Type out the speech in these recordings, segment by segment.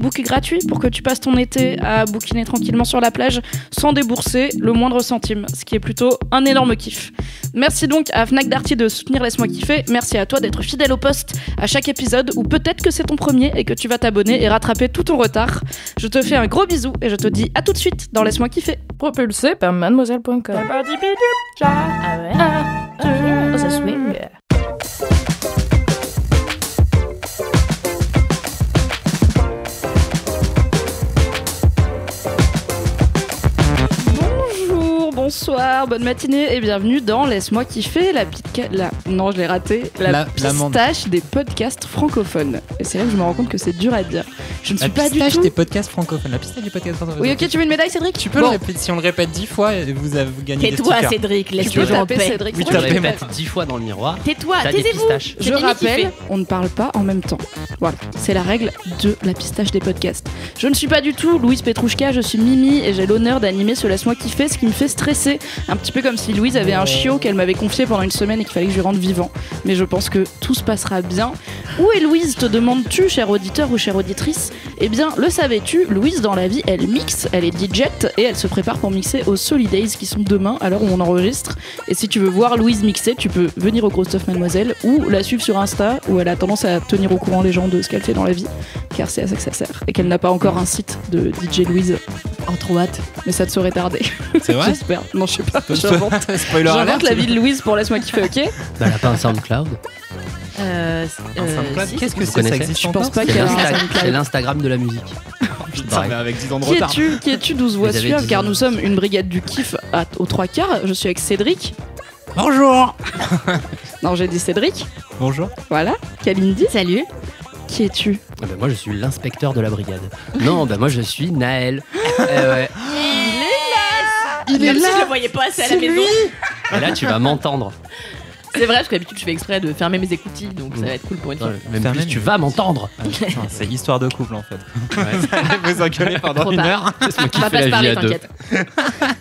Book gratuit pour que tu passes ton été à bouquiner tranquillement sur la plage sans débourser le moindre centime, ce qui est plutôt un énorme kiff. Merci donc à Fnac Darty de soutenir Laisse-moi kiffer. Merci à toi d'être fidèle au poste à chaque épisode, ou peut-être que c'est ton premier et que tu vas t'abonner et rattraper tout ton retard. Je te fais un gros bisou et je te dis à tout de suite dans Laisse-moi kiffer. Propulsé par mademoiselle.com. Ah ouais. Ça swing. Bonsoir, bonne matinée et bienvenue dans Laisse-moi kiffer, non, je l'ai raté, la pistache des podcasts francophones. Et c'est là que je me rends compte que c'est dur à dire. Je ne suis pas du tout... La pistache des podcasts francophones, la pistache des podcasts francophones. Oui, ok, tu veux une médaille, Cédric? Tu peux le répéter, si on le répète 10 fois, vous gagnez des stickers. Tais-toi, Cédric, laisse-le en paix. Cédric. Oui, tu répètes 10 fois dans le miroir. Tais-toi, t'as des taisez-vous. pistaches. Je rappelle, on ne parle pas en même temps. Voilà, c'est la règle de la pistache des podcasts. Je ne suis pas du tout Louise Petrouchka, je suis Mimi et j'ai l'honneur d'animer ce Laisse-moi kiffer, ce qui me fait stresser. Un petit peu comme si Louise avait un chiot qu'elle m'avait confié pendant une semaine et qu'il fallait que je lui rende vivant. Mais je pense que tout se passera bien. Où est Louise, te demandes-tu, cher auditeur ou chère auditrice? Eh bien, le savais-tu, Louise, dans la vie, elle mixe, elle est DJ et elle se prépare pour mixer aux Solidays qui sont demain à l'heure où on enregistre. Et si tu veux voir Louise mixer, tu peux venir au Gros Stuff Mademoiselle ou la suivre sur Insta où elle a tendance à tenir au courant les gens de ce qu'elle fait dans la vie, car c'est à ça que ça sert. Et qu'elle n'a pas encore un site de DJ Louise en trop hâte, mais ça te serait tardé. C'est vrai? J'espère. Non, je sais pas. J'invente la vie de Louise pour Laisse-moi kiffer, ok? Bah, elle a pas un SoundCloud. SoundCloud, qu'est-ce que Vous c'est? Ça connaissez? existe Je pense encore? pas qu'il y a un C'est SoundCloud. l'Instagram de la musique. Putain, mais avec 10 ans de Qui retard. es-tu 12 voix Vous avez suaves, 10 car ans. nous sommes une brigade du kiff aux 3/4. Je suis avec Cédric. Bonjour. Non, j'ai dit Cédric. Bonjour. Voilà. Kalindi. Salut. Qui es-tu? Ah bah, moi, je suis l'inspecteur de la brigade. Non, bah moi, je suis Naël. Ouais. Il est là. Si je le voyais pas assez à la maison. Et là, tu vas m'entendre. C'est vrai, parce que d'habitude je fais exprès de fermer mes écoutilles, donc ça va être cool pour une fois. Même Fermez, plus, tu vas m'entendre. Ah, putain, c'est histoire de couple en fait. Ouais. Vous engueulez pendant Trop une tard. heure. C'est moi qui On va fais pas se la vie parler, à deux. t'inquiète.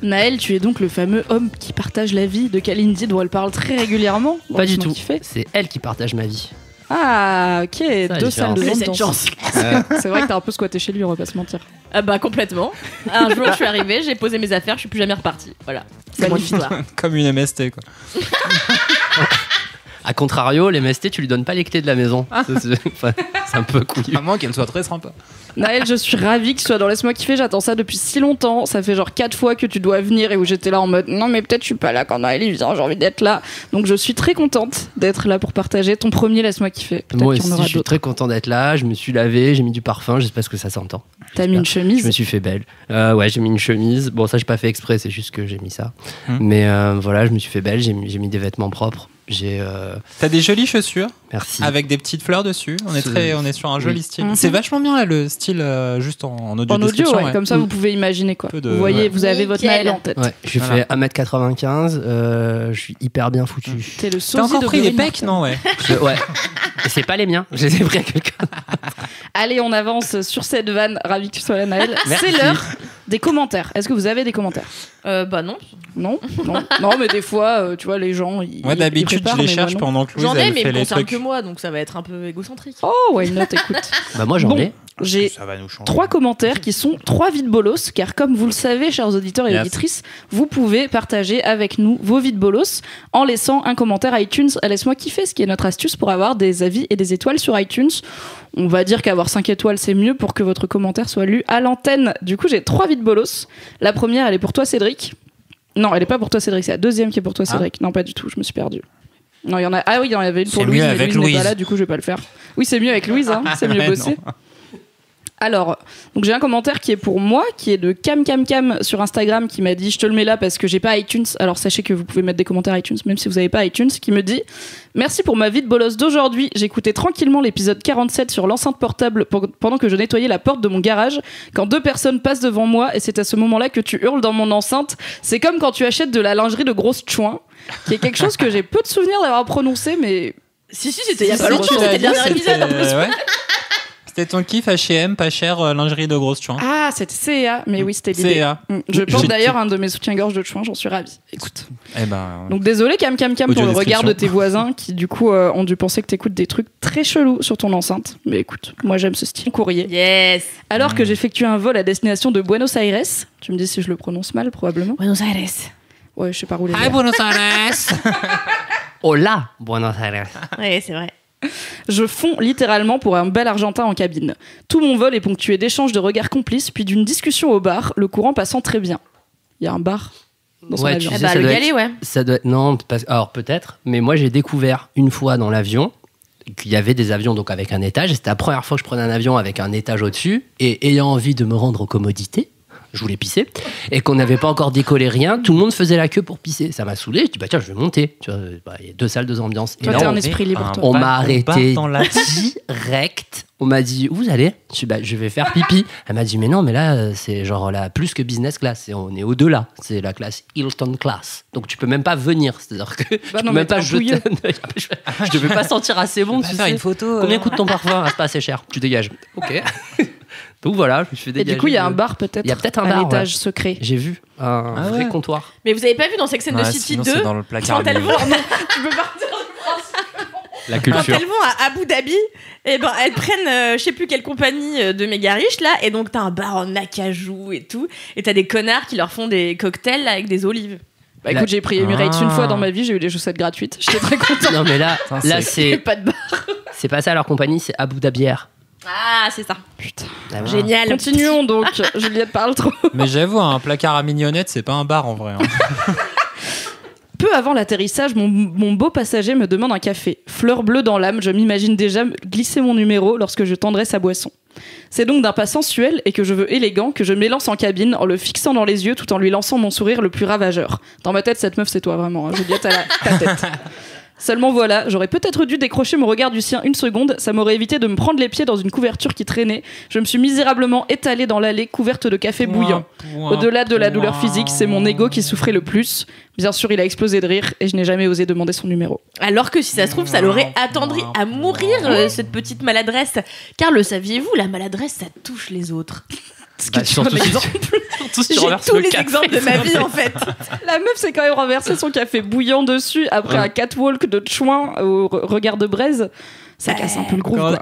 Naël, tu es donc le fameux homme qui partage la vie de Kalindi, dont elle parle très régulièrement. Pas du Laisse-moi tout. kiffer. C'est elle qui partage ma vie. Ah, ok. la 2 salles de différence. Cette danse. chance. C'est vrai que t'as un peu squatté chez lui, on va pas se mentir. Ah bah complètement. Un jour je suis arrivée, j'ai posé mes affaires, je suis plus jamais repartie. Voilà. C'est mon Magnifique. histoire. Comme une MST quoi. A contrario, les MST, tu lui donnes pas les clés de la maison. C'est un peu couillu. À moins qu'elle soit très sympa. Naël, je suis ravie que tu sois dans Laisse-moi kiffer, j'attends ça depuis si longtemps. Ça fait genre 4 fois que tu dois venir et où j'étais là en mode non, mais peut-être je suis pas là quand Naël il vient, j'ai envie d'être là. Donc je suis très contente d'être là pour partager ton premier Laisse-moi kiffer. Peut-être Moi qu'il y en aussi, aura je suis d'autres. très content d'être là. Je me suis lavé, j'ai mis du parfum, j'espère que ça s'entend. T'as mis une Je me chemise. suis fait belle. Ouais, j'ai mis une chemise. Bon, ça, j'ai pas fait exprès, c'est juste que j'ai mis ça. Hmm. Mais voilà, je me suis fait belle, j'ai mis des vêtements propres. T'as des jolies chaussures Merci. avec des petites fleurs dessus. On est sur un joli Oui. style. Mhm. C'est vachement bien là le style juste en audio. En audio, description, ouais. Comme ça vous pouvez imaginer quoi. Peu de- Vous voyez, ouais. vous avez votre Nickel. Naël en tête. Ouais, je Voilà. fais 1m95, je suis hyper bien foutu. T'es le T'as sosie encore de pris les Véronique. pecs, non? Ouais. Ouais. Et c'est pas les miens, je les ai pris à quelqu'un. Allez, on avance sur cette vanne. Ravi que tu sois là, Naël. Merci. C'est l'heure des commentaires. Est-ce que vous avez des commentaires? Bah non. Non, non, mais des fois, tu vois, les gens. Moi d'habitude je les cherche pendant que Louise J'en ai, elle mais fait ils me les concernent trucs. que moi, donc ça va être un peu égocentrique. Oh, why not, écoute. Bah, moi, j'en Bon. ai. J'ai Ça va nous changer. 3 commentaires qui sont 3 vies de bolos, car comme vous le savez, chers auditeurs et Yes. auditrices, vous pouvez partager avec nous vos vies de bolos en laissant un commentaire iTunes à Laisse-moi kiffer, ce qui est notre astuce pour avoir des avis et des étoiles sur iTunes. On va dire qu'avoir 5 étoiles, c'est mieux pour que votre commentaire soit lu à l'antenne. Du coup, j'ai 3 vies de bolos. La première, elle est pour toi, Cédric. Non, elle est pas pour toi, Cédric, c'est la deuxième qui est pour toi, Cédric. Non, pas du tout, je me suis perdue. Non, il y en a. Ah oui, il y en avait une pour C'est Louise, mieux mais avec Louise n'est pas Louise. là, du coup, je vais pas le faire. Oui, c'est mieux avec Louise, hein. C'est mieux Ouais, bossé. non. Alors, donc j'ai un commentaire qui est pour moi, qui est de Cam sur Instagram, qui m'a dit je te le mets là parce que j'ai pas iTunes. Alors sachez que vous pouvez mettre des commentaires iTunes même si vous avez pas iTunes. Qui me dit merci pour ma vie de bolos d'aujourd'hui. J'écoutais tranquillement l'épisode 47 sur l'enceinte portable pendant que je nettoyais la porte de mon garage quand 2 personnes passent devant moi et c'est à ce moment-là que tu hurles dans mon enceinte. C'est comme quand tu achètes de la lingerie de grosse chouin, qui est quelque chose que j'ai peu de souvenirs d'avoir prononcé, mais Si, c'était il y a pas longtemps, c'était le dernier épisode en plus. Ouais. C'était ton kiff H&M, pas cher, lingerie de grosse chouin. Ah, c'était CA, mais oui, c'était l'idée. CA. Je porte d'ailleurs un de mes soutiens-gorge de chouin, j'en suis ravie. Écoute. Eh ben, Donc désolé Cam pour le regard de tes voisins qui du coup ont dû penser que t'écoutes des trucs très chelous sur ton enceinte. Mais écoute, moi j'aime ce style courrier. Yes. Alors que j'effectue un vol à destination de Buenos Aires, tu me dis si je le prononce mal probablement. Buenos Aires. Ouais, je sais pas rouler. Hi Buenos Aires. Hola, Buenos Aires. Ouais, c'est vrai. Je fonds littéralement pour un bel Argentin en cabine. Tout mon vol est ponctué d'échanges de regards complices, puis d'une discussion au bar, le courant passant très bien. Il y a un bar dans son avion. Tu sais, le galet, ouais. Ça doit être, non, alors peut-être, mais moi j'ai découvert une fois dans l'avion qu'il y avait des avions donc avec un étage. C'était la première fois que je prenais un avion avec un étage au-dessus, et ayant envie de me rendre aux commodités, je voulais pisser, et qu'on n'avait pas encore décollé rien, tout le monde faisait la queue pour pisser. Ça m'a saoulé, je dis bah tiens, je vais monter. Tu vois, il y a 2 salles, 2 ambiances. Toi, t'es un esprit libre, toi. On m'a arrêté dans la... direct. On m'a dit où vous allez? Je dis bah je vais faire pipi. Elle m'a dit mais non, mais là c'est genre là plus que business class, on est au-delà. C'est la classe Hilton class. Donc tu peux même pas venir, c'est-à-dire que tu peux même pas jeter. Je devais pas sentir assez bon. Tu faire sais. une photo. Combien coûte ton parfum? Ah, c'est pas assez cher. Tu dégages. Ok. Donc voilà, je me suis dégagé. Et du coup, il y a un bar peut-être. Il y a peut-être un à bar, l'étage secret. J'ai vu un vrai comptoir. Mais vous avez pas vu dans Sex and the City 2 dans le placard. quand elles vont, tu peux partir La quand culture. elles vont à Abu Dhabi, et ben elles prennent je sais plus quelle compagnie de méga riches là, et donc t'as un bar en acajou et tout, et t'as des connards qui leur font des cocktails là, avec des olives. Bah écoute, j'ai pris Emirates une fois dans ma vie, j'ai eu des chaussettes gratuites. J'étais très contente. Non mais là c'est pas de bar. c'est pas ça leur compagnie, c'est Abu Dhabi Air. Ah, c'est ça. Putain. Ah, voilà. Génial. Continuons donc. Juliette parle trop. Mais j'avoue, un placard à mignonnettes, c'est pas un bar en vrai. Peu avant l'atterrissage, mon beau passager me demande un café. Fleur bleue dans l'âme, je m'imagine déjà glisser mon numéro lorsque je tendrai sa boisson. C'est donc d'un pas sensuel et que je veux élégant que je m'élance en cabine en le fixant dans les yeux tout en lui lançant mon sourire le plus ravageur. Dans ma tête, cette meuf, c'est toi vraiment, hein. Juliette, à ta tête. Seulement voilà, j'aurais peut-être dû décrocher mon regard du sien une seconde, ça m'aurait évité de me prendre les pieds dans une couverture qui traînait. Je me suis misérablement étalée dans l'allée couverte de café bouillant. Au-delà de la douleur physique, c'est mon ego qui souffrait le plus. Bien sûr, il a explosé de rire et je n'ai jamais osé demander son numéro. Alors que si ça se trouve, ça l'aurait attendri à mourir, cette petite maladresse. Car le saviez-vous, la maladresse, ça touche les autres. Surtout J'ai tous les exemples de ma vie en fait. La meuf s'est quand même renversé son café bouillant dessus après un catwalk de chouin au regard de braise. Ça casse un peu le groove, quoi.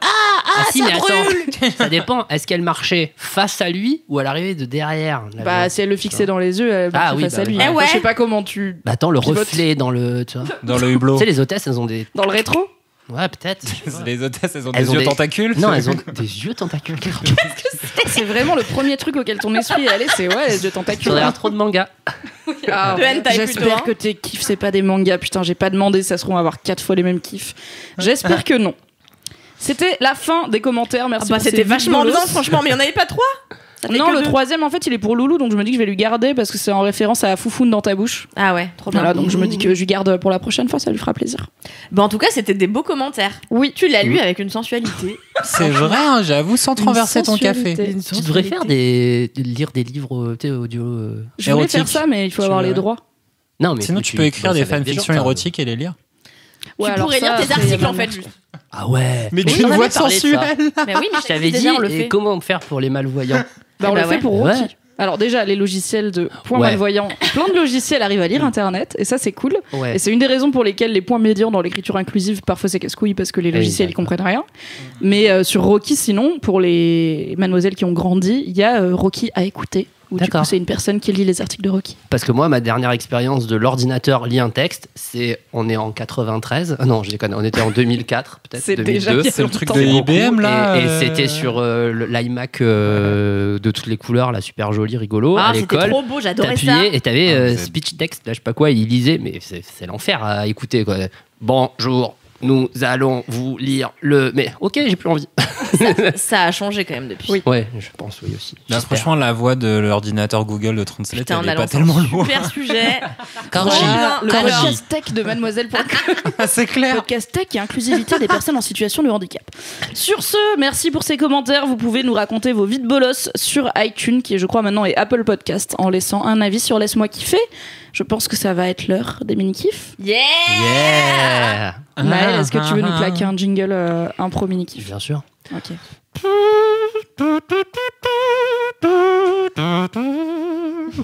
Si, mais attends, ça dépend. Est-ce qu'elle marchait face à lui ou à l'arrivée de derrière? Bah, si elle le fixait dans les yeux, elle marchait face à lui. Ouais. Je sais pas comment tu. Bah, attends, le reflet dans le. Tu vois. Dans le hublot. Tu sais, les hôtesses, elles ont des. Dans le rétro? Ouais, peut-être. Les hôtesses, elles ont Elles des ont yeux des- tentacules. Non, elles ont des yeux tentacules. C'est vraiment le premier truc auquel ton esprit est allé, c'est ouais, les yeux Tu tentacules. regardes trop de mangas. Ah, De hentai plutôt, j'espère hein. que tes kiffs, c'est pas des mangas. Putain, j'ai pas demandé, ça se trouve, on va avoir 4 fois les mêmes kiffs. J'espère que non. C'était la fin des commentaires. Merci. Bah, pour ces c'était vachement vides bien, bolos. franchement, mais il y en avait pas 3. Non, le 3e, en fait, il est pour Loulou, donc je me dis que je vais lui garder parce que c'est en référence à Foufoune dans ta bouche. Ah ouais, trop bien. Voilà, donc je me dis que je lui garde pour la prochaine fois, ça lui fera plaisir. Bah, en tout cas, c'était des beaux commentaires. Oui. Tu l'as lu avec une sensualité. C'est vrai, hein, j'avoue, sans te Une renverser ton sensualité. café. Tu devrais faire lire des livres tu sais, audio. Je voulais faire Érotique. ça, mais il faut avoir les droits. Non, mais Sinon, tu peux écrire des fanfictions érotiques et les lire. Ouais, Tu alors pourrais ça, lire tes après, articles y a en fait, vraiment- juste. Ah ouais. Mais Oui, d'une on voix avait parlé de ça. sensuelle. Mais oui, mais Je t'avais dit, déjà, on le et fait. comment faire pour les malvoyants? Bah, on Bah le ouais. fait pour Rocky. Ouais. Alors déjà, les logiciels de points Ouais. malvoyants, plein de logiciels arrivent à lire Internet, et ça c'est cool. Ouais. Et c'est une des raisons pour lesquelles les points médians dans l'écriture inclusive, parfois c'est casse-couille parce que les logiciels ils d'accord. comprennent rien. Mais sur Rocky, sinon, pour les mademoiselles qui ont grandi, il y a Rocky à écouter. Où du D'accord. coup, c'est une personne qui lit les articles de Rocky. Parce que moi, ma dernière expérience de l'ordinateur lit un texte, c'est on est en 93. Ah non, je déconne, on était en 2004, peut-être. C'est 2002. déjà bien C'est le truc longtemps. de Beaucoup. IBM là. Et c'était sur l'iMac de toutes les couleurs, là, super joli, rigolo, Ah, à c'était l'école. trop beau, j'adorais ça. T'appuyais et t'avais Ah, c'est- speech text, là, je sais pas quoi, il lisait, mais c'est l'enfer à écouter, quoi. Bonjour, nous allons vous lire le. Mais ok, j'ai plus envie. Ça a changé quand même depuis. Oui. Ouais, je pense, oui aussi. Là, J'espère. franchement, la voix de l'ordinateur Google de Translate, Putain, on elle a est pas lancé tellement un lourde. super sujet. Corgi. Ah, Le alors, podcast tech de mademoiselle.com. C'est clair. Podcast tech et inclusivité des personnes en situation de handicap. Sur ce, merci pour ces commentaires. Vous pouvez nous raconter vos vies de bolos sur iTunes, qui je crois maintenant est Apple Podcast, en laissant un avis sur Laisse-moi kiffer. Je pense que ça va être l'heure des mini-kifs. Yeah. Yeah. Naël, est-ce que tu veux nous claquer un jingle impro mini-kiff? Bien sûr. Ok.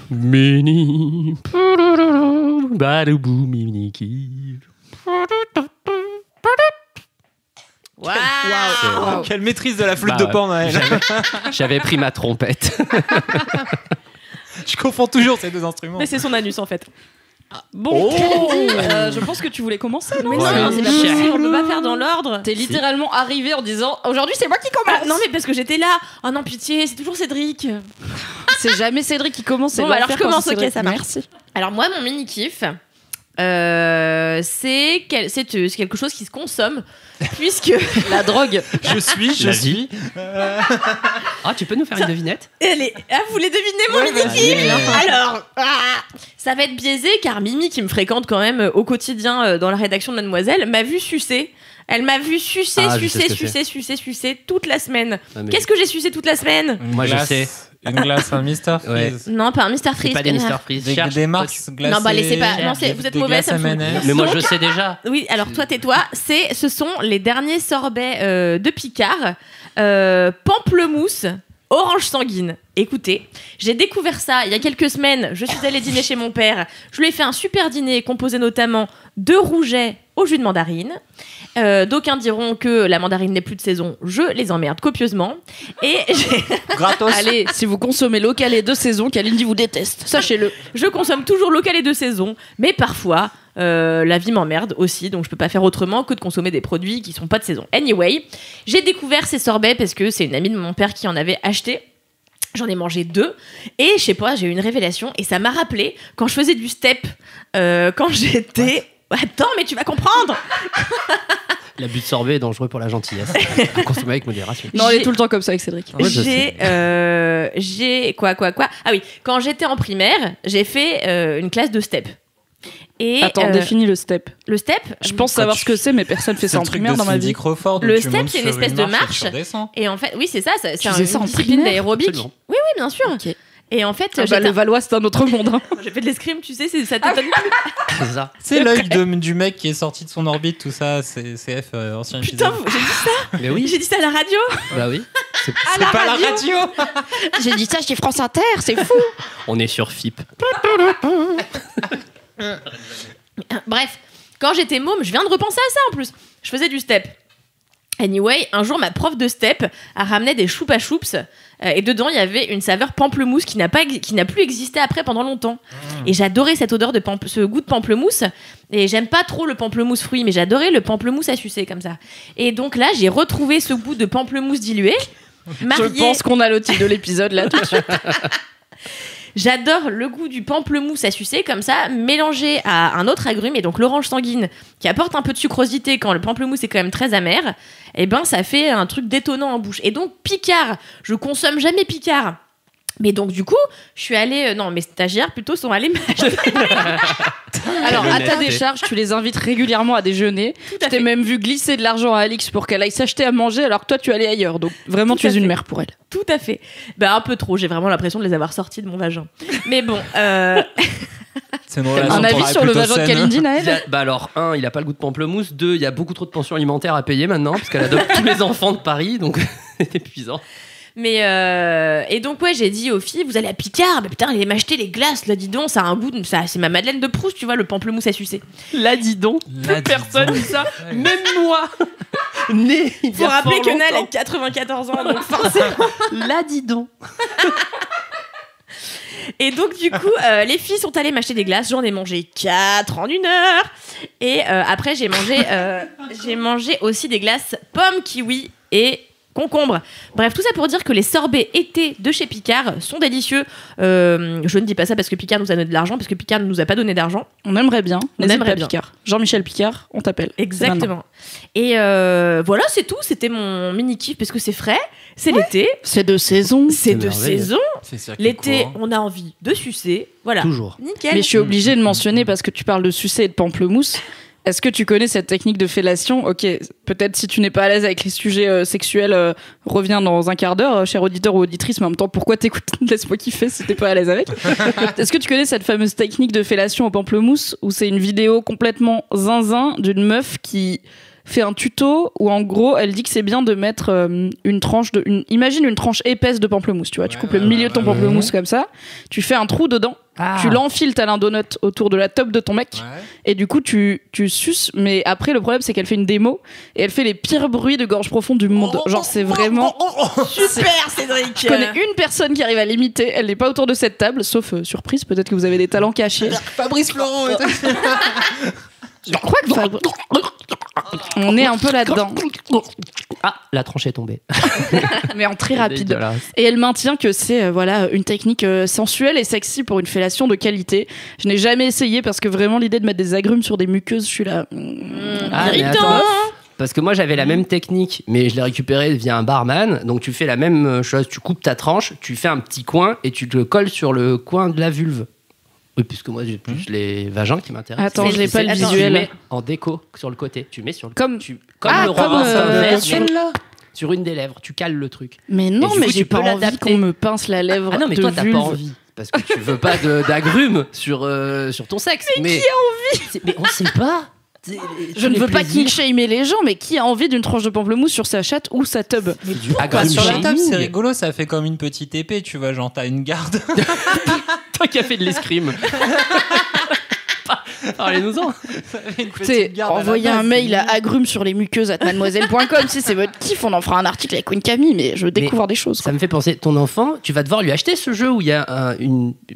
Mini. Badabou, mini kiff. Waouh. Quelle maîtrise de la flûte Bah de ouais. pan, Naël. J'avais pris ma trompette. Je confonds toujours ces deux instruments. Mais c'est son anus en fait. Bon, je pense que tu voulais commencer, non? Mais Ouais. non, c'est pas possible, on peut pas faire dans l'ordre. T'es littéralement arrivé en disant aujourd'hui c'est moi qui commence. Ah, non mais parce que j'étais là. Oh non pitié, c'est toujours Cédric. C'est jamais Cédric qui commence. Bon, c'est alors l'enfer je quand commence, c'est ok, Cédric. ça marche. Merci. Alors moi mon mini kiff, c'est quelque chose qui se consomme puisque La drogue. Je suis. La vie. Ah, tu peux nous faire une devinette? vous voulez deviner mon Ouais, mini kiff? vas-y. Alors ça va être biaisé car Mimi qui me fréquente quand même au quotidien dans la rédaction de Mademoiselle m'a vu sucer. Elle m'a vu sucer toute la semaine. Ah, mais- Qu'est-ce que j'ai sucé toute la semaine? Moi, je sais. Une glace, un Mr. Ouais. Freeze. Non, pas un Mr. C'est Freeze. pas des connard. Mr. Freeze. Des, Cherche. des Toi, Mars glacés. Non, bah, laissez pas. Non, vous êtes des mauvais, glaces ça me fout. M&M's. Mais moi, je Donc- sais déjà. Oui, alors toi tais-toi, ce sont les derniers sorbets de Picard, pamplemousse, orange sanguine. Écoutez, j'ai découvert ça il y a quelques semaines, je suis allée dîner chez mon père, je lui ai fait un super dîner composé notamment de rouget au jus de mandarine. D'aucuns diront que la mandarine n'est plus de saison, je les emmerde copieusement. Et Gratos. Allez, si vous consommez local et de saison, Kalindi vous déteste. Sachez-le. je consomme toujours local et de saison, mais parfois la vie m'emmerde aussi, donc je peux pas faire autrement que de consommer des produits qui sont pas de saison. Anyway, j'ai découvert ces sorbets parce que c'est une amie de mon père qui en avait acheté. J'en ai mangé 2 et je sais pas, j'ai eu une révélation et ça m'a rappelé quand je faisais du step, quand j'étais... Attends, mais tu vas comprendre. L'abus de sorbet est dangereux pour la gentillesse. À consommer avec modération. Non, elle est J'ai- tout le temps comme ça avec Cédric. Ouais, je J'ai quoi Ah oui, quand j'étais en primaire, j'ai fait une classe de step. Et Attends, définis le step. le step, Je pense savoir ce que c'est, mais personne fait C'est ça le en truc primaire de dans ma Cindy vie. Crawford. où Le tu step, montes c'est une sur espèce de marche. et tu redescends. et en fait, oui, c'est ça, c'est Tu faisais ça en discipline primaire d'aérobic. Absolument. Oui, bien sûr. Ok. Et en fait, Ah bah, le Valois, c'est un autre monde. hein. j'ai fait de l'escrime, tu sais, ça t'étonne pas. C'est ça. C'est l'œil du mec qui est sorti de son orbite, tout ça. C'est CF, ancien Putain, épisode. j'ai dit ça. Mais oui. J'ai dit ça à la radio. Bah oui. C'est pas la radio. J'ai dit ça chez France Inter, c'est fou. On est sur FIP. Bref, quand j'étais môme, je viens de repenser à ça en plus. Je faisais du step. Anyway, un jour, ma prof de step a ramené des choupa choups et dedans, il y avait une saveur pamplemousse qui n'a plus existé après pendant longtemps. Et j'adorais cette odeur ce goût de pamplemousse. Et j'aime pas trop le pamplemousse fruit, mais j'adorais le pamplemousse à sucer comme ça. Et donc là, j'ai retrouvé ce goût de pamplemousse dilué. Je pense qu'on a le titre de l'épisode là tout de suite. J'adore le goût du pamplemousse à sucer comme ça, mélangé à un autre agrume, et donc l'orange sanguine, qui apporte un peu de sucrosité quand le pamplemousse est quand même très amer, et ben ça fait un truc détonnant en bouche. Et donc Picard, je consomme jamais Picard. Mais donc du coup, je suis allée... non, mes stagiaires plutôt sont allés m'acheter. Alors, à ta L'honnêteté. décharge, tu les invites régulièrement à déjeuner. Tout Je à t'ai fait. même vu glisser de l'argent à Alix pour qu'elle aille s'acheter à manger alors que toi, tu allais ailleurs. Donc, vraiment, Tout tu à es une fait. mère pour elle. Tout à fait. Bah un peu trop, j'ai vraiment l'impression de les avoir sortis de mon vagin. Mais bon, C'est une relation Un avis temporelle sur le plutôt vagin de saine. Kalindi, Naël? Bah alors, 1, il a pas le goût de pamplemousse. 2, il y a beaucoup trop de pensions alimentaires à payer maintenant parce qu'elle adopte tous les enfants de Paris, donc c'est épuisant. Mais et donc ouais, j'ai dit aux filles, vous allez à Picard, mais putain, allez m'acheter les glaces, là dis donc, ça a un goût, ça, c'est ma Madeleine de Proust, tu vois, le pamplemousse à sucer. Là, dis donc, Là, dis personne donc. dit ça, même moi. Né, il y Faut a rappeler fort que Nel longtemps. a 94 ans, donc forcément. Là, dis donc. Et donc du coup, les filles sont allées m'acheter des glaces, j'en ai mangé 4 en 1 heure. Et après j'ai mangé aussi des glaces pommes, kiwi et concombre. Bref, tout ça pour dire que les sorbets été de chez Picard sont délicieux. Je ne dis pas ça parce que Picard nous a donné de l'argent, parce que Picard ne nous a pas donné d'argent. On aimerait bien. On N'hésite aimerait pas, bien. Picard. Jean-Michel Picard, on t'appelle. Maintenant. Exactement. Et voilà, c'est tout. C'était mon mini kiff parce que c'est frais, c'est l'été, C'est de saison. c'est de merveilleux. saison. C'est circuit L'été, court. on a envie de sucer. Voilà. Toujours. Nickel. Mais je suis obligée de mentionner parce que tu parles de sucer et de pamplemousse Est-ce que tu connais cette technique de fellation ? Ok, peut-être si tu n'es pas à l'aise avec les sujets sexuels, reviens dans un quart d'heure, cher auditeur ou auditrice, mais en même temps, pourquoi t'écoutes Laisse-moi kiffer si t'es pas à l'aise avec. Est-ce que tu connais cette fameuse technique de fellation au pamplemousse où c'est une vidéo complètement zinzin d'une meuf qui fait un tuto où en gros elle dit que c'est bien de mettre une tranche imagine une tranche épaisse de pamplemousse, tu vois, tu coupes le milieu de ton pamplemousse comme ça, tu fais un trou dedans, tu l'enfiles tel un donut autour de la top de ton mec et du coup tu suces, mais après le problème c'est qu'elle fait une démo et elle fait les pires bruits de gorge profonde du monde, genre c'est vraiment Super Cédric. Je connais une personne qui arrive à l'imiter, elle n'est pas autour de cette table, sauf surprise, peut-être que vous avez des talents cachés. Fabrice Florent et tout. Je crois que on est un peu là-dedans. Ah, la tranche est tombée. Mais en très rapide. Dégueulasse. Et elle maintient que c'est voilà une technique sensuelle et sexy pour une fellation de qualité. Je n'ai jamais essayé parce que vraiment l'idée de mettre des agrumes sur des muqueuses, je suis là. Ah, mais irritant. attends. Parce que moi j'avais la même technique, mais je l'ai récupérée via un barman. Donc tu fais la même chose, tu coupes ta tranche, tu fais un petit coin et tu te le colles sur le coin de la vulve. Oui, puisque moi j'ai plus les vagins qui m'intéressent. Attends, je n'ai pas le Attends, visuel. Tu mets en déco sur le côté. Tu mets sur le Comme- comme Ah, le comme, roi Saint-Vert celle-là. sur une des lèvres. Tu cales le truc. Mais non, Et du mais coup, j'ai tu peux pas envie l'adapter. qu'on me pince la lèvre Ah non, mais de toi t'as vulve. pas envie. Parce que tu veux pas d'agrumes sur ton sexe. Mais qui a envie Mais on sait pas. Je ne veux pas king shamer les gens, mais qui a envie d'une tranche de pamplemousse sur sa chatte ou sa tub ? agrumes Sur la table, c'est shaming. rigolo, ça fait comme une petite épée, tu vois, genre t'as une garde. Toi qui as fait de l'escrime. Parlez-nous-en. Écoutez, envoyez un mail à agrumes-sur-les-muqueuses@mademoiselle.com si c'est votre kiff, on en fera un article avec Queen Camille, mais je découvre des choses. Ça me fait penser, ton enfant, tu vas devoir lui acheter ce jeu où il y a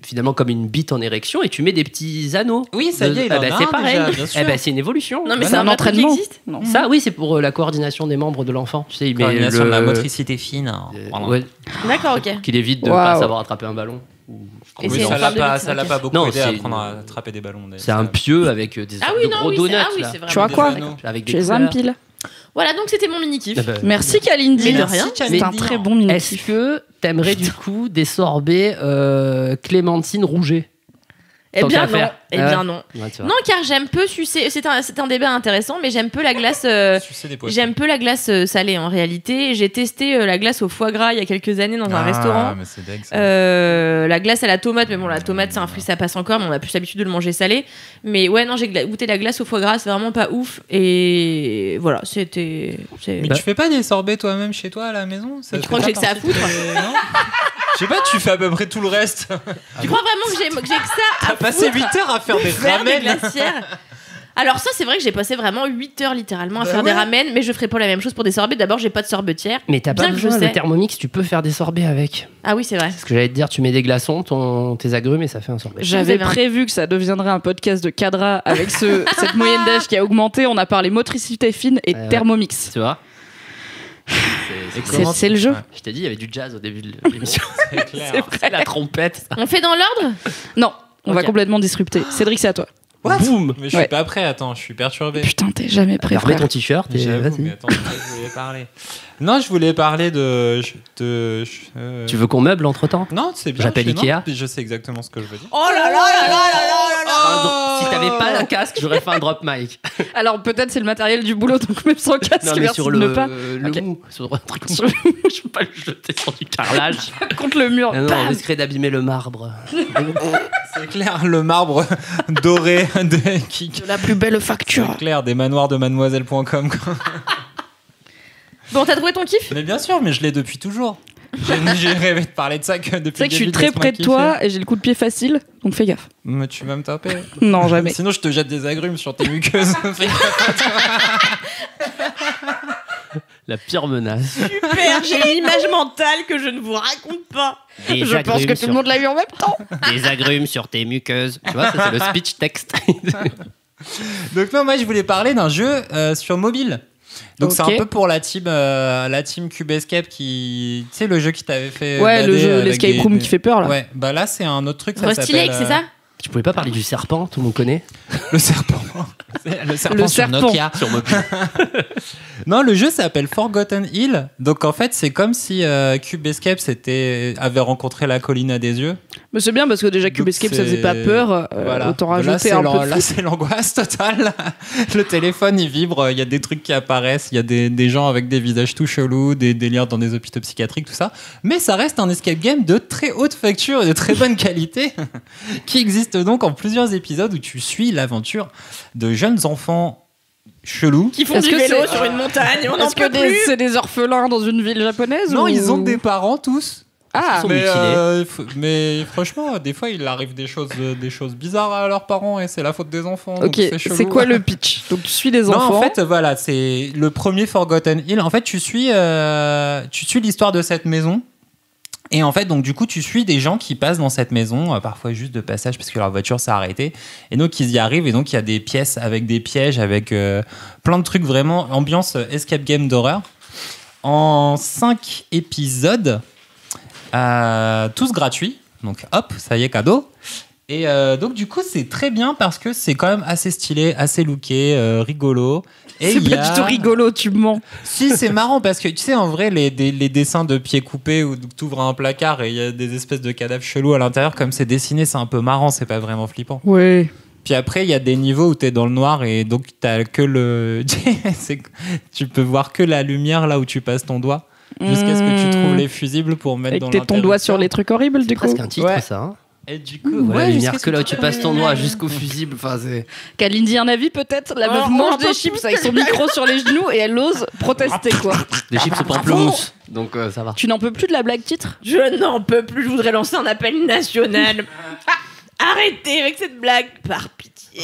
finalement comme une bite en érection et tu mets des petits anneaux. Oui, ça y est, il en a c'est un pareil. déjà, bien sûr. Eh ben, c'est une évolution. Non mais Bah c'est non, un entraînement qui entraînement. existe. Non. Ça, oui, c'est pour la coordination des membres de l'enfant. Tu sais, il met Coordination le... de la motricité fine. ouais, D'accord, ok. qu'il évite de Waouh. pas savoir attraper un ballon. Et Oui, c'est ça en l'a forme de pas, bite, ça l'a ok. pas beaucoup Non, aidé à c'est- apprendre à attraper des ballons. C'est un pieu avec des Ah sortes oui, de non, gros oui, donuts. ah oui, là. c'est vraiment Tu vois Des quoi anneaux. Avec des Tu es couleurs. un pile. Voilà, donc c'était mon mini kiff. Ah bah, Merci Kalindi. Mais de rien. C'est un très bon mini Est-ce que t'aimerais du coup des sorbets Clémentine Rouget? Eh Tant bien qu'à non. faire. Eh bien non. Ouais, tu vois. Non, car j'aime peu sucer. C'est un débat intéressant, mais j'aime peu la glace. Sucer des poissons. J'aime peu la glace salée en réalité. J'ai testé la glace au foie gras il y a quelques années dans un restaurant. Mais c'est dingue, ça. La glace à la tomate, mais bon, la tomate c'est un fruit, ça passe encore, mais on a plus l'habitude de le manger salé. Mais ouais, non, j'ai goûté la glace au foie gras, c'est vraiment pas ouf. Et voilà, c'était. Mais tu fais pas des sorbets toi-même chez toi à la maison? Mais tu crois que j'ai que ça à foutre? Non. Je sais pas, tu fais à peu près tout le reste. Tu crois vraiment que j'ai que ça à T'as passé foutre 8 heures à faire des faire des ramen. glacières. Alors ça, c'est vrai que j'ai passé vraiment 8 heures littéralement à Bah faire des ouais. ramen, mais je ferai pas la même chose pour des sorbets. D'abord, j'ai pas de sorbetière. Mais t'as pas Bien que je besoin sais. de Thermomix, tu peux faire des sorbets avec. Ah oui, c'est vrai. Ce que j'allais te dire, tu mets des glaçons, tes agrumes et ça fait un sorbet. J'avais Vous avez un- prévu que ça deviendrait un podcast de cadra avec cette moyenne d'âge qui a augmenté. On a parlé motricité fine et Ouais. Thermomix. Tu vois C'est le jeu. Ouais, Je t'ai dit, il y avait du jazz au début de l'émission. c'est clair. C'est la trompette. ça. On fait dans l'ordre? Non, on va Ok. complètement disrupter. Cédric, c'est à toi. What? Boum. Mais je suis Ouais. pas prêt, attends, je suis perturbé. Putain, t'es jamais prêt, Remets frère. ton t-shirt et J'avoue, vas-y. mais attends, de quoi je voulais parler. Non, je voulais parler de. Tu veux qu'on meuble entre temps Non, c'est bien. J'appelle je sais, Ikea. non, je sais exactement ce que je veux dire. Oh là là là là là là là. Si t'avais pas un casque, j'aurais fait un drop mic. Alors peut-être c'est le matériel du boulot, donc même sans casque, Non, mais merci sur de le, ne pas. le Ok. mou. Sur un truc sur le mou. Je peux pas le jeter sur du carrelage. Contre le mur. Ah non, on Bam. risquerait d'abîmer le marbre. C'est clair, le marbre doré qui. De la plus belle facture. C'est clair, des manoirs de mademoiselle.com. quoi. Bon, t'as trouvé ton kiff? Mais bien sûr, mais je l'ai depuis toujours. J'ai rêvé de parler de ça que depuis Tu sais le que je suis début très Laisse-moi près de kiffer. toi et j'ai le coup de pied facile, donc fais gaffe. Mais tu vas me taper. Non, jamais. Sinon, je te jette des agrumes sur tes muqueuses. Fais gaffe. La pire menace. Super, j'ai une image mentale que je ne vous raconte pas. Des Je pense que tout le monde l'a vu en même temps. Des agrumes sur tes muqueuses. Tu vois, ça c'est le speech texte. Donc non, moi je voulais parler d'un jeu sur mobile. Donc c'est Ok. un peu pour la team Cube Escape qui, tu sais, le jeu qui t'avait fait Ouais, le bader jeu, avec l'escape des- room qui fait peur là. Ouais, bah là c'est un autre truc. Ça Rusty s'appelle, Lake, c'est ça? Tu pouvais pas parler du serpent, tout le monde connaît. Le serpent. Le serpent sur Nokia. Sur mobile. Non, le jeu s'appelle Forgotten Hill. Donc en fait, c'est comme si Cube Escape avait rencontré la colline à des yeux. Mais c'est bien parce que déjà Cube Donc Escape ça faisait pas peur. Voilà. Autant Là, rajouter un peu de là, foot. c'est l'angoisse totale. Le téléphone, il vibre. Il y a des trucs qui apparaissent. Il y a des gens avec des visages tout chelous, des délires dans des hôpitaux psychiatriques, tout ça. Mais ça reste un escape game de très haute facture et de très bonne qualité qui existe donc en plusieurs épisodes où tu suis l'aventure de jeunes enfants chelous. Qui font Est-ce du que vélo c'est- sur une montagne, on n'en Est-ce que peut plus. c'est des orphelins dans une ville japonaise Non, ou... ils ont des parents tous. Ah, Ils sont Mais, mutilés. mais franchement, des fois, il arrive des choses bizarres à leurs parents et c'est la faute des enfants. donc ok. c'est chelou. C'est quoi le pitch? Donc tu suis les Non, enfants. en fait, voilà, c'est le premier Forgotten Hill. En fait, tu suis l'histoire de cette maison. Et en fait, donc du coup, tu suis des gens qui passent dans cette maison, parfois juste de passage parce que leur voiture s'est arrêtée. Et donc, ils y arrivent. Et donc, il y a des pièces avec des pièges, avec plein de trucs vraiment ambiance escape game d'horreur. En 5 épisodes, tous gratuits. Donc, hop, ça y est, cadeau. Et donc, du coup, c'est très bien parce que c'est quand même assez stylé, assez looké, rigolo. Et C'est il y pas a- du tout rigolo, tu mens. Si, c'est marrant parce que tu sais, en vrai, les dessins de pieds coupés où tu ouvres un placard et il y a des espèces de cadavres chelous à l'intérieur, comme c'est dessiné, c'est un peu marrant, c'est pas vraiment flippant. Ouais. Puis après, il y a des niveaux où t'es dans le noir et donc t'as que le. Tu peux voir que la lumière là où tu passes ton doigt jusqu'à ce que tu trouves les fusibles pour mettre Et dans que t'aies ton doigt sur les trucs horribles, du coup. Presque un titre, Ouais. ça. Hein. Et du coup, Ouais, la lumière jusqu'à que là où ce tu passes ton doigt jusqu'au fusible. Enfin, c'est. Kalindi, un avis peut-être? La meuf Oh, mange on des peut chips plus avec son micro sur les genoux et elle ose protester, quoi. Des chips au pamplemousse. Donc ça va. Tu n'en peux plus de la blague titre? Je n'en peux plus, je voudrais lancer un appel national. Arrêtez avec cette blague, par pitié.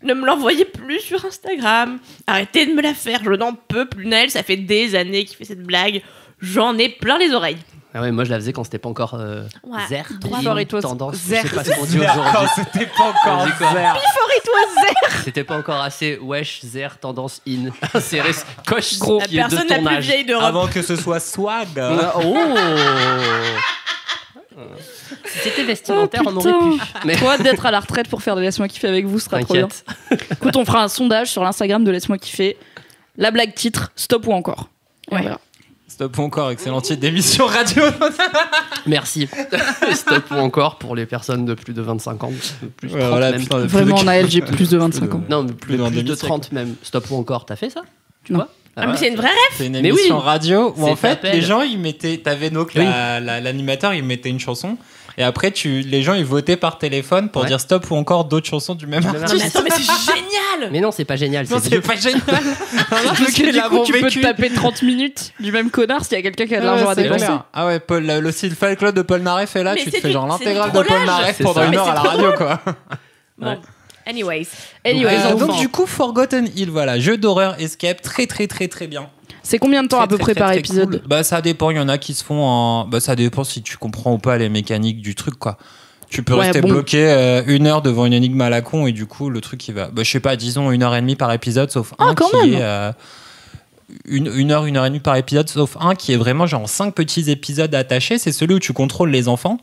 Ne me l'envoyez plus sur Instagram. Arrêtez de me la faire, je n'en peux plus. Naël, ça fait des années qu'il fait cette blague. J'en ai plein les oreilles. Ah ouais, moi je la faisais quand c'était pas encore Ouais. Zer. Before it was Tendance. Zer. Je sais pas ce qu'on dit Quand aujourd'hui. c'était pas encore On dit quoi vert. C'était pas encore assez wesh, Zer, tendance in. Inséré, coche Gros. La qui est de personne ton la plus âge. vieille d'Europe. Avant que ce soit swag. Oh Si c'était vestimentaire, Oh, on aurait pu. Mais Trop hâte d'être à la retraite pour faire de Laisse-moi kiffer avec vous, ce sera trop bien. t'inquiète. Écoute, on fera un sondage sur l'Instagram de Laisse-moi kiffer. La blague titre, stop ou encore. Et on Ouais. verra. Stop ou encore, excellent titre d'émission radio. Merci. Stop ou encore pour les personnes de plus de 25 ans. De plus de 30 Voilà, même. putain, plus de Vraiment, 40. Naël, j'ai plus de 25 ans. Non, mais Plus plus, d'un plus de demi-siècle. 30 même. Stop ou encore, t'as fait ça? Tu Non. vois Ah, mais c'est une vraie rêve. C'est une Mais émission oui. radio où en C'est fait t'appelles. les gens ils mettaient, t'avais donc Oui. l'animateur il mettait une chanson et après les gens ils votaient par téléphone pour Ouais. dire stop ou encore d'autres chansons du même même artiste. Non, mais attends, mais c'est génial. Mais non, c'est pas génial. Non, C'est c'est vieux. pas génial. Parce que du coup, tu peux te taper 30 minutes du même connard s'il y a quelqu'un qui a de l'argent à dépenser. Ah ouais, Paul, le site Fan Club de Paul Naref est là, Mais tu te c'est fais genre c'est l'intégrale du de Paul trollage. Naref C'est pendant ça. une Mais heure c'est à la trop radio quoi. Bon, Ouais. anyways. Anyway, les Donc enfants. du coup Forgotten Hill, voilà, jeu d'horreur escape très très très très bien. C'est combien de temps à peu près par épisode? Cool. Bah ça dépend, il y en a qui se font en bah ça dépend si tu comprends ou pas les mécaniques du truc quoi. Tu peux Ouais, rester bon. bloqué 1 heure devant une énigme à la con et du coup le truc il va bah je sais pas disons 1h30 par épisode sauf Ah, un quand qui même. est une heure et demie par épisode sauf un qui est vraiment genre 5 petits épisodes attachés, c'est celui où tu contrôles les enfants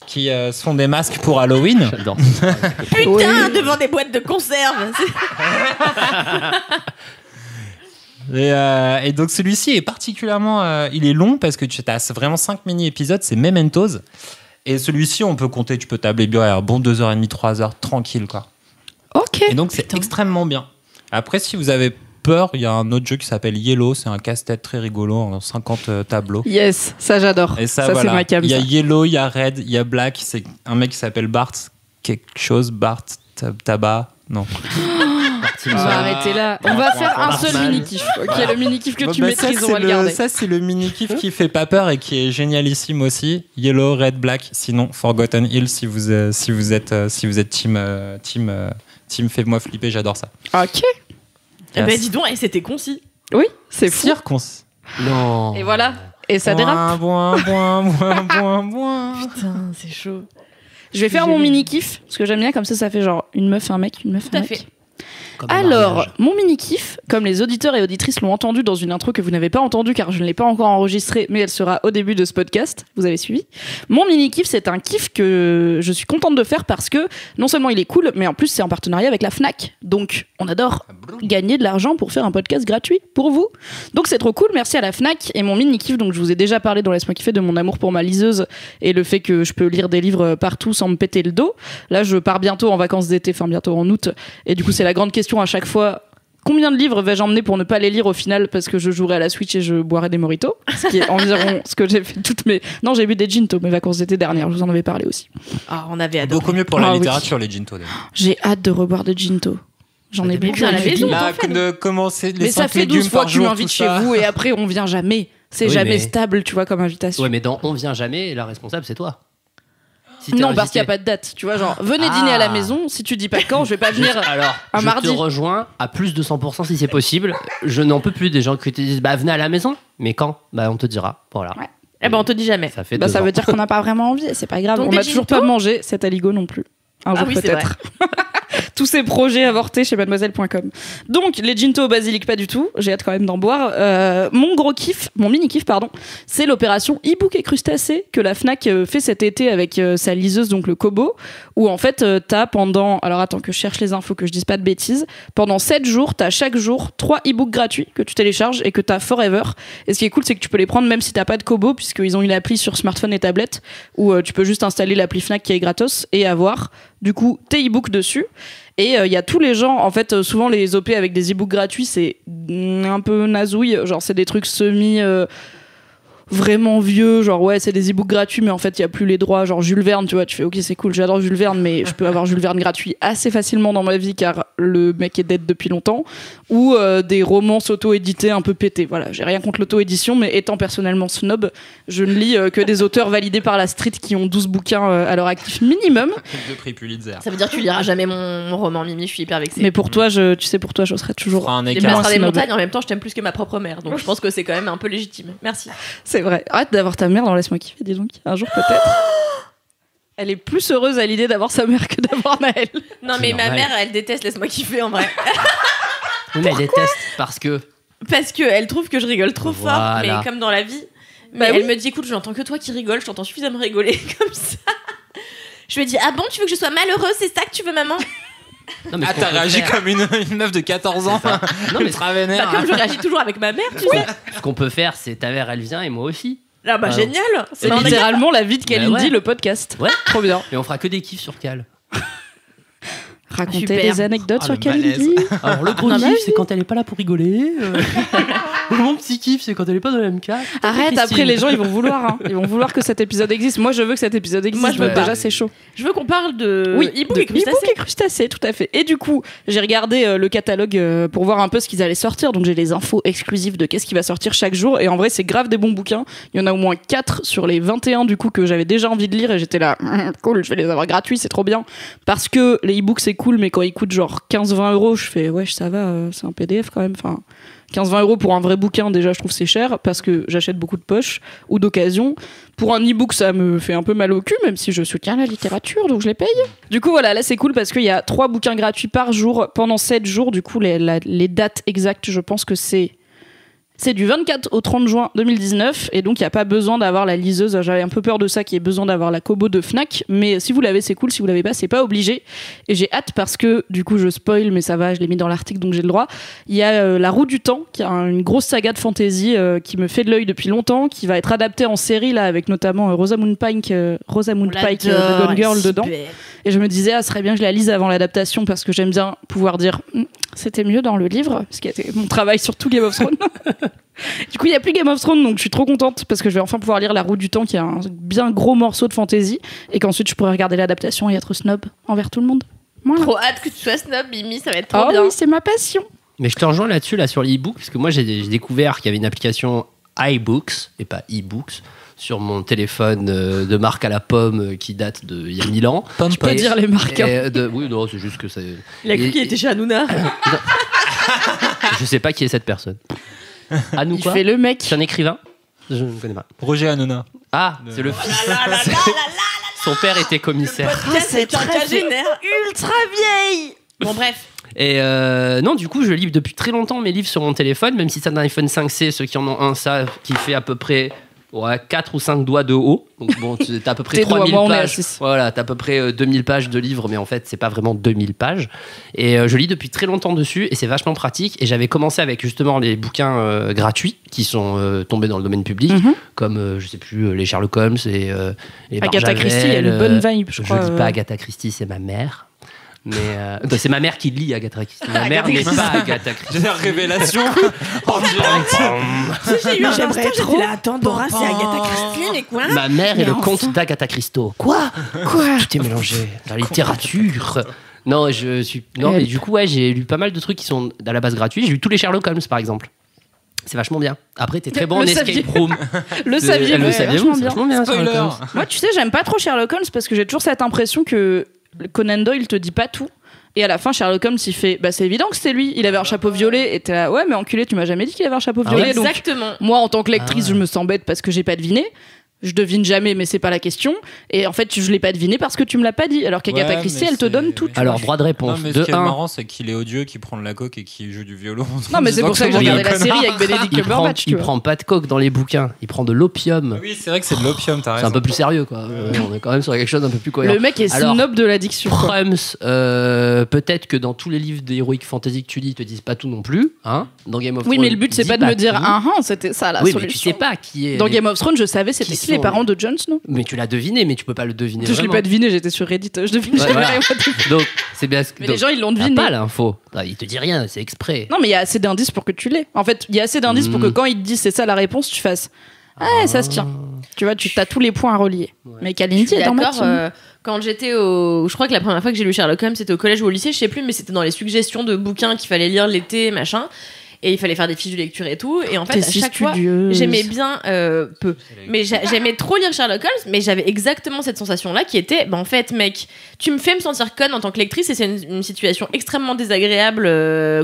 qui se font des masques pour Halloween. J'adore. Putain, Ouais. devant des boîtes de conserve. Et donc celui-ci est particulièrement il est long parce que tu as vraiment 5 mini-épisodes, c'est Mementos. Et celui-ci, on peut compter, tu peux tabler bien, un bon 2h30, 3h, tranquille, quoi. Ok. Et donc, c'est extrêmement bien. Après, si vous avez peur, il y a un autre jeu qui s'appelle Yellow, c'est un casse-tête très rigolo, en 50 tableaux. Yes, ça j'adore. Et ça, c'est voilà. ma cam. Il y a ça. Yellow, il y a Red, il y a Black, c'est un mec qui s'appelle Bart, quelque chose, Bart, Tabac, non. On va arrêter là. On va faire un seul Bartman. mini-kiff. Ok, le mini-kiff que Bon, tu bah, maîtrises, ça, on va le garder. ça, c'est le mini-kiff qui fait pas peur et qui est génialissime aussi. Yellow, Red, Black. Sinon, Forgotten Hill, si vous êtes team fais-moi flipper, j'adore ça. Ok. Eh ben dis donc, c'était concis. Oui, c'est fou. Circoncis. Non. Et voilà. Et ça dérape. Boing, boing, boing, boing, boing. Putain, c'est chaud. Je vais faire mon mini-kiff, parce que j'aime bien, comme ça fait genre une meuf, un mec, une meuf, Tout un à mec. fait. Comme un Alors, mariage. mon mini-kiff, comme les auditeurs et auditrices l'ont entendu dans une intro que vous n'avez pas entendue car je ne l'ai pas encore enregistrée, mais elle sera au début de ce podcast, vous avez suivi. Mon mini-kiff, c'est un kiff que je suis contente de faire parce que non seulement il est cool, mais en plus c'est en partenariat avec la Fnac. Donc, on adore gagner de l'argent pour faire un podcast gratuit pour vous. Donc c'est trop cool, merci à la Fnac. Et mon mini-kiff, donc je vous ai déjà parlé dans Laisse-moi kiffer de mon amour pour ma liseuse et le fait que je peux lire des livres partout sans me péter le dos. Là, je pars bientôt en vacances d'été, enfin bientôt en août. Et du coup, c'est la grande question à chaque fois. Combien de livres vais-je emmener pour ne pas les lire au final parce que je jouerai à la Switch et je boirai des mojitos, ce qui est environ ce que j'ai fait toutes mes... Non, j'ai bu des ginto mes vacances d'été dernières, je vous en avais parlé aussi. Ah, on avait adoré. Beaucoup mieux pour la oui. littérature, les ginto. d'ailleurs. J'ai hâte de reboire des ginto. J'en ai bu bien à la maison. Là, que de commencer les Mais ça 5 fait légumes 12 fois par que tu jour, m'invites tout chez ça. vous et après on vient jamais. C'est Oui, jamais mais- stable, tu vois, comme invitation. Ouais, mais dans On vient jamais, la responsable, c'est toi. Si t'es Non, invité- parce qu'il n'y a pas de date. Tu vois, genre, venez dîner à la maison. Si tu dis pas quand, je vais pas venir. Alors, un je mardi. te rejoins à plus de 100% si c'est possible. Je n'en peux plus des gens qui te disent bah venez à la maison. Mais quand? Bah on te dira. Voilà. Ouais. Eh ben, on te dit jamais. Ça fait Bah, 2 ça ans. veut dire qu'on n'a pas vraiment envie. C'est pas grave. Donc, On des n'a toujours ginto pas mangé cet aligot non plus. Un jour oui, c'est peut-être. Tous ces projets avortés chez mademoiselle.com. Donc, les ginto au basilic, pas du tout. J'ai hâte quand même d'en boire. Mon gros kiff, mon mini kiff, pardon, c'est l'opération e-book et crustacés que la Fnac fait cet été avec sa liseuse, donc le Kobo, où en fait, t'as pendant, alors attends que je cherche les infos, que je dise pas de bêtises, pendant 7 jours, t'as chaque jour 3 e-books gratuits que tu télécharges et que t'as forever. Et ce qui est cool, c'est que tu peux les prendre même si t'as pas de Kobo, puisqu'ils ont une appli sur smartphone et tablette, où tu peux juste installer l'appli Fnac qui est gratos et avoir du coup tes e-books dessus. Et il y a tous les gens, en fait, souvent les OP avec des e-books gratuits, c'est un peu nazouille, genre c'est des trucs semi vraiment vieux, genre ouais c'est des e-books gratuits mais en fait il y a plus les droits, genre Jules Verne, tu vois, tu fais ok c'est cool, j'adore Jules Verne mais je peux avoir Jules Verne gratuit assez facilement dans ma vie car le mec est dead depuis longtemps, ou des romans auto-édités un peu pétés, voilà, j'ai rien contre l'auto-édition mais étant personnellement snob, je ne lis que des auteurs validés par la street qui ont 12 bouquins à leur actif minimum. De prix Pulitzer. Ça veut dire que tu liras jamais mon roman, Mimi. Je suis hyper vexée. Mais pour toi, tu sais, pour toi, je serai toujours. Fera un Les écart. mères des snob. montagnes, en même temps, je t'aime plus que ma propre mère. Donc, je pense que c'est quand même un peu légitime. Merci. C'est vrai. Arrête d'avoir ta mère dans Laisse-moi kiffer, dis donc. Un jour peut-être. Elle est plus heureuse à l'idée d'avoir sa mère que d'avoir Naël. Non, C'est mais ma normal. mère, elle déteste Laisse-moi kiffer en vrai. Oui, mais elle déteste parce que. Parce qu'elle trouve que je rigole trop fort. Voilà. Mais comme dans la vie. Bah Mais oui. elle me dit écoute, j'entends que toi qui rigoles, je t'entends suffisamment rigoler comme ça. Je lui ai dit ah bon, tu veux que je sois malheureuse, c'est ça que tu veux, maman? Non, mais Ah, ce qu'on t'as peut réagi faire- comme une meuf de 14 ans. Non, mais Ultra Bah, vénère. comme je réagis toujours avec ma mère, tu sais. ce qu'on peut faire, c'est ta mère, elle vient et moi aussi. Ah bah Ah, génial. C'est Bah, on a- littéralement la vie de Kalindi, Bah ouais. le podcast. Ouais. Trop bien. Et on fera que des kiffs sur Cal. Raconter Super. des anecdotes Oh, sur le malaise. Kalindi. Alors le gros Non, kiff, bah c'est quand elle est pas là pour rigoler. Mon petit kiff, c'est quand elle est pas dans la MK. Arrête, Christine. après les gens ils vont vouloir. Hein. Ils vont vouloir que cet épisode existe. Moi je veux que cet épisode existe. Moi, je donc veux pas. déjà c'est chaud. Je veux qu'on parle de Oui, e-book de et crustacés. e-book et crustacés, tout à fait. Et du coup, j'ai regardé le catalogue pour voir un peu ce qu'ils allaient sortir. Donc j'ai les infos exclusives de qu'est-ce qui va sortir chaque jour. Et en vrai, c'est grave des bons bouquins. Il y en a au moins 4 sur les 21 du coup que j'avais déjà envie de lire. Et j'étais là, cool, je vais les avoir gratuits, c'est trop bien. Parce que les e-books c'est cool, mais quand ils coûtent genre 15-20 euros, je fais ouais, ça va, c'est un PDF quand même. Enfin, 15-20 euros pour un vrai bouquin, déjà je trouve c'est cher parce que j'achète beaucoup de poches ou d'occasion. Pour un e-book, ça me fait un peu mal au cul, même si je soutiens la littérature, donc je les paye. Du coup, voilà, là c'est cool parce qu'il y a 3 bouquins gratuits par jour pendant 7 jours. Du coup, les dates exactes, je pense que c'est du 24 au 30 juin 2019 et donc il n'y a pas besoin d'avoir la liseuse. J'avais un peu peur de ça, qu'il y ait besoin d'avoir la Kobo de Fnac, mais si vous l'avez c'est cool, si vous l'avez pas c'est pas obligé. Et j'ai hâte parce que du coup je spoil mais ça va, je l'ai mis dans l'article donc j'ai le droit. Il y a La Roue du Temps qui a une grosse saga de fantasy qui me fait de l'œil depuis longtemps, qui va être adaptée en série là avec notamment Rosamund Pike de Gone Girl dedans. Et je me disais, ah, ce serait bien que je la lise avant l'adaptation parce que j'aime bien pouvoir dire c'était mieux dans le livre, ce qui a été mon travail sur tout Game of Thrones. Du coup, il n'y a plus Game of Thrones, donc je suis trop contente parce que je vais enfin pouvoir lire La Roue du Temps, qui est un bien gros morceau de fantasy, et qu'ensuite je pourrai regarder l'adaptation et être snob envers tout le monde. Voilà. Trop hâte que tu sois snob, Mimi, ça va être trop Oh bien. oui, c'est ma passion. Mais je te rejoins là-dessus, là, sur l'e-book, parce que moi, j'ai découvert qu'il y avait une application iBooks, et pas e-books, sur mon téléphone de marque à la pomme qui date d'il y a 1000 ans. Je peux pas dire les marques. hein. Oui, non, c'est juste que c'est... Il a cru qu'il était chez Hanouna. Je sais pas qui est cette personne. Ah, nous Il quoi fait le mec. C'est un écrivain Je ne connais pas. Roger Hanouna. Ah, c'est le fils. Son père était commissaire. Ah, c'est un très cagénaire ultra vieille. Bon, bref. Et non, du coup, je lis depuis très longtemps mes livres sur mon téléphone, même si c'est un iPhone 5C, ceux qui en ont un, ça, qui fait à peu près 4 ou 5 doigts de haut. Donc bon, t'as à peu près 3000 pages. Voilà, t'as à peu près 2000 pages de livres, mais en fait, c'est pas vraiment 2000 pages. Et je lis depuis très longtemps dessus, et c'est vachement pratique. Et j'avais commencé avec justement les bouquins gratuits qui sont tombés dans le domaine public, comme, je sais plus, les Sherlock Holmes et les Agatha Christie, il y a une bonne vibe, je crois. Je lis pas Agatha Christie, c'est ma mère. Mais c'est ma mère qui lit Agatha Christie. Ma mère n'est pas Agatha Christie. J'ai la révélation en direct. Si j'ai eu un J'aimerais instant, trop. j'étais là, attends, Dora, c'est Agatha Christie, mais quoi? Ma mère est le comte d'Agatha Christie. Quoi? Tout est mélangé. La littérature. Non, mais du coup, ouais, j'ai lu pas mal de trucs qui sont à la base gratuits. J'ai lu tous les Sherlock Holmes, par exemple. C'est vachement bien. Après, t'es très bon en escape room. Le saviez-vous, c'est vachement bien. Spoiler. Sherlock Holmes. Moi, tu sais, j'aime pas trop Sherlock Holmes parce que j'ai toujours cette impression que Conan Doyle te dit pas tout. Et à la fin, Sherlock Holmes, il fait bah, c'est évident que c'était lui. Il avait un chapeau violet. Et t'es là, ouais, mais enculé, tu m'as jamais dit qu'il avait un chapeau violet. Donc, Exactement. moi, en tant que lectrice, je me sens bête parce que j'ai pas deviné. Je devine jamais, mais c'est pas la question. Et en fait, je l'ai pas deviné parce que tu me l'as pas dit. Alors qu'Agatha Christie, elle te donne tout. Alors, droit de réponse. Non, mais ce qui est marrant, c'est qu'il est odieux, qu'il prend de la coke et qu'il joue du violon. Non, mais c'est pour ça que j'ai regardé la série avec Benedict Cumberbatch. Il prend pas de coke dans les bouquins. Il prend de l'opium. Oui, c'est vrai que c'est de l'opium, t'as raison. C'est un peu plus sérieux, quoi. On est quand même sur quelque chose d'un peu plus cohérent. Le mec est snob de l'addiction. Prums, peut-être que dans tous les livres d'Heroic Fantasy que tu lis, ils te disent pas tout non plus. Hein, dans Game of Thrones. Oui, mais le but, c'est pas de me dire c'était ça la solution. Oui, mais tu sais pas qui est. Dans Game of Thrones, je savais c'était qui les parents de Jon Snow. Mais tu l'as deviné, mais tu peux pas le deviner. Je l'ai pas deviné, j'étais sur Reddit. Je devine jamais rien. Donc, c'est bien. Mais les gens, ils l'ont deviné. Pas l'info. Il te dit rien, c'est exprès. Non, mais il y a assez d'indices pour que tu l'aies. En fait, il y a assez d'indices pour que quand il te dit c'est ça la réponse, tu fasses ça se tient. Tu vois, tu as tous les points à relier. Ouais. Mais Kalindi est dans ma team. Quand j'étais je crois que la première fois que j'ai lu Sherlock Holmes, c'était au collège ou au lycée, je sais plus, mais c'était dans les suggestions de bouquins qu'il fallait lire l'été, machin. Et il fallait faire des fiches de lecture et tout. Et en fait, à chaque fois, j'aimais bien peu. Mais j'aimais trop lire Sherlock Holmes, mais j'avais exactement cette sensation-là qui était, en fait, mec, tu me fais me sentir conne en tant que lectrice et c'est une situation extrêmement désagréable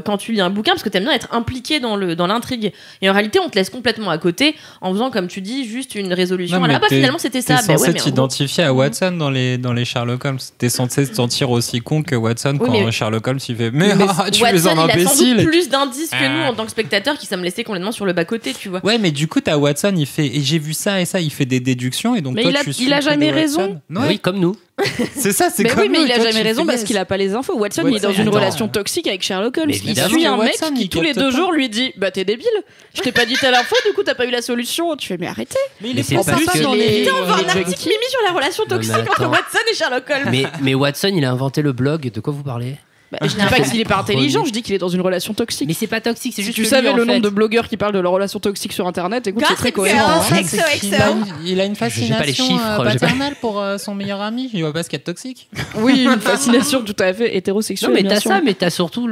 quand tu lis un bouquin parce que t'aimes bien être impliqué dans l'intrigue. Et en réalité, on te laisse complètement à côté en faisant, comme tu dis, juste une résolution. Non, finalement, c'était ça. T'es censé t'identifier à Watson dans les Sherlock Holmes. T'es censé te sentir aussi con que Watson quand Sherlock Holmes il fait mais tu es un imbécile. Il a sans doute plus d'indices que nous en tant que spectateurs qui sommes laissés complètement sur le bas-côté, tu vois. Ouais, mais du coup, t'as Watson, il fait et j'ai vu ça et ça, il fait des déductions et donc mais toi, il a jamais raison. Oui, comme nous. C'est ça, c'est mais comme oui, mais nous, il a jamais raison parce qu'il a pas les infos. Watson, il est dans une relation toxique avec Sherlock Holmes. Il suit un mec qui tous les 2 jours lui dit bah t'es débile, je t'ai pas dit telle info, du coup t'as pas eu la solution. Tu fais mais arrêtez. Mais il est on va voir un article Mimi sur la relation toxique entre Watson et Sherlock Holmes. Mais Watson, il a inventé le blog. De quoi vous parlez? Je dis pas qu'il est pas intelligent, je dis qu'il est dans une relation toxique. Mais c'est pas toxique, c'est juste tu savais le nombre de blogueurs qui parlent de leur relation toxique sur internet, écoute, c'est très cohérent. Il a une fascination paternelle pour son meilleur ami, il voit pas ce qu'il y a de toxique. Oui, une fascination tout à fait hétérosexuelle. Non, mais t'as ça, mais t'as surtout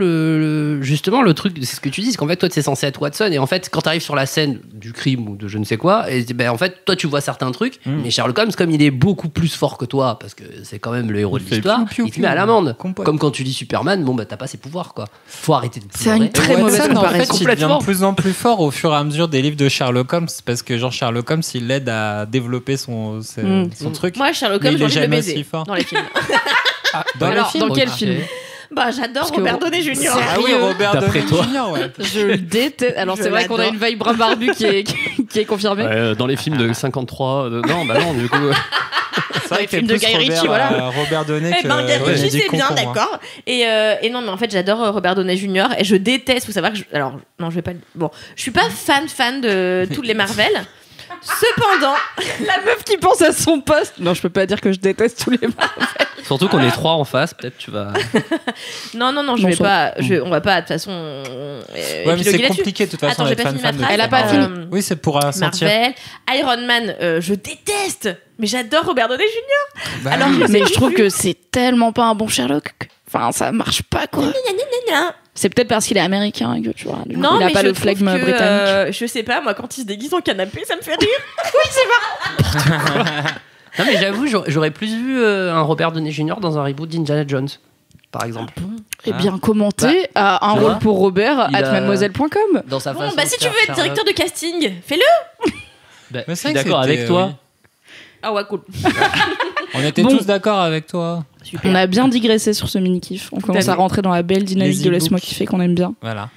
justement le truc, c'est ce que tu dis, c'est qu'en fait, toi, c'est censé être Watson, et en fait, quand t'arrives sur la scène du crime ou de je ne sais quoi, et en fait, toi, tu vois certains trucs, mais Sherlock Holmes, comme il est beaucoup plus fort que toi, parce que c'est quand même le héros de l'histoire, il te met à l'amende. Comme quand tu lis Superman, t'as pas ses pouvoirs, quoi. Faut arrêter de pleurer. C'est une très mauvaise comparaison. En fait, il devient de plus en plus fort au fur et à mesure des livres de Sherlock Holmes parce que genre Sherlock Holmes il l'aide à développer son truc. Moi Sherlock Holmes, j'ai le baiser dans les films. Dans quel film? J'adore Robert Downey Jr. Ah oui, Robert Downey Jr. Ouais. Je le déteste. Alors c'est vrai qu'on a une vibe brun barbu qui est confirmée. Dans les films de 53, non, du coup. C'est vrai que film de Guy Ritchie, voilà. Robert Downey. Guy Ritchie, c'est bien, d'accord. Et non, mais en fait, j'adore Robert Downey Jr. et je déteste. Faut savoir que je vais pas. Bon, je suis pas fan de toutes les Marvel. Cependant, la meuf qui pense à son poste. Non, je peux pas dire que je déteste tous les Marvel. Surtout qu'on est 3 en face, peut-être tu vas. non, je vais pas. On va pas de toute façon. Ouais, mais c'est compliqué de toute façon. Attends, j'ai pas fini ma phrase. Elle a pas fini. Oui, c'est pour sentir. Marvel, Iron Man, je déteste, mais j'adore Robert Downey Jr. Alors, mais je trouve que c'est tellement pas un bon Sherlock. Enfin, ça marche pas, quoi. C'est peut-être parce qu'il est américain et que tu vois. Non, il a pas le flegme britannique. Je sais pas, moi, quand il se déguise en canapé, ça me fait rire. Oui, c'est marrant. Non, mais j'avoue, j'aurais plus vu un Robert Downey Jr. dans un reboot d'Indiana Jones, par exemple. Eh bien, commenté à un rôle pour Robert at mademoiselle.com. Dans sa façon si tu veux être directeur de casting, fais-le. Je suis d'accord avec toi. Ah ouais, cool. On était tous d'accord avec toi. Super. On a bien digressé sur ce mini-kiff. On commence fait. à rentrer dans la belle dynamique Les de e-books. Laisse-moi kiffer qu'on aime bien. Voilà.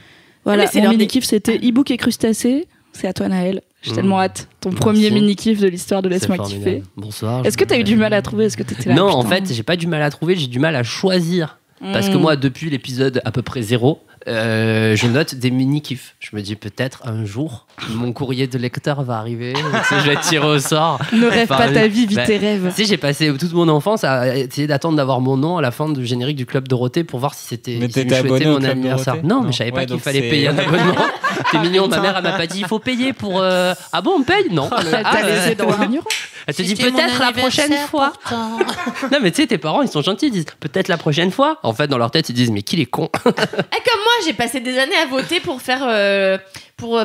Voilà, Mais c'est mon leur mini-kiff, c'était e-book et crustacés. C'est à toi, Naël. J'ai tellement hâte. Ton Merci. premier mini-kiff de l'histoire de C'est Laisse-moi formidable. kiffer. Bonsoir. Est-ce que t'as eu du mal à trouver? Est-ce que t'étais là? Non, en putain. fait, j'ai pas du mal à trouver, j'ai du mal à choisir. Parce que moi, depuis l'épisode à peu près 0, je note des mini-kiffs. Je me dis peut-être un jour, mon courrier de lecteur va arriver. Tu sais, je vais tirer au sort. Ne rêve Enfin, pas ta vie, vis bah, tes rêves. Tu sais, j'ai passé toute mon enfance à essayer d'attendre d'avoir mon nom à la fin du générique du Club Dorothée pour voir si c'était Mais si t'étais je souhaitais abonné au mon Club anniversaire. Dorothée Non, Non. mais je savais pas Ouais, qu'il donc fallait c'est- payer un abonnement. C'est mignon, ma mère elle m'a pas dit il faut payer pour. Ah bon, on paye? Non. Elle t'a laissé dans l'ignorance. Elle te dit peut-être la prochaine fois. Non, mais tu sais, tes parents ils sont gentils, ils disent peut-être la prochaine fois. En fait, dans leur tête, ils disent mais qu'il est con. Comme moi, j'ai passé des années à voter pour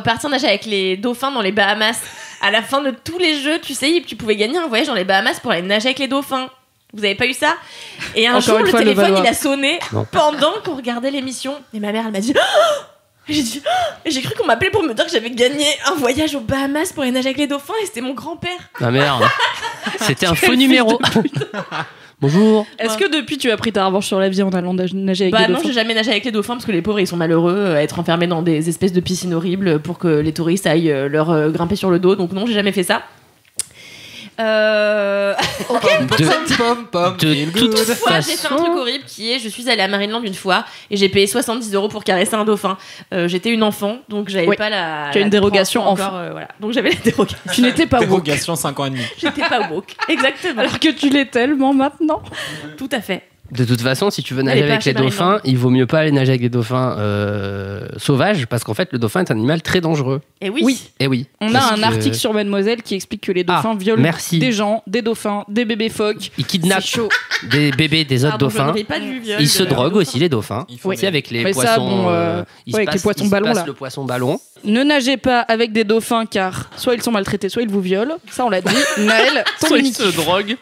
partir nager avec les dauphins dans les Bahamas. À la fin de tous les jeux, tu sais, tu pouvais gagner un voyage dans les Bahamas pour aller nager avec les dauphins. Vous avez pas eu ça? Et un Encore jour, une le fois, le téléphone, Valois. il a sonné Non. pendant qu'on regardait l'émission. Et ma mère, elle m'a dit... Oh Et j'ai dit... Oh Et j'ai cru qu'on m'appelait pour me dire que j'avais gagné un voyage aux Bahamas pour aller nager avec les dauphins. Et c'était mon grand-père. Ah merde. C'était un faux Quel numéro. Bonjour. Est-ce que depuis tu as pris ta revanche sur la vie en allant nager avec Bah des non, dauphins? j'ai jamais nagé avec les dauphins parce que les pauvres, ils sont malheureux à être enfermés dans des espèces de piscines horribles pour que les touristes aillent leur grimper sur le dos. Donc non, j'ai jamais fait ça. De toute Une fois, j'ai fait un truc façon. horrible qui est, je suis allée à Marineland une fois et j'ai payé 70 € pour caresser un dauphin. J'étais une enfant, donc j'avais Oui. pas la. Tu as une la dérogation tranche encore, enfant. voilà. Donc j'avais la dérogation. Tu n'étais pas woke. Dérogation 5 ans et demi. J'étais pas woke. Exactement. Alors que tu l'es tellement maintenant. Tout à fait. De toute façon, si tu veux Elle nager est pas avec les chez Marineland. dauphins, il vaut mieux pas aller nager avec des dauphins sauvages parce qu'en fait, le dauphin est un animal très dangereux. Et oui. Oui. Eh oui. On a Parce un que article sur Mademoiselle qui explique que les dauphins violent merci. des gens, des dauphins, des bébés phoques. Ils kidnappent C'est chaud. des bébés des autres Pardon, je ne dauphins. ris pas du viol. Ils se de- droguent aussi, les dauphins. Il faut Tu sais, avec les Mais ça, poissons. bon, ils ouais, se avec les passent- poissons ils se ballons, passent là. le poisson ballon. Ne nagez pas avec des dauphins car soit ils sont maltraités, soit ils vous violent. Ça, on l'a dit. Naël, ton Soit ils mini se droguent.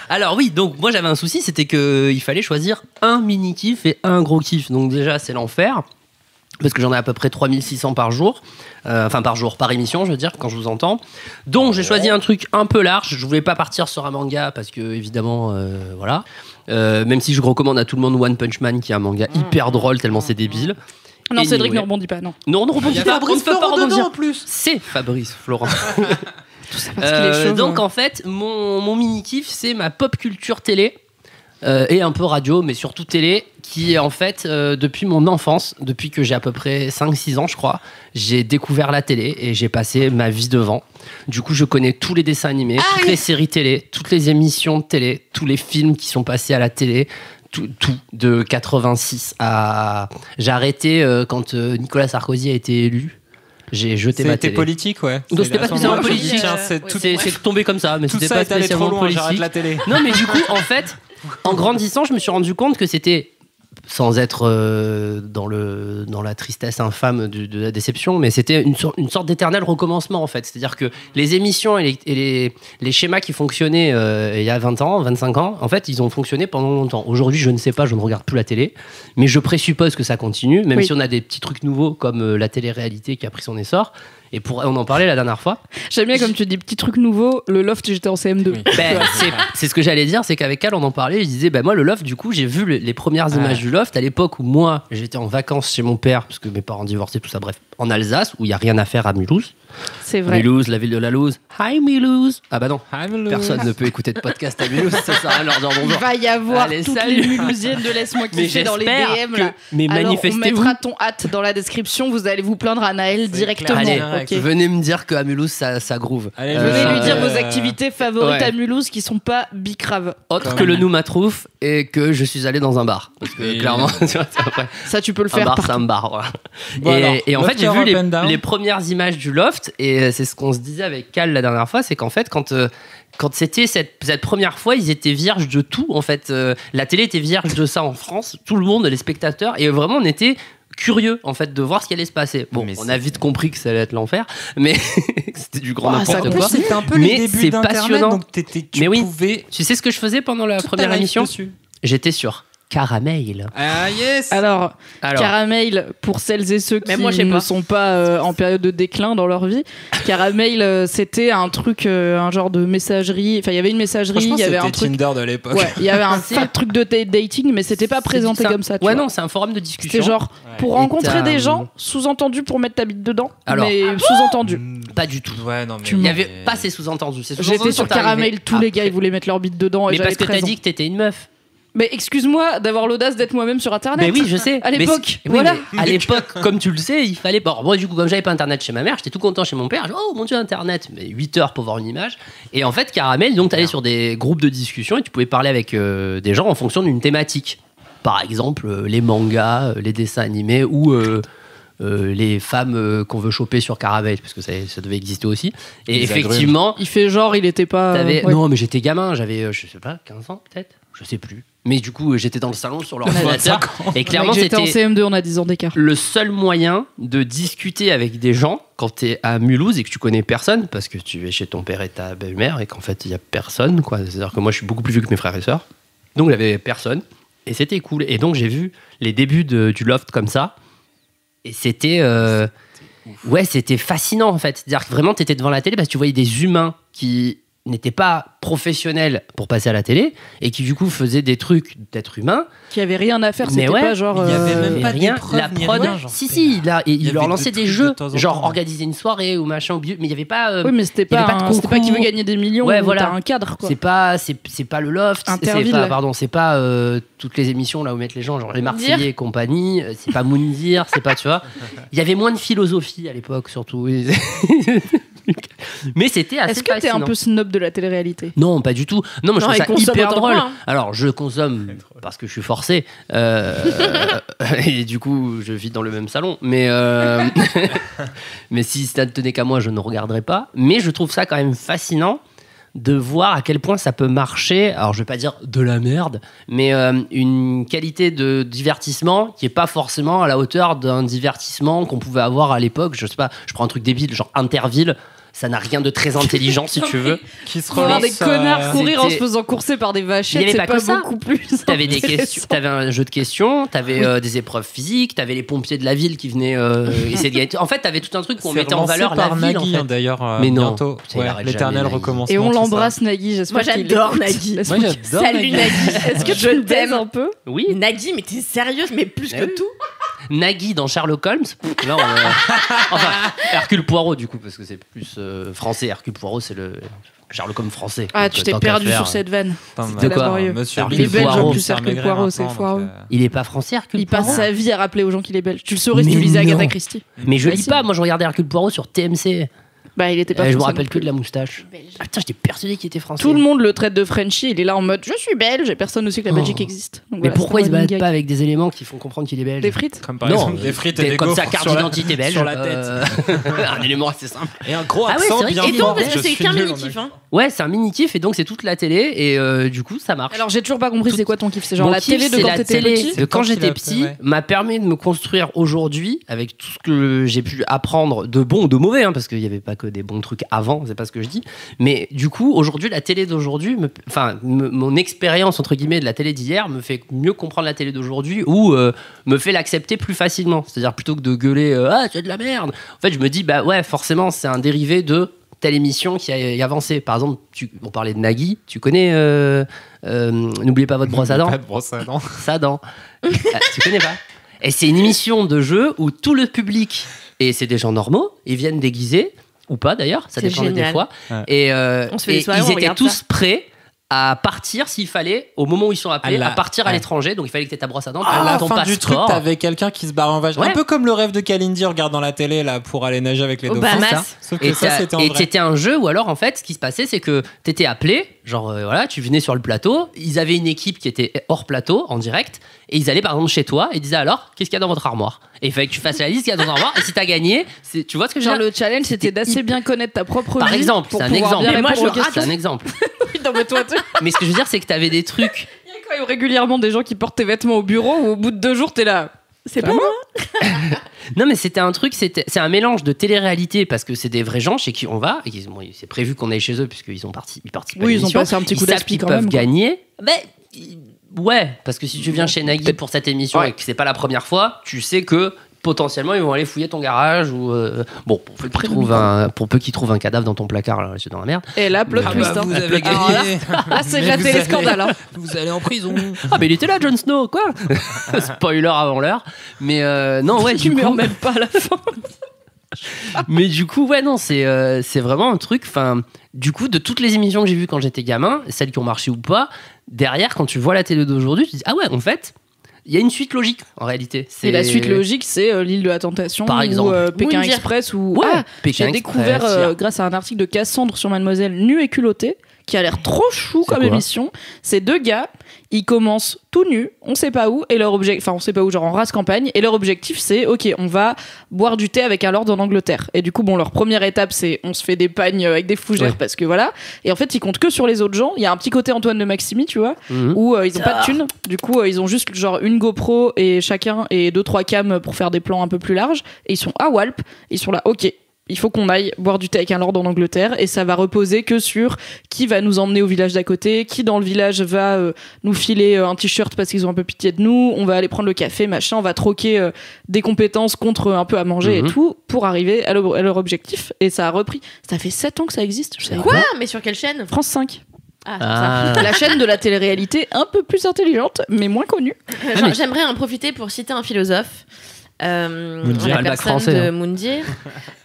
Alors oui, donc moi j'avais un souci, c'était qu'il fallait choisir un mini kiff et un gros kiff. Donc déjà c'est l'enfer, parce que j'en ai à peu près 3600 par jour. Enfin par émission je veux dire, quand je vous entends. Donc j'ai choisi un truc un peu large, je voulais pas partir sur un manga, parce que évidemment, voilà. Même si je recommande à tout le monde One Punch Man, qui est un manga hyper drôle, tellement c'est débile. Non, Et Cédric anyway. ne rebondit pas, non. Non, on ne rebondit pas, on ne peut pas rebondir. en plus. C'est Fabrice Florent. Parce qu'il est chauve, Donc hein. en fait, mon mini kiff, c'est ma pop culture télé et un peu radio, mais surtout télé, qui est en fait depuis mon enfance, depuis que j'ai à peu près 5-6 ans, je crois, j'ai découvert la télé et j'ai passé ma vie devant. Du coup, je connais tous les dessins animés, toutes les séries télé, toutes les émissions de télé, tous les films qui sont passés à la télé. Tout de 86 à. J'ai arrêté quand Nicolas Sarkozy a été élu. J'ai jeté ma C'était télé. politique, ouais. Donc, c'était pas spécialement politique. Tiens, c'est tout, C'est tombé comme ça, mais tout c'était ça pas est allé spécialement trop loin, j'arrête politique. la télé. Non, mais du coup, en fait, en grandissant, je me suis rendu compte que c'était, sans être dans la tristesse infâme de la déception, mais c'était une sorte d'éternel recommencement, en fait. C'est-à-dire que les émissions et les schémas qui fonctionnaient il y a 20 ans, 25 ans, en fait, ils ont fonctionné pendant longtemps. Aujourd'hui, je ne sais pas, je ne regarde plus la télé, mais je présuppose que ça continue, même Oui. si on a des petits trucs nouveaux comme la télé-réalité qui a pris son essor. Et on en parlait la dernière fois. J'aime bien comme tu dis, petit truc nouveau, le loft, j'étais en CM2. Oui. Ben, c'est ce que j'allais dire, c'est qu'avec elle, on en parlait. Je disais, ben moi, le loft, du coup, j'ai vu les premières images du loft à l'époque où moi, j'étais en vacances chez mon père, parce que mes parents divorcés, tout ça, bref, en Alsace, où il n'y a rien à faire à Mulhouse. C'est vrai. Mulhouse, la ville de la Louse. Hi Mulhouse. Ah bah non, Hello. personne ne peut écouter de podcast à Mulhouse, ça sert à rien de leur dire Il bonjour. va y avoir Allez, toutes salut. les Mulhousiennes de Laisse-moi Mais kiffer dans les j'espère DM que- là. Mais Alors, on manifestez-vous. mettra ton hâte dans la description, vous allez vous plaindre à Naël directement. Allez, ok. venez me dire qu'à Mulhouse, ça groove. Allez, Venez lui dire Euh, vos activités favorites ouais. à Mulhouse qui sont pas bicraves. Autre Comme- que le Noumatrouf et que je suis allé dans un bar. Parce que Et- clairement, tu vois, c'est après. Ça, tu peux le Un faire bar, partout. c'est un bar. Voilà. Bon, alors, et en Loft fait, j'ai Your vu Up and Down. les premières images du loft, et c'est ce qu'on se disait avec Cal la dernière fois, c'est qu'en fait, quand c'était cette première fois, ils étaient vierges de tout. En fait, la télé était vierge de ça en France, tout le monde, les spectateurs, et vraiment, on était curieux en fait de voir ce qui allait se passer. Bon, Mais on a vite compris que ça allait être l'enfer, mais c'était du grand Ah, ça n'importe En plus, quoi. c'était un peu Mais les débuts c'est d'Internet, passionnant. donc tu Mais oui. pouvais Tu sais ce que je faisais pendant la toute ta première life émission? dessus. J'étais sur Caramel. Ah yes. Alors, Caramel, pour celles et ceux qui moi, je sais ne pas. sont pas en période de déclin dans leur vie, Caramel, c'était un truc, un genre de messagerie. Enfin, il y avait une messagerie, Franchement, il y avait c'était un truc. Tinder de l'époque. Ouais, il y avait un truc de dating, mais c'était pas présenté C'est comme ça. tu Ouais, vois. non, c'est un forum de discussion. C'était genre pour Et rencontrer t'as, des gens, sous-entendu pour mettre ta bite dedans, Alors- mais sous-entendu. Pas du tout. Ouais, non, mais Tu Il y m'as- avait pas ces sous-entendus. Ces sous-entendus J'étais sur sont arrivés Caramel, tous les gars après. ils voulaient mettre leur bite dedans et Mais j'avais parce que 13 t'as ans. dit que t'étais une meuf. Mais excuse-moi d'avoir l'audace d'être moi-même sur internet. Mais oui, je sais. À Mais l'époque, oui, voilà. mais à l'époque, comme tu le sais, il fallait. Bon, moi, du coup, comme j'avais pas internet chez ma mère, j'étais tout content chez mon père. Je dis, oh mon dieu, internet. Mais 8 heures pour voir une image. Et en fait, Caramel, donc, t'allais sur des groupes de discussion et tu pouvais parler avec des gens en fonction d'une thématique. Par exemple, les mangas, les dessins animés ou. Les femmes qu'on veut choper sur Caramel, parce que ça devait exister aussi. Et Les effectivement, Il fait genre, il était pas. t'avais- ouais. non, mais j'étais gamin, j'avais, je sais pas, 15 ans peut-être, je sais plus. Mais du coup, j'étais dans le salon sur l'ordinateur. Et clairement, Mec, j'étais en c'était CM2, on a 10 ans d'écart. le seul moyen de discuter avec des gens quand t'es à Mulhouse et que tu connais personne, parce que tu es chez ton père et ta belle-mère et qu'en fait, il y a personne, quoi. C'est-à-dire que moi, je suis beaucoup plus vieux que mes frères et sœurs. Donc, j'avais personne. Et c'était cool. Et donc, j'ai vu les débuts du loft comme ça. Et c'était. Ouais, c'était fascinant en fait. C'est-à-dire que vraiment, tu étais devant la télé parce que tu voyais des humains qui n'étaient pas professionnels pour passer à la télé et qui du coup faisaient des trucs d'êtres humains. Qui avait rien à faire, Mais c'était ouais, pas genre. il y avait même Mais pas rien, d'épreuve la ni prod, rien, genre, si, c'était- il y leur avait lançait des des trucs jeux, de temps en genre temps. organiser une soirée ou machin, mais il n'y avait pas. Oui, mais c'était il y avait pas, pas de c'était pas qui veut concours. gagner des millions. Ouais, ou voilà. t'as un cadre quoi. C'est pas le loft, c'est Interville. pas, pardon, c'est pas toutes les émissions là où mettent les gens, genre les Marseillais et compagnie, c'est pas Moundir, c'est pas, tu vois. Il y avait moins de philosophie à l'époque, surtout. Mais c'était assez Est-ce que t'es fascinant. un peu snob de la télé-réalité? Non, pas du tout. Non, moi je Non, trouve il ça consomme hyper autant que drôle. moi, hein. Alors, je consomme parce que je suis forcé. Et du coup, je vis dans le même salon. Mais, mais si ça ne tenait qu'à moi, je ne regarderais pas. Mais je trouve ça quand même fascinant de voir à quel point ça peut marcher. Alors, je vais pas dire de la merde, mais une qualité de divertissement qui est pas forcément à la hauteur d'un divertissement qu'on pouvait avoir à l'époque. Je sais pas, je prends un truc débile, genre Interville. Ça n'a rien de très intelligent, si tu veux. Qui se Voir des relance, connards courir en se c'était- faisant courser par des Il y vachettes, avait c'est pas pas que ça. beaucoup plus. T'avais des intéressant. questions, t'avais un jeu de questions, t'avais des épreuves physiques, t'avais les pompiers de la ville qui venaient essayer de gagner. En fait, t'avais tout un truc où on C'est mettait en relancé valeur la par ville. Nagui, en fait. d'ailleurs, Mais non. bientôt. Putain, il Ouais, arrête l'éternel jamais, Nagui. recommencement. Et on tout ça. l'embrasse Nagui, j'espère Moi, qu'il j'adore écoute. Nagui. Laisse-moi Moi, qu'il- j'adore Salut Nagui. Nagui. Est-ce que Je tu le t'aime. baises un peu? Oui, Nagui, mais t'es sérieuse, mais plus Eh que oui. tout. Nagui dans Sherlock Holmes. Là, enfin, Hercule Poirot, du coup, parce que c'est plus français. Hercule Poirot, c'est le Sherlock Holmes français. Ah, Donc, tu t'es tant qu'à perdu faire, sur cette vanne. Putain, C'était de quoi, laborieux. Monsieur Il Il est Hercule belge en Poirot. plus, Hercule Poirot, c'est foireux. Il est pas français, Hercule Il Poirot. passe sa vie à rappeler aux gens qu'il est belge. Tu le saurais si tu Mais lisais non. Agatha Christie. Mais je Bah, lis si. pas, moi je regardais Hercule Poirot sur TMC. Bah, il était pas Je me français rappelle non que plus. de la moustache. Ah, putain, j'étais persuadé qu'il était français. Tout le monde le traite de Frenchie, il est là en mode je suis belge et personne ne sait que la Oh. Belgique existe. Donc Mais voilà, pourquoi il c'est se un balade running pas gag. avec des éléments qui font comprendre qu'il est belge? Des frites? Comme par Non, exemple des frites et des comme sa gaufres carte sur la- d'identité belge. sur la tête. Un élément assez simple. Et un gros Ah ouais, accent c'est vrai bien qu'il est Et donc, fort. parce que Je c'est suis qu'un nul en mini-kiff, hein. Ouais, c'est un mini-kiff et donc c'est toute la télé et du coup ça marche. Alors j'ai toujours pas compris c'est quoi ton kiff? C'est genre Mon la kiff, télé de c'est quand la t'étais télé petit? de quand Quand j'étais il a petit fait, ouais. m'a permis de me construire aujourd'hui avec tout ce que j'ai pu apprendre de bon ou de mauvais, hein, parce qu'il n'y avait pas que des bons trucs avant, c'est pas ce que je dis. Mais du coup, aujourd'hui, la télé d'aujourd'hui, mon expérience entre guillemets de la télé d'hier me fait mieux comprendre la télé d'aujourd'hui ou me fait l'accepter plus facilement. C'est-à-dire plutôt que de gueuler ah tu as de la merde. En fait, je me dis bah ouais, forcément, c'est un dérivé de telle émission qui a avancé. Par exemple, on parlait de Nagui, tu connais N'oubliez pas votre brosse à dents. Pas de brosse à dents. Ça dents. Tu connais pas? Et c'est une émission de jeu où tout le public, et c'est des gens normaux, ils viennent déguisés, ou pas d'ailleurs, ça C'est dépend des génial. fois. Ouais. Et, On se fait des et soirées, on ils étaient regarde tous ça. prêts à partir s'il fallait, au moment où ils sont appelés, À à partir à ouais. l'étranger. Donc il fallait que tu aies ta brosse à dents, À la ton fin du truc, passeport. t'avais quelqu'un qui se barrait en vache. Ouais. Un peu comme le rêve de Kalindi, regarde dans la télé là pour aller nager avec les Au dauphins. Bahamas. Sauf que Et ça, c'était en vrai. c'était un jeu où alors en fait ce qui se passait c'est que t'étais appelé, genre voilà, tu venais sur le plateau, ils avaient une équipe qui était hors plateau en direct et ils allaient par exemple chez toi et disaient alors qu'est-ce qu'il y a dans votre armoire et il fallait que tu fasses la liste qu'il y a dans ton armoire et si t'as gagné, tu vois ce que je veux Genre dire. le challenge c'était d'assez bien connaître ta propre Par vie exemple, pour c'est un pouvoir exemple. bien Mais moi, répondre aux je rate. questions. C'est un exemple. Non, mais toi, Mais ce que je veux dire c'est que t'avais des trucs. il y a quand même régulièrement des gens qui portent tes vêtements au bureau où au bout de 2 jours t'es là. C'est Ça pas va moi. Non mais c'était un truc, c'est un mélange de télé-réalité parce que c'est des vrais gens chez qui on va et c'est prévu qu'on aille chez eux puisqu'ils ils participent à Oui, ils ont l'émission. passé un petit coup Ils savent d'aspi qu'ils quand peuvent même, quoi. gagner. Mais Ouais, parce que si tu viens chez Nagui pour cette émission et que c'est pas la première fois, tu sais que potentiellement ils vont aller fouiller ton garage ou bon pour peu qu'ils trouvent un cadavre dans ton placard, là c'est dans la merde. Et là, plot twist. vous avez Alors gagné. là, c'est de la télé-scandale. Hein. Vous allez en prison. Ah mais il était là Jon Snow quoi. Spoiler avant l'heure. Mais non ouais Tu du meurs coup même pas à la fin. mais du coup ouais non c'est vraiment un truc enfin du coup de toutes les émissions que j'ai vues quand j'étais gamin, celles qui ont marché ou pas, derrière quand tu vois la télé d'aujourd'hui, tu te dis ah ouais en fait il y a une suite logique en réalité. Et la suite logique, c'est l'île de la Tentation, par exemple, ou Pékin Moundir. Express, ou ouais, j'ai Pékin découvert Express, grâce à un article de Cassandre sur Mademoiselle nue et culottée, qui a l'air trop chou C'est comme quoi émission. C'est deux gars, ils commencent tout nus, on sait pas où, et leur objectif, enfin on sait pas où, genre en race campagne, et leur objectif c'est ok, on va boire du thé avec un lord en Angleterre. Et du coup, bon, leur première étape c'est on se fait des pagnes avec des fougères Ouais. parce que voilà. Et en fait, ils comptent que sur les autres gens. Il y a un petit côté Antoine de Maximi, tu vois, Mhm. où ils ont pas de thunes. Du coup, ils ont juste genre une GoPro et chacun et 2-3 cams pour faire des plans un peu plus larges. Et ils sont à Walp. Ils sont là, ok. Il faut qu'on aille boire du thé avec un lord en Angleterre et ça va reposer que sur qui va nous emmener au village d'à côté, qui dans le village va nous filer un t-shirt parce qu'ils ont un peu pitié de nous, on va aller prendre le café, machin, on va troquer des compétences contre un peu à manger Mhm. et tout pour arriver à leur objectif. Et ça a repris. Ça fait 7 ans que ça existe. Je savais Quoi pas. Mais sur quelle chaîne? France 5. Ah, Ah. La chaîne de la télé-réalité un peu plus intelligente mais moins connue. c'est ça. Genre, j'aimerais en profiter pour citer un philosophe. Moundir. La Pas le bac personne français, de hein. Moundir,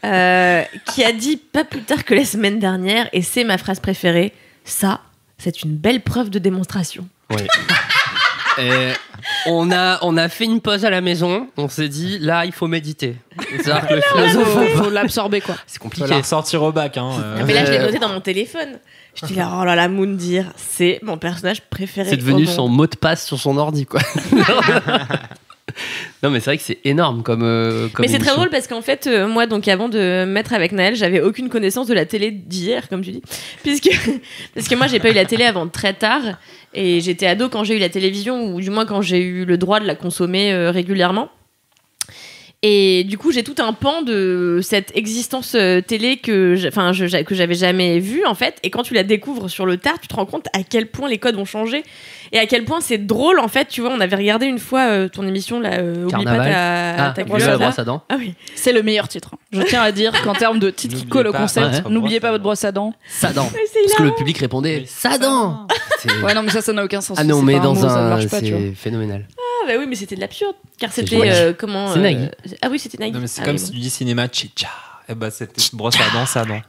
qui a dit pas plus tard que la semaine dernière, et c'est ma phrase préférée, ça, c'est une belle preuve de démonstration. Oui. Et on a fait une pause à la maison, on s'est dit là il faut méditer. C'est-à-dire que le philosophe, Faut l'absorber quoi. c'est Faut compliqué. la ressortir au bac. Hein. Mais là, je l'ai noté dans mon téléphone. Je dis là, oh là là, Moundir, c'est mon personnage préféré. C'est devenu au monde. son mot de passe sur son ordi quoi. Non mais c'est vrai que c'est énorme comme Mais c'est très émission. drôle parce qu'en fait, moi, donc avant de me mettre avec Naël, j'avais aucune connaissance de la télé d'hier, comme tu dis. Parce que moi, j'ai pas eu la télé avant très tard. Et j'étais ado quand j'ai eu la télévision, ou du moins quand j'ai eu le droit de la consommer régulièrement. Et du coup, j'ai tout un pan de cette existence télé que j'avais jamais vue, en fait. Et quand tu la découvres sur le tard, tu te rends compte à quel point les codes ont changé. Et à quel point c'est drôle, en fait. Tu vois, on avait regardé une fois ton émission, là, Oublie pas Carnaval. ta Ah, culotte, la là. brosse à dents. Ah oui. C'est le meilleur titre. Je tiens à dire qu'en termes de titre qui colle au concept, ouais. n'oubliez pas votre brosse à dents. Sadan. Mais c'est Parce que le hilarant. public répondait Sadan. C'est- Ouais, non, mais ça n'a aucun sens. Ah non C'est mais pas un dans mot, ça ne un marche pas, tu vois. c'est phénoménal. Ah bah oui, mais c'était de l'absurde. Car C'est c'était génial. comment C'est Nagui. Ah oui, c'était Nagui. Non, mais c'est Ah comme oui, si bon. tu dis cinéma chicha. Et bah c'était brosse à dents, ça non.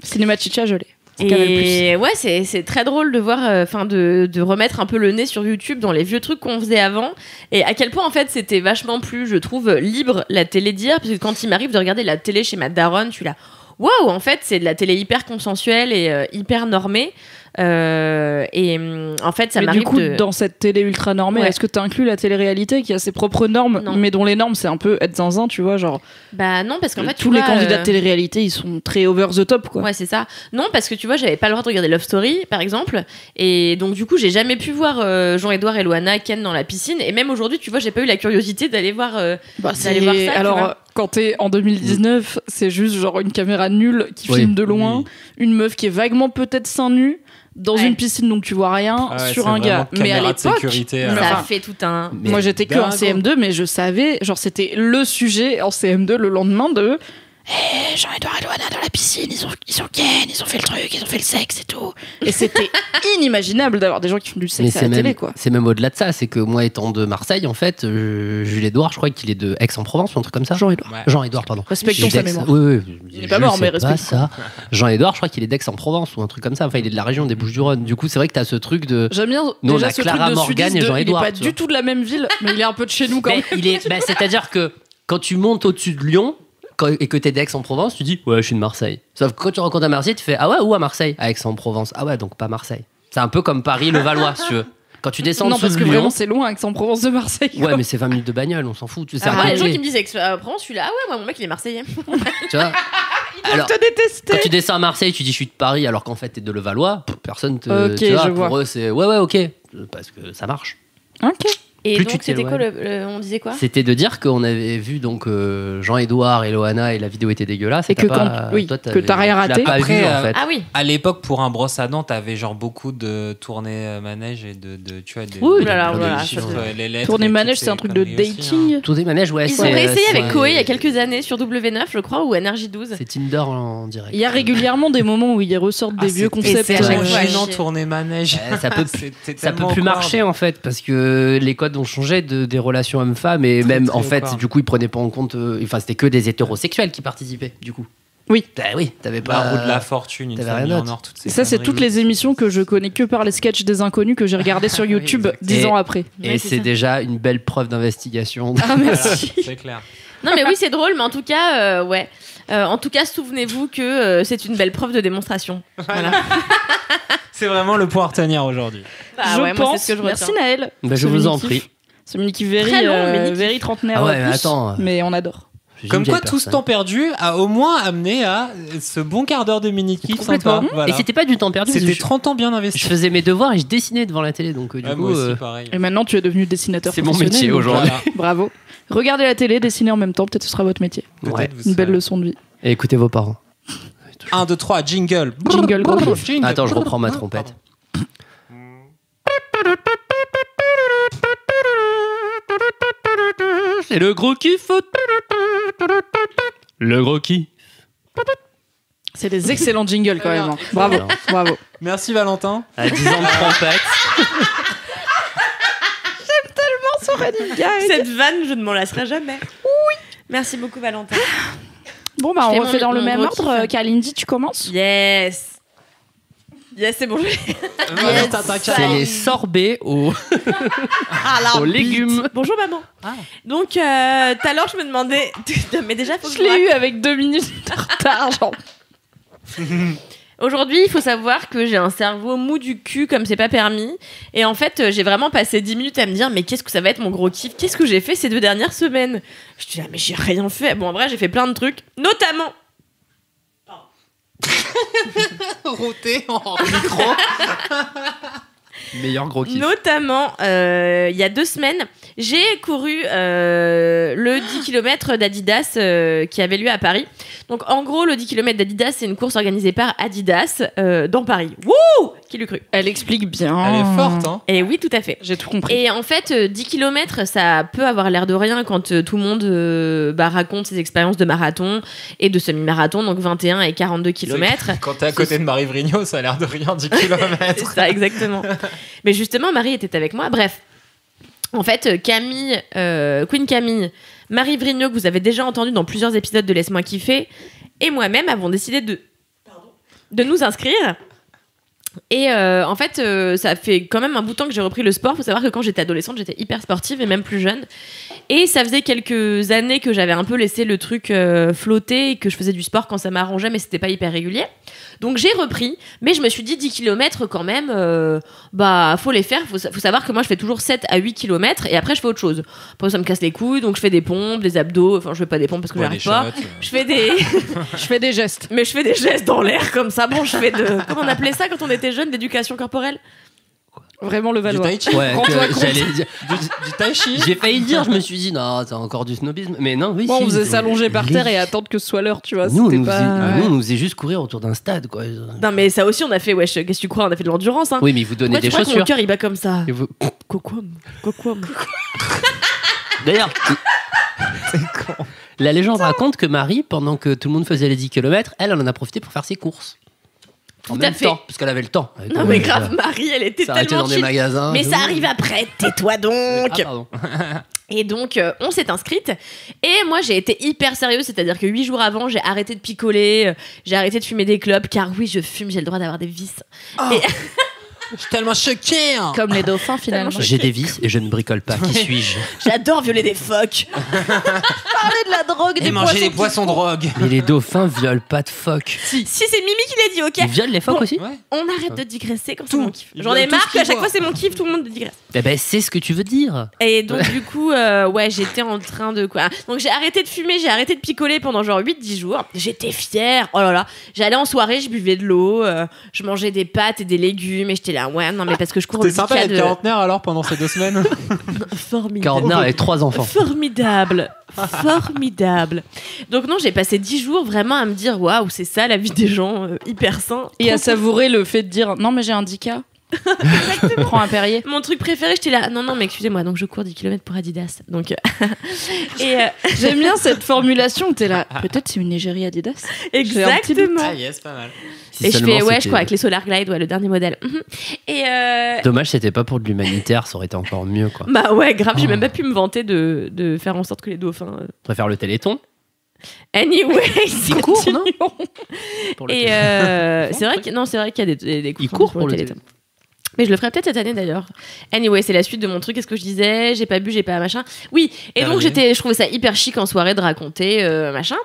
Cinéma Chicha, je l'ai. C'est Canal+. Et ouais, c'est très drôle de voir, enfin de remettre un peu le nez sur YouTube dans les vieux trucs qu'on faisait avant, et à quel point en fait c'était vachement plus, je trouve, libre la télé d'hier, parce que quand il m'arrive de regarder la télé chez ma daronne, je suis là, waouh, en fait c'est de la télé hyper consensuelle et hyper normée. En fait, ça Mais m'arrive du coup, de... dans cette télé ultra normée, Ouais. est-ce que tu inclus la télé-réalité qui a ses propres normes, Non. mais dont les normes c'est un peu être zinzin, tu vois, genre Bah non, parce qu'en fait, tous tu les vois, candidats de télé-réalité ils sont très over the top quoi. Ouais, c'est ça. Non, parce que tu vois, j'avais pas le droit de regarder Love Story, par exemple. Et donc, du coup, j'ai jamais pu voir Jean-Édouard et Loana ken dans la piscine. Et même aujourd'hui, tu vois, j'ai pas eu la curiosité d'aller voir. Bah, d'aller voir ça, tu alors vois. quand t'es en 2019, c'est juste genre une caméra nulle qui Oui. filme de loin, Oui. une meuf qui est vaguement peut-être seins nus dans Ouais. une piscine donc tu vois rien Ah ouais, sur c'est un gars. vraiment Mais à caméra de l'époque, sécurité, mais alors. Ça enfin, fait tout un. Mais moi j'étais que en dingo. CM2 mais je savais, genre c'était le sujet en CM2 le lendemain de Jean-Édouard et Loana dans la piscine, ils ont ken, ils ont fait le truc, ils ont fait le sexe et tout. Et c'était inimaginable d'avoir des gens qui font du Mais sexe à la télé quoi. c'est même au-delà de ça, c'est que moi étant de Marseille en fait, Jules Édouard, je crois qu'il est de Aix-en-Provence ou un truc comme ça. Jean-Édouard. Ouais. Jean-Édouard, pardon. Respectons Il est sa d'Aix- mémoire. Oui, oui. Il est pas mort, mais sais pas respectons. ça. Jean-Édouard, je crois qu'il est d'Aix-en-Provence ou un truc comme ça. Enfin, il est de la région des Bouches-du-Rhône. Du coup, c'est vrai que t'as ce truc de. J'aime bien Nous, on déjà a ce Clara truc de Morgan sudiste et de- Jean-Édouard, il est pas tu du vois. tout de la même ville, mais il est un peu de chez nous quand Mais même. c'est-à-dire que quand tu montes au-dessus de Lyon et que t'es d'Aix-en-Provence, tu dis ouais, je suis de Marseille. Sauf que quand tu rencontres à Marseille, tu fais ah ouais, où à Marseille? À Aix-en-Provence. Ah ouais, donc pas Marseille. C'est un peu comme Paris, le Valois, si tu veux. Quand tu descends en Non, dessous parce de que Lyon. vraiment c'est loin, Aix-en-Provence de Marseille. Ouais, mais c'est 20 minutes de bagnole, on s'en fout. C'est à Ah, les gens côté, qui me disent Aix-en-Provence, je suis là, ah ouais, moi, mon mec, il est marseillais. tu vois. Alors, te détester. quand tu descends à Marseille, tu dis je suis de Paris, alors qu'en fait t'es de Levallois, personne te. Ok, tu vois, je pour vois. eux, c'est ouais, ok. Parce que ça marche. Ok. Et Plus donc, tu c'était quoi t'éloignes. on disait quoi? C'était de dire qu'on avait vu donc Jean-Édouard et Loana et la vidéo était dégueulasse. Et que t'as rien raté. Tu l'as pas Après, vu, en fait. Ah oui. À l'époque, pour un brosse à dents, t'avais genre beaucoup de tournées manège et de tu vois, des, Ouh des- là là, des oh là là, chiffres, ça les lettres. Tourner et manège, toutes c'est un ces truc de conneries aussi, dating. hein. Tout des manèges, ouais. Ils ont réessayé avec Koei il y a quelques années sur W9, je crois, ou NRJ12. C'est Tinder en direct. Il y a régulièrement des moments où ils ressortent des vieux concepts. c'est à chaque fois gênant, chier. tourner manège. Ouais, ça peut- C'était Ça peut tellement plus awkward. marcher en fait parce que les codes ont changé des relations hommes-femmes et Très, même très en fait awkward. du coup ils prenaient pas en compte enfin c'était que des hétérosexuels qui participaient du coup. Oui. Bah oui, t'avais La pas roue de la fortune, une t'avais famille rien en d'autre. or, toutes ces Ça, c'est conneries. toutes les émissions que je connais que par les sketchs des inconnus que j'ai regardés sur YouTube exactement. 10 Et- ans après. Et Ouais, c'est c'est ça. déjà une belle preuve d'investigation. Ah, Voilà, merci. c'est clair. Non, mais oui, c'est drôle, mais en tout cas, ouais. En tout cas, souvenez-vous que c'est une belle preuve de démonstration. Voilà. C'est vraiment le point à retenir aujourd'hui. Bah je ouais, moi, pense. c'est ce que je Merci retiens. Naël. Bah, je Ce vous en mini-kiff. prie. Ce mini kiff very, Très long, mais mini-kiff. very trentenaire Ah ouais, mais plus, attends. mais on adore. Je suis Comme une quoi, vieille tout ce personne. temps perdu a au moins amené à ce bon quart d'heure de mini-kiff Complètement. sympa. Voilà. Et c'était pas du temps perdu. parce C'était que 30 ans bien je investi. faisais mes devoirs et je dessinais devant la télé donc du Ouais, coup moi aussi, pareil. Et maintenant, tu es devenu dessinateur c'est mon professionnel, métier donc aujourd'hui. Voilà. Bravo. Regardez la télé, dessiner en même temps, peut-être ce sera votre métier. Peut-être Ouais. vous Une belle serez- leçon de vie. Et écoutez vos parents. 1, 2, 3, jingle. Jingle, gros kiff. Jingle. Attends, je reprends ma trompette. C'est le gros kiff. Le gros kiff. C'est des excellents jingles quand même. hein. Bravo, Excellent. bravo. Merci Valentin. À 10 ans de trompette. Cette vanne, je ne m'en lasserai jamais. Oui. Merci beaucoup, Valentin. Bon, bah, Je on fais refait mon- dans le mon même gros ordre. kiff. Kalindi, tu commences Yes. Yes, c'est bon. Valentin, t'inquiète. C'est les sorbets au. Ah, la Aux bite. légumes. Bonjour, maman. Ah. Donc, tout à l'heure, je me demandais. Mais déjà, faut que Je je vous l'ai eu avec 2 minutes de retard. Genre. Aujourd'hui, il faut savoir que j'ai un cerveau mou du cul comme c'est pas permis. Et en fait, j'ai vraiment passé 10 minutes à me dire mais qu'est-ce que ça va être mon gros kiff? Qu'est-ce que j'ai fait ces 2 dernières semaines? Je dis ah mais j'ai rien fait. Bon, en vrai, j'ai fait plein de trucs, notamment Roté en micro. Meilleur gros kiff. Notamment, il y a 2 semaines, j'ai couru le 10 km d'Adidas qui avait lieu à Paris. Donc, en gros, le 10 km d'Adidas, c'est une course organisée par Adidas dans Paris. Wouh! Qui l'eût cru? Elle explique bien. Elle est forte, hein. Et oui, tout à fait. J'ai tout compris. Et en fait, 10 km, ça peut avoir l'air de rien quand tout le monde raconte ses expériences de marathon et de semi-marathon, donc 21 et 42 km. Quand t'es à côté de Marie Vrigno, ça a l'air de rien, 10 C'est km. ça, exactement. Mais justement, Marie était avec moi. Bref, en fait, Camille, Queen Camille, Marie Vrigno, que vous avez déjà entendu dans plusieurs épisodes de Laisse-moi kiffer, et moi-même avons décidé de nous inscrire. Et en fait, ça fait quand même un bout de temps que j'ai repris le sport. Faut savoir que quand j'étais adolescente, j'étais hyper sportive et même plus jeune. Et ça faisait quelques années que j'avais un peu laissé le truc flotter et que je faisais du sport quand ça m'arrangeait, mais c'était pas hyper régulier. Donc j'ai repris, mais je me suis dit 10 km quand même, faut les faire. Faut savoir que moi je fais toujours 7 à 8 km et après je fais autre chose. Après ça me casse les couilles, donc je fais des pompes, des abdos. Enfin, je fais pas des pompes parce que j'arrive pas. Je fais des. Je fais des gestes. Mais je fais des gestes dans l'air comme ça. Bon, je fais de. Comment on appelait ça quand on était jeune? D'éducation corporelle? Vraiment le Du Valois. tai chi. Ouais, Rends-toi que compte. j'allais dire. Du tai chi. J'ai failli le dire, je me suis dit, non, c'est encore du snobisme. Mais non, oui, Bon, si, on faisait c'est- s'allonger par les- terre et attendre que ce soit l'heure, tu vois. Nous, on C'était nous, pas. faisait, nous, on nous faisait juste courir autour d'un stade, quoi. Non, mais ça aussi, on a fait. Wesh, qu'est-ce que tu crois? On a fait de l'endurance, hein. Oui, mais ils vous donnaient Pourquoi tu des crois que mon chaussures. cœur il bat comme ça? Et vous- Coquam. Coquam. D'ailleurs, la légende raconte que Marie, pendant que tout le monde faisait les 10 km, elle en a profité pour faire ses courses. En Tout même à fait. temps, parce qu'elle avait le temps. Elle Non, était- mais grave, Marie, elle était s'arrêter tellement dans des chill. magasins. Mais ça arrive après, tais-toi donc. Ah, pardon. Et donc, on s'est inscrite. Et moi, j'ai été hyper sérieuse. C'est-à-dire que 8 jours avant, j'ai arrêté de picoler. J'ai arrêté de fumer des clopes. Car oui, je fume, j'ai le droit d'avoir des vices. Je suis tellement choqué. hein. Comme les dauphins finalement. Tellement J'ai des vices et je ne bricole pas. Qui suis-je? J'adore violer des phoques. Parler de la drogue, Et manger des poissons drogue. Mais les dauphins violent pas de phoques. Si c'est Mimi qui l'a dit, ok? Ils violent les phoques Bon. aussi? Ouais. On arrête de digresser quand c'est Tout. mon kiff. Ils J'en ai violent tout marre ce qu'à qu'ils chaque fois voient. c'est mon kiff, tout le monde digresse. Eh ben, c'est ce que tu veux dire. Et donc, du coup, ouais, j'étais en train de quoi. Donc, j'ai arrêté de fumer, j'ai arrêté de picoler pendant genre 8-10 jours. J'étais fière. Oh là là. J'allais en soirée, je buvais de l'eau, je mangeais des pâtes et des légumes et j'étais là, ouais, non, mais parce que je cours C'était le sympa 10K d'être de... quarantenaire alors pendant ces 2 semaines. Formidable. Quarantenaire avec 3 enfants. Formidable. Formidable. Donc non, j'ai passé 10 jours vraiment à me dire, waouh, c'est ça la vie des gens, hyper sains. Et à savourer le fait de dire non, mais j'ai un 10K. Prends un Perrier. Mon truc préféré, j'étais là, non, mais excusez-moi, donc je cours 10 km pour Adidas. Donc, J'aime bien cette formulation où t'es là. Peut-être c'est une égérie Adidas. exactement. Ah yes, pas mal. Si Et je seulement fais, ouais, je c'était- crois, avec les Solar Glide, ouais, le dernier modèle. Et Dommage, c'était pas pour de l'humanitaire, ça aurait été encore mieux, quoi. bah ouais, grave, j'ai même pas pu me vanter de faire en sorte que les dauphins. Je préfère le Téléthon. Anyway, Il court, non continuons. Pour le Et Téléthon. c'est vrai qu'il y a des Il cours court pour le Téléthon. Mais je le ferai peut-être cette année d'ailleurs. Anyway, c'est la suite de mon truc. Qu'est-ce que je disais? J'ai pas bu, j'ai pas machin. Oui, et donc Terminé. je trouvais ça hyper chic en soirée de raconter machin.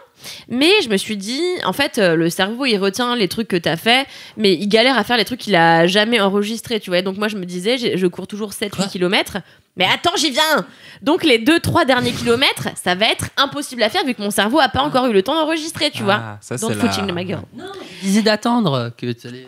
Mais je me suis dit, en fait, le cerveau il retient les trucs que t'as fait, mais il galère à faire les trucs qu'il a jamais enregistrés, tu vois. Donc moi je me disais, je cours toujours 7-8 km. Mais attends, j'y viens! Donc les 2-3 derniers kilomètres, ça va être impossible à faire vu que mon cerveau a pas encore eu le temps d'enregistrer, tu vois. Ça, Don't c'est footing de ma gueule. Disais d'attendre que tu allais-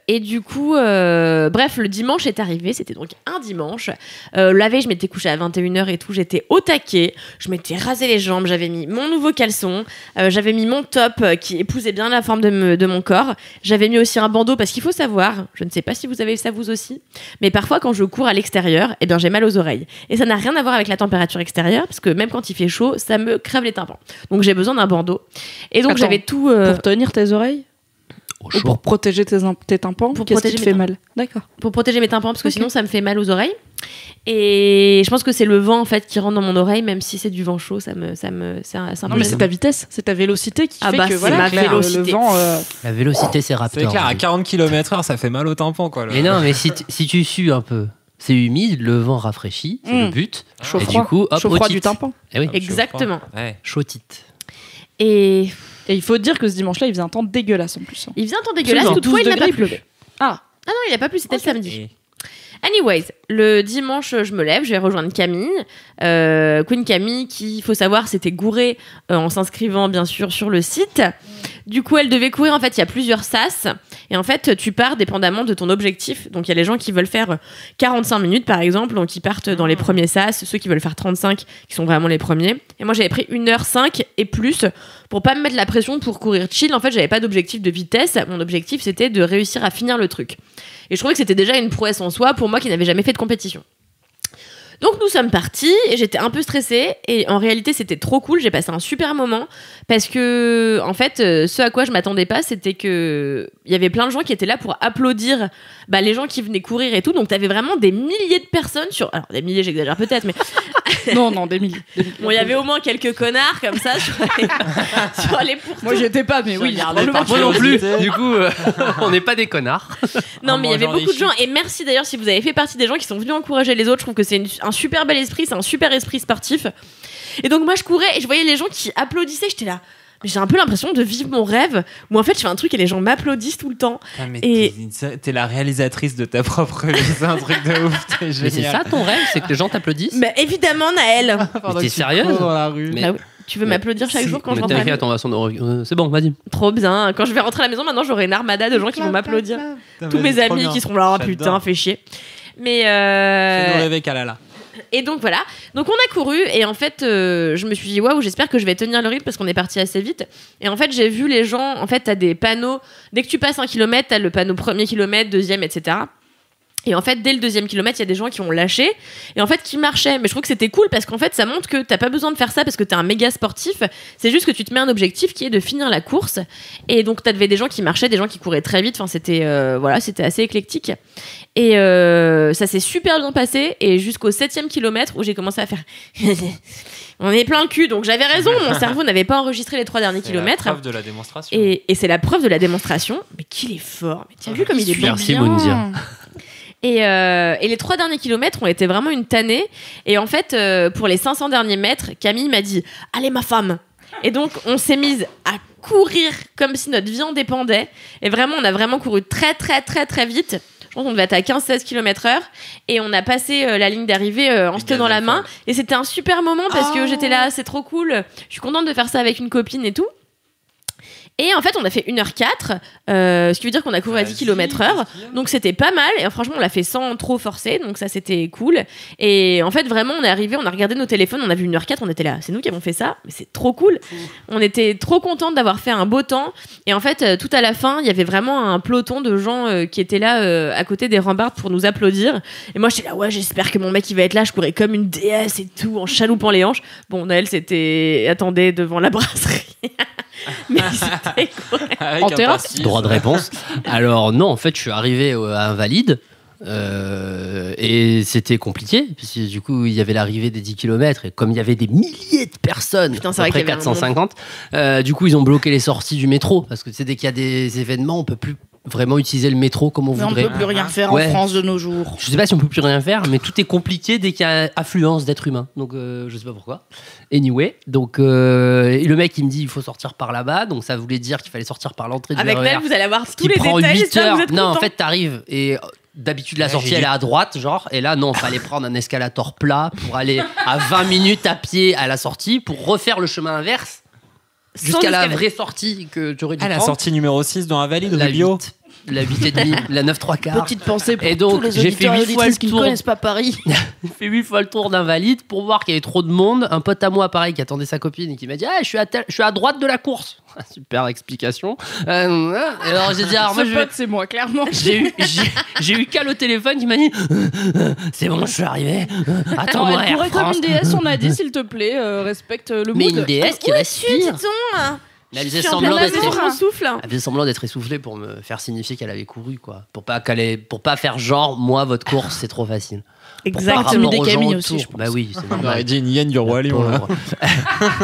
Et du coup, bref, le dimanche est arrivé, c'était donc un dimanche. La veille, je m'étais couchée à 21h et tout, j'étais au taquet, je m'étais rasé les jambes, j'avais mis mon nouveau caleçon, j'avais mis mon top qui épousait bien la forme de mon corps, j'avais mis aussi un bandeau parce qu'il faut savoir, je ne sais pas si vous avez ça vous aussi, mais parfois quand je cours à l'extérieur, eh bien j'ai mal aux oreilles. Et ça n'a rien à voir avec la température extérieure, parce que même quand il fait chaud, ça me crève les tympans. Donc j'ai besoin d'un bandeau. Et donc Attends, j'avais tout... Pour tenir tes oreilles Au ou chaud. pour protéger tes tympans. Pour Qu'est-ce qui protéger te mes fait tympans. mal? D'accord. pour protéger mes tympans parce que Ok. sinon ça me fait mal aux oreilles et je pense que c'est le vent en fait qui rentre dans mon oreille même si c'est du vent chaud c'est un Non, peu mais gênant. c'est ta vitesse, c'est ta vélocité qui Ah fait bah, que c'est voilà, ma clair, vélocité. le vent. La vélocité, c'est C'est Raptor. clair, à 40 km/h, ça fait mal au tympan, quoi. Mais non, mais si tu sues un peu, c'est humide, le vent rafraîchit, c'est le but. Chaud Et froid. du coup, hop, Chaud froid otite. du tympan. Eh oui, Exactement. Ouais. chaudite. Et Et il faut dire que ce dimanche-là, il faisait un temps dégueulasse en plus. il faisait un temps dégueulasse Genre toutefois 12 il n'a pas degrés, il plu. pleuvait. Ah, Ah non il n'a pas plu c'était le samedi. Et- Anyways, le dimanche, je me lève, je vais rejoindre Camille. Queen Camille, qui, il faut savoir, s'était gourée en s'inscrivant, bien sûr, sur le site. Du coup, elle devait courir. En fait, il y a plusieurs sas. Et en fait, tu pars dépendamment de ton objectif. Donc, il y a les gens qui veulent faire 45 minutes, par exemple. Donc, ils partent dans les premiers sas. Ceux qui veulent faire 35, qui sont vraiment les premiers. Et moi, j'avais pris 1h05 et plus pour pas me mettre la pression pour courir chill. En fait, j'avais pas d'objectif de vitesse. Mon objectif, c'était de réussir à finir le truc. Et je trouvais que c'était déjà une prouesse en soi pour moi qui n'avais jamais fait de compétition. Donc nous sommes partis et j'étais un peu stressée et en réalité c'était trop cool, j'ai passé un super moment parce que en fait ce à quoi je m'attendais pas c'était que il y avait plein de gens qui étaient là pour applaudir les gens qui venaient courir et tout, donc t'avais vraiment des milliers de personnes alors des milliers j'exagère peut-être mais non, des milliers. bon il y avait au moins quelques connards comme ça sur les pourtours. Moi, j'y étais pas, mais oui. regardais par Moi non plus. curiosité. Du coup, on n'est pas des connards. Non, mais il y avait mangeant beaucoup des de gens. Et merci d'ailleurs si vous avez fait partie des gens qui sont venus encourager les autres. Je trouve que c'est un super bel esprit, c'est un super esprit sportif. Et donc, moi, je courais et je voyais les gens qui applaudissaient. J'étais là. Mais j'ai un peu l'impression de vivre mon rêve où en fait je fais un truc et les gens m'applaudissent tout le temps. Ah, mais Et- t'es la réalisatrice de ta propre vie, c'est un truc de ouf, t'es Mais c'est génial. ça ton rêve, c'est que les gens t'applaudissent. Mais évidemment, Naël. Pendant t'es que tu sérieuse cours dans la rue. Mais- Bah oui. Tu veux m'applaudir chaque jour quand je rentre à la T'inquiète, maison? on va c'est bon, vas-y. Trop bien. Quand je vais rentrer à la maison, maintenant j'aurai une armada de gens qui vont m'applaudir. Putain, Tous vas-y, mes trop amis bien. qui seront là, oh, J'adore. putain, fais chier. Mais Fais-nous rêver, Kalala. Et donc voilà, donc on a couru et en fait je me suis dit waouh, j'espère que je vais tenir le rythme parce qu'on est parti assez vite. Et en fait j'ai vu les gens, en fait t'as des panneaux, dès que tu passes 1 kilomètre, t'as le panneau premier kilomètre, deuxième, etc. Et en fait, dès le 2e kilomètre, il y a des gens qui ont lâché et en fait qui marchaient. Mais je trouve que c'était cool parce qu'en fait, ça montre que t'as pas besoin de faire ça parce que t'es un méga sportif. C'est juste que tu te mets un objectif qui est de finir la course. Et donc, t'avais des gens qui marchaient, des gens qui couraient très vite. Enfin, c'était c'était assez éclectique. Et ça s'est super bien passé. Et jusqu'au 7e kilomètre où j'ai commencé à faire. On est plein le cul, donc j'avais raison. Mon cerveau n'avait pas enregistré les 3 derniers kilomètres. C'est la preuve de la démonstration. Et c'est la preuve de la démonstration. Mais qu'il est fort. Mais tu as vu comme il est bon. Merci, Moundir. Et les 3 derniers kilomètres ont été vraiment une tannée. Et en fait, pour les 500 derniers mètres, Camille m'a dit « Allez, ma femme !» Et donc, on s'est mise à courir comme si notre vie en dépendait. Et vraiment, on a vraiment couru très, très, très, très vite. Je pense qu'on devait être à 15-16 km/h. Et on a passé la ligne d'arrivée en se tenant la main. Et c'était un super moment parce que j'étais là, c'est trop cool. Je suis contente de faire ça avec une copine et tout. Et en fait, on a fait 1h04, ce qui veut dire qu'on a couru à 10 km/h. Donc c'était pas mal. Et franchement, on l'a fait sans trop forcer. Donc ça, c'était cool. Et en fait, vraiment, on est arrivé, on a regardé nos téléphones, on a vu 1h04, on était là. C'est nous qui avons fait ça, mais c'est trop cool. On était trop contents d'avoir fait un beau temps. Et en fait, tout à la fin, il y avait vraiment un peloton de gens qui étaient là à côté des rambardes pour nous applaudir. Et moi, j'étais là, ouais, j'espère que mon mec il va être là. Je courais comme une déesse et tout, en chaloupant les hanches. Bon, Noël, c'était attendez devant la brasserie. Mais c'était cool. Avec En un terrasse pastis. Droit de réponse. Alors non, en fait, je suis arrivé à Invalide. Et c'était compliqué puisque du coup il y avait l'arrivée des 10 km et comme il y avait des milliers de personnes, Putain, c'est vrai après qu'il y avait un 450, du coup ils ont bloqué les sorties du métro parce que tu sais, dès qu'il y a des événements on peut plus vraiment utiliser le métro comme on Mais on voudrait. peut plus rien faire Ouais. en France de nos jours. Je sais pas si on peut plus rien faire, mais tout est compliqué dès qu'il y a affluence d'êtres humains. Donc je sais pas pourquoi. Anyway, donc et le mec il me dit il faut sortir par là-bas, donc ça voulait dire qu'il fallait sortir par l'entrée du Avec RER. Noël, vous allez avoir tous Qui les prend détails. 8 J'espère que heures. vous êtes Non, en contents. fait, t'arrives et d'habitude la Ouais, sortie j'ai elle est dit. à droite, genre, et là non, fallait prendre un escalator plat pour aller à 20 minutes à pied à la sortie pour refaire le chemin inverse jusqu'à la escalade. vraie sortie que tu aurais dû Ah, la prendre. sortie numéro 6 dans Invalide, La Rubio. 8, la 8 et demi, la 9 3 quarts. Petite pensée pour Et donc, tous les j'ai fait auditeurs et 8 fois auditrices le qui ne tour. connaissent pas Paris. J'ai fait 8 fois le tour d'Invalide pour voir qu'il y avait trop de monde. Un pote à moi, pareil, qui attendait sa copine et qui m'a dit ah, je suis à droite de la course. Super explication. Et alors j'ai dit alors moi Ce je vais- pote, c'est moi, clairement. j'ai eu Cal au téléphone qui m'a dit c'est bon, je suis arrivé. Attends-moi, Elle Air pourrait comme France. une déesse, on a dit, s'il te plaît, respecte le Mais mood. une déesse qui Où es-tu, respire. dis-donc Mais elle Je faisait suis en semblant plein d'être avion, je m'en souffle. elle faisait semblant d'être essoufflée pour me faire signifier qu'elle avait couru, quoi. Pour pas faire genre moi votre course c'est trop facile. Exactement. Par rapport Intimider aux gens Camille aussi, autour. je pense. Bah oui, c'est On normal. aurait dit une hyène du roi Lion. Là.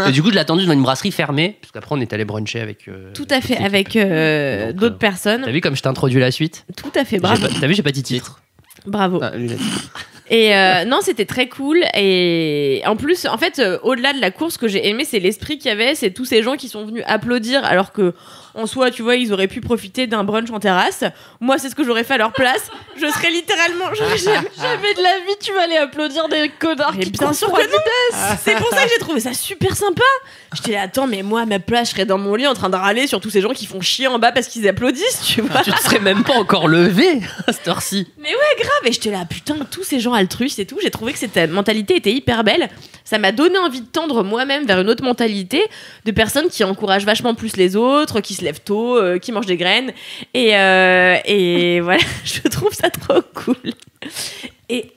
Et du coup, je l'ai attendu dans une brasserie fermée, parce qu'après on est allé bruncher avec. Tout à fait, toute avec Donc, d'autres personnes. T'as vu comme je t'ai introduit la suite? Tout à fait, bravo. T'as vu, j'ai pas dit titre. Bravo. Ah, lunettes. Et non, c'était très cool. Et en plus, en fait, au-delà de la course, ce que j'ai aimé, c'est l'esprit qu'il y avait. C'est tous ces gens qui sont venus applaudir, alors que, en soi, tu vois, ils auraient pu profiter d'un brunch en terrasse. Moi, c'est ce que j'aurais fait à leur place. Je serais littéralement. Jamais de la vie, tu vas aller applaudir des connards Mais qui bien courent sûr trop que vite. C'est pour ça que j'ai trouvé ça super sympa. J'étais là, attends, mais moi, à ma place, je serais dans mon lit en train de râler sur tous ces gens qui font chier en bas parce qu'ils applaudissent, tu vois. Tu te serais même pas encore levé à cette heure-ci. Mais ouais, grave. Et j'étais là, putain, tous ces gens altruistes et tout. J'ai trouvé que cette mentalité était hyper belle. Ça m'a donné envie de tendre moi-même vers une autre mentalité de personnes qui encouragent vachement plus les autres, qui se lèvent tôt, qui mangent des graines. Et voilà, je trouve ça trop cool. Et.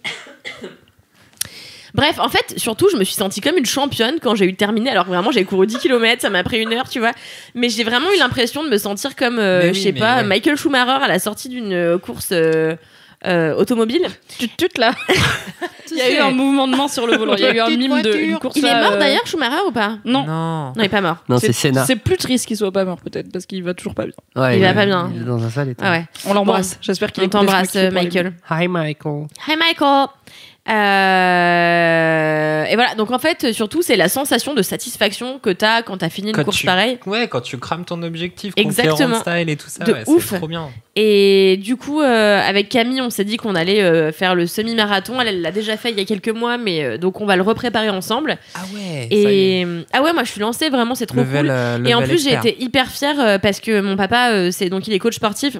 Bref, en fait, surtout, je me suis sentie comme une championne quand j'ai eu terminé. Alors vraiment, j'ai couru 10 km, ça m'a pris 1 heure, tu vois. Mais j'ai vraiment eu l'impression de me sentir comme, Mais je oui, sais mais pas, ouais. Michael Schumacher à la sortie d'une course automobile. Tu là. Il y a eu un mouvement de main sur le volant. Il y a eu un Petite mime de voiture. une course. Il est là, mort d'ailleurs, Schumacher, ou pas? Non. Non, il est pas mort. Non, c'est Senna. C'est plus triste qu'il soit pas mort, peut-être, parce qu'il va toujours pas bien. Ouais, Il va pas bien. Il est dans un sale état. Ah ouais. On l'embrasse. J'espère qu'il On écoute les t'embrasse, Schmucks pour aller Michael. Hi Michael. Hi Michael. Et voilà, donc en fait, surtout, c'est la sensation de satisfaction que t'as quand t'as fini une Quand course tu- pareille. Ouais, quand tu crames ton objectif, Exactement. Conqueror style et tout ça, De ouais, ouf. c'est trop bien. Et du coup, avec Camille, on s'est dit qu'on allait faire le semi-marathon. Elle l'a déjà fait il y a quelques mois, mais donc on va le repréparer ensemble. Ah ouais. Ça y est. Et ah ouais, moi je suis lancée, vraiment, c'est trop cool. Et en plus, j'ai été hyper fière parce que mon papa, il est coach sportif.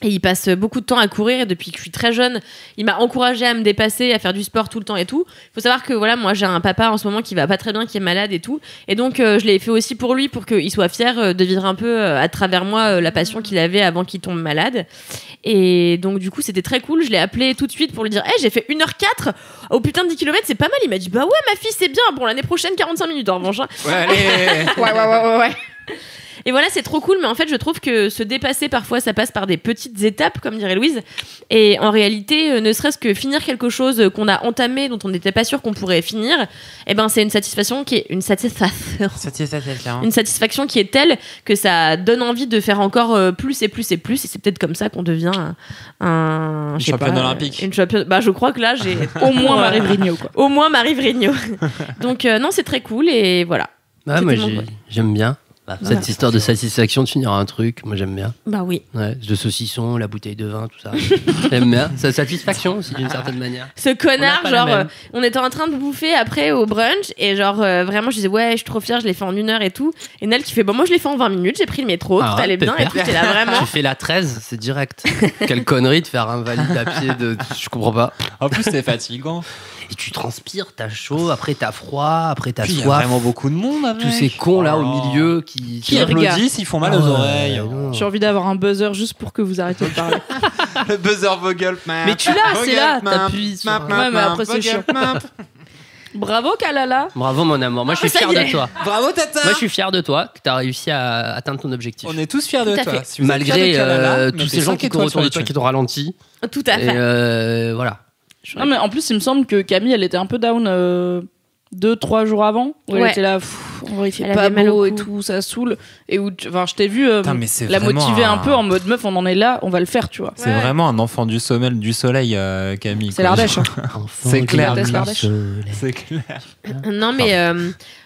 Et il passe beaucoup de temps à courir et depuis que je suis très jeune, il m'a encouragée à me dépasser, à faire du sport tout le temps et tout. Il faut savoir que voilà, moi j'ai un papa en ce moment qui va pas très bien, qui est malade et tout. Et donc je l'ai fait aussi pour lui, pour qu'il soit fier de vivre un peu à travers moi la passion qu'il avait avant qu'il tombe malade. Et donc du coup c'était très cool, je l'ai appelé tout de suite pour lui dire hey, j'ai fait 1h04 au putain de 10 km, c'est pas mal. Il m'a dit bah ouais ma fille c'est bien, bon l'année prochaine 45 minutes en revanche. Ouais, allez. Ouais. Et voilà, c'est trop cool, mais en fait, je trouve que se dépasser, parfois, ça passe par des petites étapes, comme dirait Louise. Et en réalité, ne serait-ce que finir quelque chose qu'on a entamé, dont on n'était pas sûr qu'on pourrait finir, eh ben, c'est une satisfaction qui est une satisfaction qui est telle que ça donne envie de faire encore plus et plus et plus. Et c'est peut-être comme ça qu'on devient un je sais championne pas, olympique. Une championne. Bah, je crois que là, j'ai Au moins Marie Vrigno, quoi. Au moins Marie Vrigno. Donc, non, c'est très cool et voilà. Ouais, C'était moi mon goût. j'aime bien. Cette histoire de satisfaction de finir un truc, moi j'aime bien. Bah oui. Ouais, de saucisson, la bouteille de vin, tout ça. J'aime bien. C'est satisfaction aussi d'une certaine manière. Ce connard, On n'a pas la genre, même. on était en train de bouffer après au brunch et genre vraiment je disais ouais, je suis trop fière, je l'ai fait en 1 heure et tout. Et Nel qui fait bon, moi je l'ai fait en 20 minutes, j'ai pris le métro, Ah tout ouais, allait bien et pépère. tout, t'es là vraiment. Tu fais la 13, c'est direct. Quelle connerie de faire un valide à pied de. Je comprends pas. En plus, c'est fatigant. Et tu transpires, t'as chaud, après t'as froid, après t'as Puis il y a soif. vraiment beaucoup de monde avec. Tous ces cons là Oh. au milieu qui. Qui regarde. applaudissent, ils font mal aux Ouais, oreilles. non. J'ai envie d'avoir un buzzer juste pour que vous arrêtiez de parler. Le buzzer Vogel. Mais tu l'as, c'est là, t'appuies sur. Ouais, mais après c'est chiant. Bravo Kalala. Bravo mon amour, moi je suis ça fier y est. de toi. Bravo Tata. Moi je suis fier de toi que t'as réussi à atteindre ton objectif. On est tous fiers de Tout à toi. fait. Si vous êtes Malgré fiers de Kalala, tous mettez ces gens 5 qui courent étoiles autour de sur toi YouTube. qui t'ont ralenti. Tout à Et fait. voilà. Non, mais en plus, il me semble que Camille, elle était un peu down 2-3 jours avant. Où elle Ouais. était là, en vrai, il fait Elle pas avait mal beau au et cou. tout, ça saoule. Et où, enfin, je t'ai vu Putain, mais c'est la vraiment motiver un un- peu en mode meuf, on en est là, on va le faire, tu vois. C'est Ouais. vraiment un enfant du soleil, Camille. C'est quoi. l'Ardèche. Hein. C'est clair. Déteste l'Ardèche. C'est clair. Non mais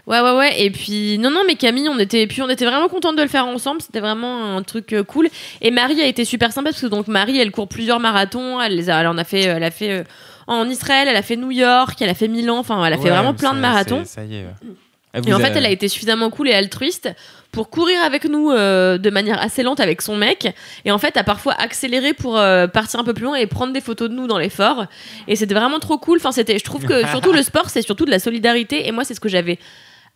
ouais et puis non mais Camille on était vraiment contente de le faire ensemble, c'était vraiment un truc cool et Marie a été super sympa parce que donc Marie elle court plusieurs marathons, elle a fait en Israël, elle a fait New York, elle a fait Milan, enfin elle a fait vraiment plein de marathons. Ça y est. Et en fait, elle a été suffisamment cool et altruiste pour courir avec nous de manière assez lente avec son mec. Et en fait, a parfois accéléré pour partir un peu plus loin et prendre des photos de nous dans l'effort. Et c'était vraiment trop cool. Enfin, je trouve que surtout le sport, c'est surtout de la solidarité. Et moi, c'est ce que j'avais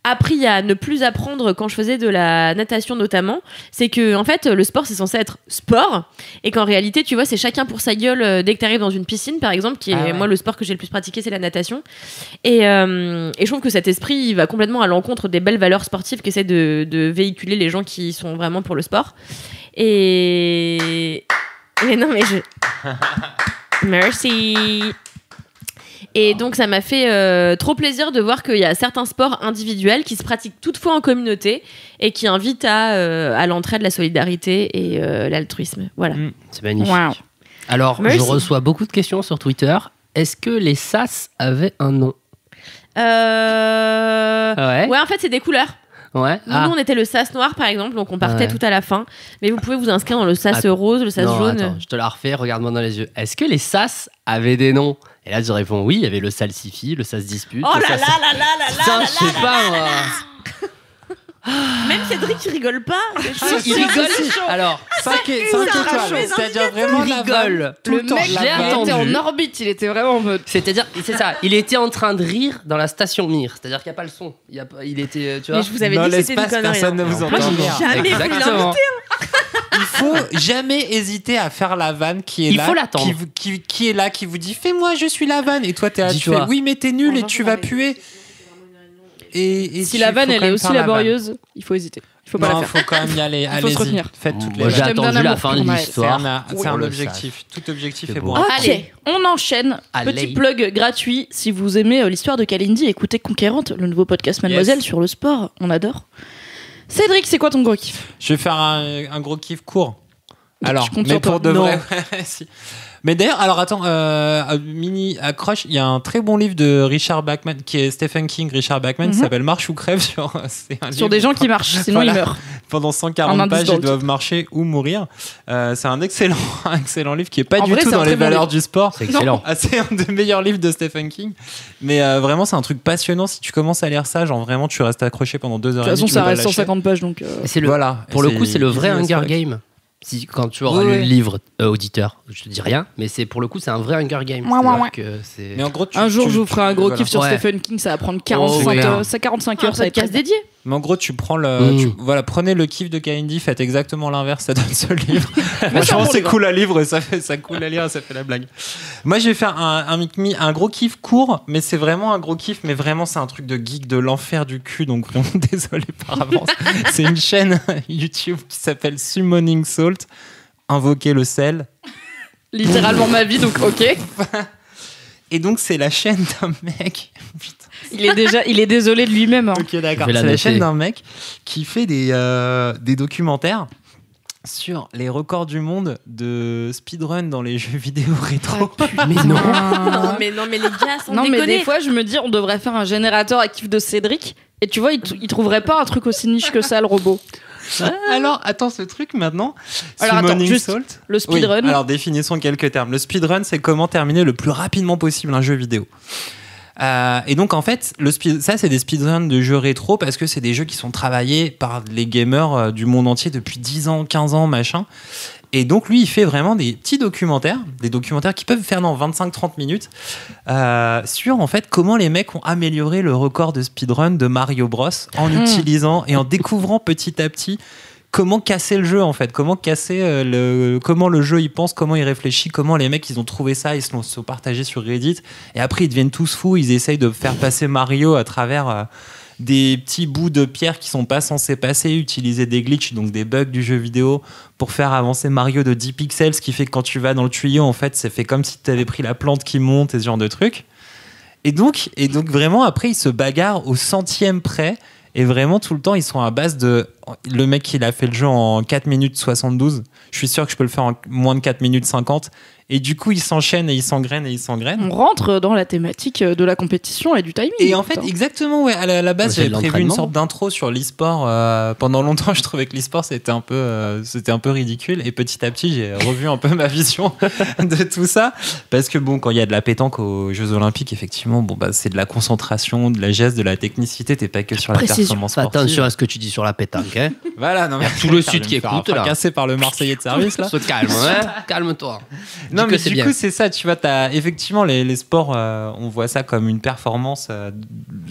appris à ne plus apprendre quand je faisais de la natation notamment, c'est que en fait le sport c'est censé être sport et qu'en réalité tu vois c'est chacun pour sa gueule dès que t'arrives dans une piscine par exemple qui est ouais. moi le sport que j'ai le plus pratiqué c'est la natation et je trouve que cet esprit il va complètement à l'encontre des belles valeurs sportives qu'essaient de véhiculer les gens qui sont vraiment pour le sport et non mais merci. Et donc ça m'a fait trop plaisir de voir qu'il y a certains sports individuels qui se pratiquent toutefois en communauté et qui invitent à l'entraide, la solidarité et l'altruisme. Voilà. C'est magnifique. Wow. Alors, Merci. je reçois beaucoup de questions sur Twitter. Est-ce que les sas avaient un nom? Ouais. Ouais, en fait, c'est des couleurs. Ouais. Nous, on était le sas noir, par exemple, donc on partait Ouais. tout à la fin. Mais vous pouvez vous inscrire dans le sas Attends. rose, le sas Non, jaune. attends, je te la refais, regarde-moi dans les yeux. Est-ce que les sas avaient des noms? Et là, je réponds oui, il y avait le salsifi, le sas dispute. Oh le là là sas... là là là Putain, là je sais pas, moi. Même Cédric, il rigole pas. C'est chaud. Il rigole. Alors, 5 étoiles. C'est-à-dire il vraiment la vanne. rigole. Tout Le le temps, mec, la il vanne. était en orbite, il était vraiment en mode. C'est-à-dire, c'est ça, il était en train de rire dans la station Mir. C'est-à-dire qu'il n'y a pas le son. Il était, tu vois. Mais je vous avais Dans dit que c'était une l'espace, connerie. personne ne hein. vous Moi, entend. j'ai jamais voulu Exactement. Il faut jamais hésiter à faire la vanne qui est Il là, faut l'attendre. qui est là, qui vous dit fais-moi, je suis la vanne. Et toi, t'es là, tu Dis-toi. fais oui, mais t'es nul et tu vas puer. Et Si la vanne, elle est aussi laborieuse, il faut hésiter. Il faut pas la Non, faire. faut quand même y aller. Il faut se Allez-y, retenir. faites toutes les Moi, Je j'ai vannes. t'aime d'un attendu la amour fin de pour ma- l'histoire. C'est un pour le objectif. Tout objectif C'est est beau. bon. Allez, on enchaîne. Allez. Petit plug gratuit. Si vous aimez l'histoire de Kalindi, écoutez Conquérante, le nouveau podcast Mademoiselle Yes. sur le sport. On adore. Cédric, c'est quoi ton gros kiff? Je vais faire un gros kiff court. Alors, Je compte mais sur toi. pour de Non. vrai. Si. Mais d'ailleurs, alors attends, mini accroche, il y a un très bon livre de Richard Bachman, qui est Stephen King, Richard Bachman, qui s'appelle Marche ou crève. C'est un Sur livre des gens qui marchent, sinon Voilà. ils meurent. pendant Un 140 indice pages, dans ils le doivent marcher ou mourir. C'est un excellent livre qui est pas En du vrai, tout c'est un dans très les bon valeurs livre. du sport. C'est excellent. Ah, c'est un des meilleurs livres de Stephen King. Mais vraiment, c'est un truc passionnant. Si tu commences à lire ça, genre vraiment, tu restes accroché pendant 2 heures. De toute façon, ça reste 150 pages, donc. Et c'est le, Voilà. pour Et le coup, c'est le vrai easy as Hunger fuck. Game. Si, quand tu auras Ouais, lu ouais. le livre auditeur, je te dis rien, mais c'est pour le coup, c'est un vrai Hunger Game. C'est-à-dire que c'est- Mais en gros, Un jour, je vous ferai un gros voilà. kiff sur Ouais. Stephen King, ça va prendre Oh, 45 ouais. heures, 45 Un heures, ça va être podcast dédié. Mais en gros, tu prends le. Voilà, prenez le kiff de Kalindi, faites exactement l'inverse, ça donne ce livre. Franchement, bon c'est livre. cool à lire, ça cool à lire, et ça fait la blague. Moi, je vais faire un gros kiff court, mais c'est vraiment un gros kiff, mais vraiment, c'est un truc de geek de l'enfer du cul, donc vraiment désolé par avance. C'est une chaîne YouTube qui s'appelle Summoning Salt, invoquer le sel. littéralement ma vie, donc ok. Et donc, c'est la chaîne d'un mec. Putain. Il est désolé de lui-même. Hein. Ok, d'accord. Je vais la C'est la noter. chaîne d'un mec qui fait des documentaires sur les records du monde de speedrun dans les jeux vidéo rétro. Mais non. Non, mais les gars, sans Non, mais déconner. des fois, je me dis, on devrait faire un générateur à kiff de Cédric. Et tu vois, il trouverait pas un truc aussi niche que ça, le robot. Alors, attends, ce truc maintenant. Alors, attends, Summoning juste Salt. le speedrun. Oui, alors, définissons quelques termes. Le speedrun, c'est comment terminer le plus rapidement possible un jeu vidéo. Et donc, en fait, ça, c'est des speedruns de jeux rétro parce que c'est des jeux qui sont travaillés par les gamers du monde entier depuis 10 ans, 15 ans, machin. Et donc, lui, il fait vraiment des petits documentaires, des documentaires qui peuvent faire dans 25-30 minutes, sur, en fait, comment les mecs ont amélioré le record de speedrun de Mario Bros en utilisant et en découvrant petit à petit comment casser le jeu, en fait, comment casser comment le jeu il pense, comment il réfléchit, comment les mecs ils ont trouvé ça, ils se sont partagés sur Reddit et après ils deviennent tous fous, ils essayent de faire passer Mario à travers des petits bouts de pierre qui sont pas censés passer, utiliser des glitches, donc des bugs du jeu vidéo pour faire avancer Mario de 10 pixels, ce qui fait que quand tu vas dans le tuyau, en fait c'est fait comme si tu avais pris la plante qui monte et ce genre de trucs. Et donc vraiment après ils se bagarrent au centième près. Et vraiment, tout le temps, ils sont à base de... Le mec, il a fait le jeu en 4 minutes 72. Je suis sûr que je peux le faire en moins de 4 minutes 50. Et du coup, ils s'enchaînent et ils s'engrainent et ils s'engrainent. On rentre dans la thématique de la compétition et du timing. Et en fait, exactement, ouais. À la base, C'est j'avais de prévu une l'entraînement. sorte d'intro sur l'e-sport. Pendant longtemps, je trouvais que l'e-sport, c'était un peu ridicule. Et petit à petit, j'ai revu un peu ma vision de tout ça. Parce que bon, quand il y a de la pétanque aux Jeux Olympiques, effectivement, bon, bah, c'est de la concentration, de la geste, de la technicité. T'es pas que sur la Précision. performance sportive. Attention à ce que tu dis sur la pétanque. Hein. Voilà, non, mais tout le sud qui écoute, là. cassé par le Marseillais de service, là. Se calme, hein. Calme-toi. Non, Dis mais que c'est du bien. coup, c'est ça, tu vois, effectivement, les sports, on voit ça comme une performance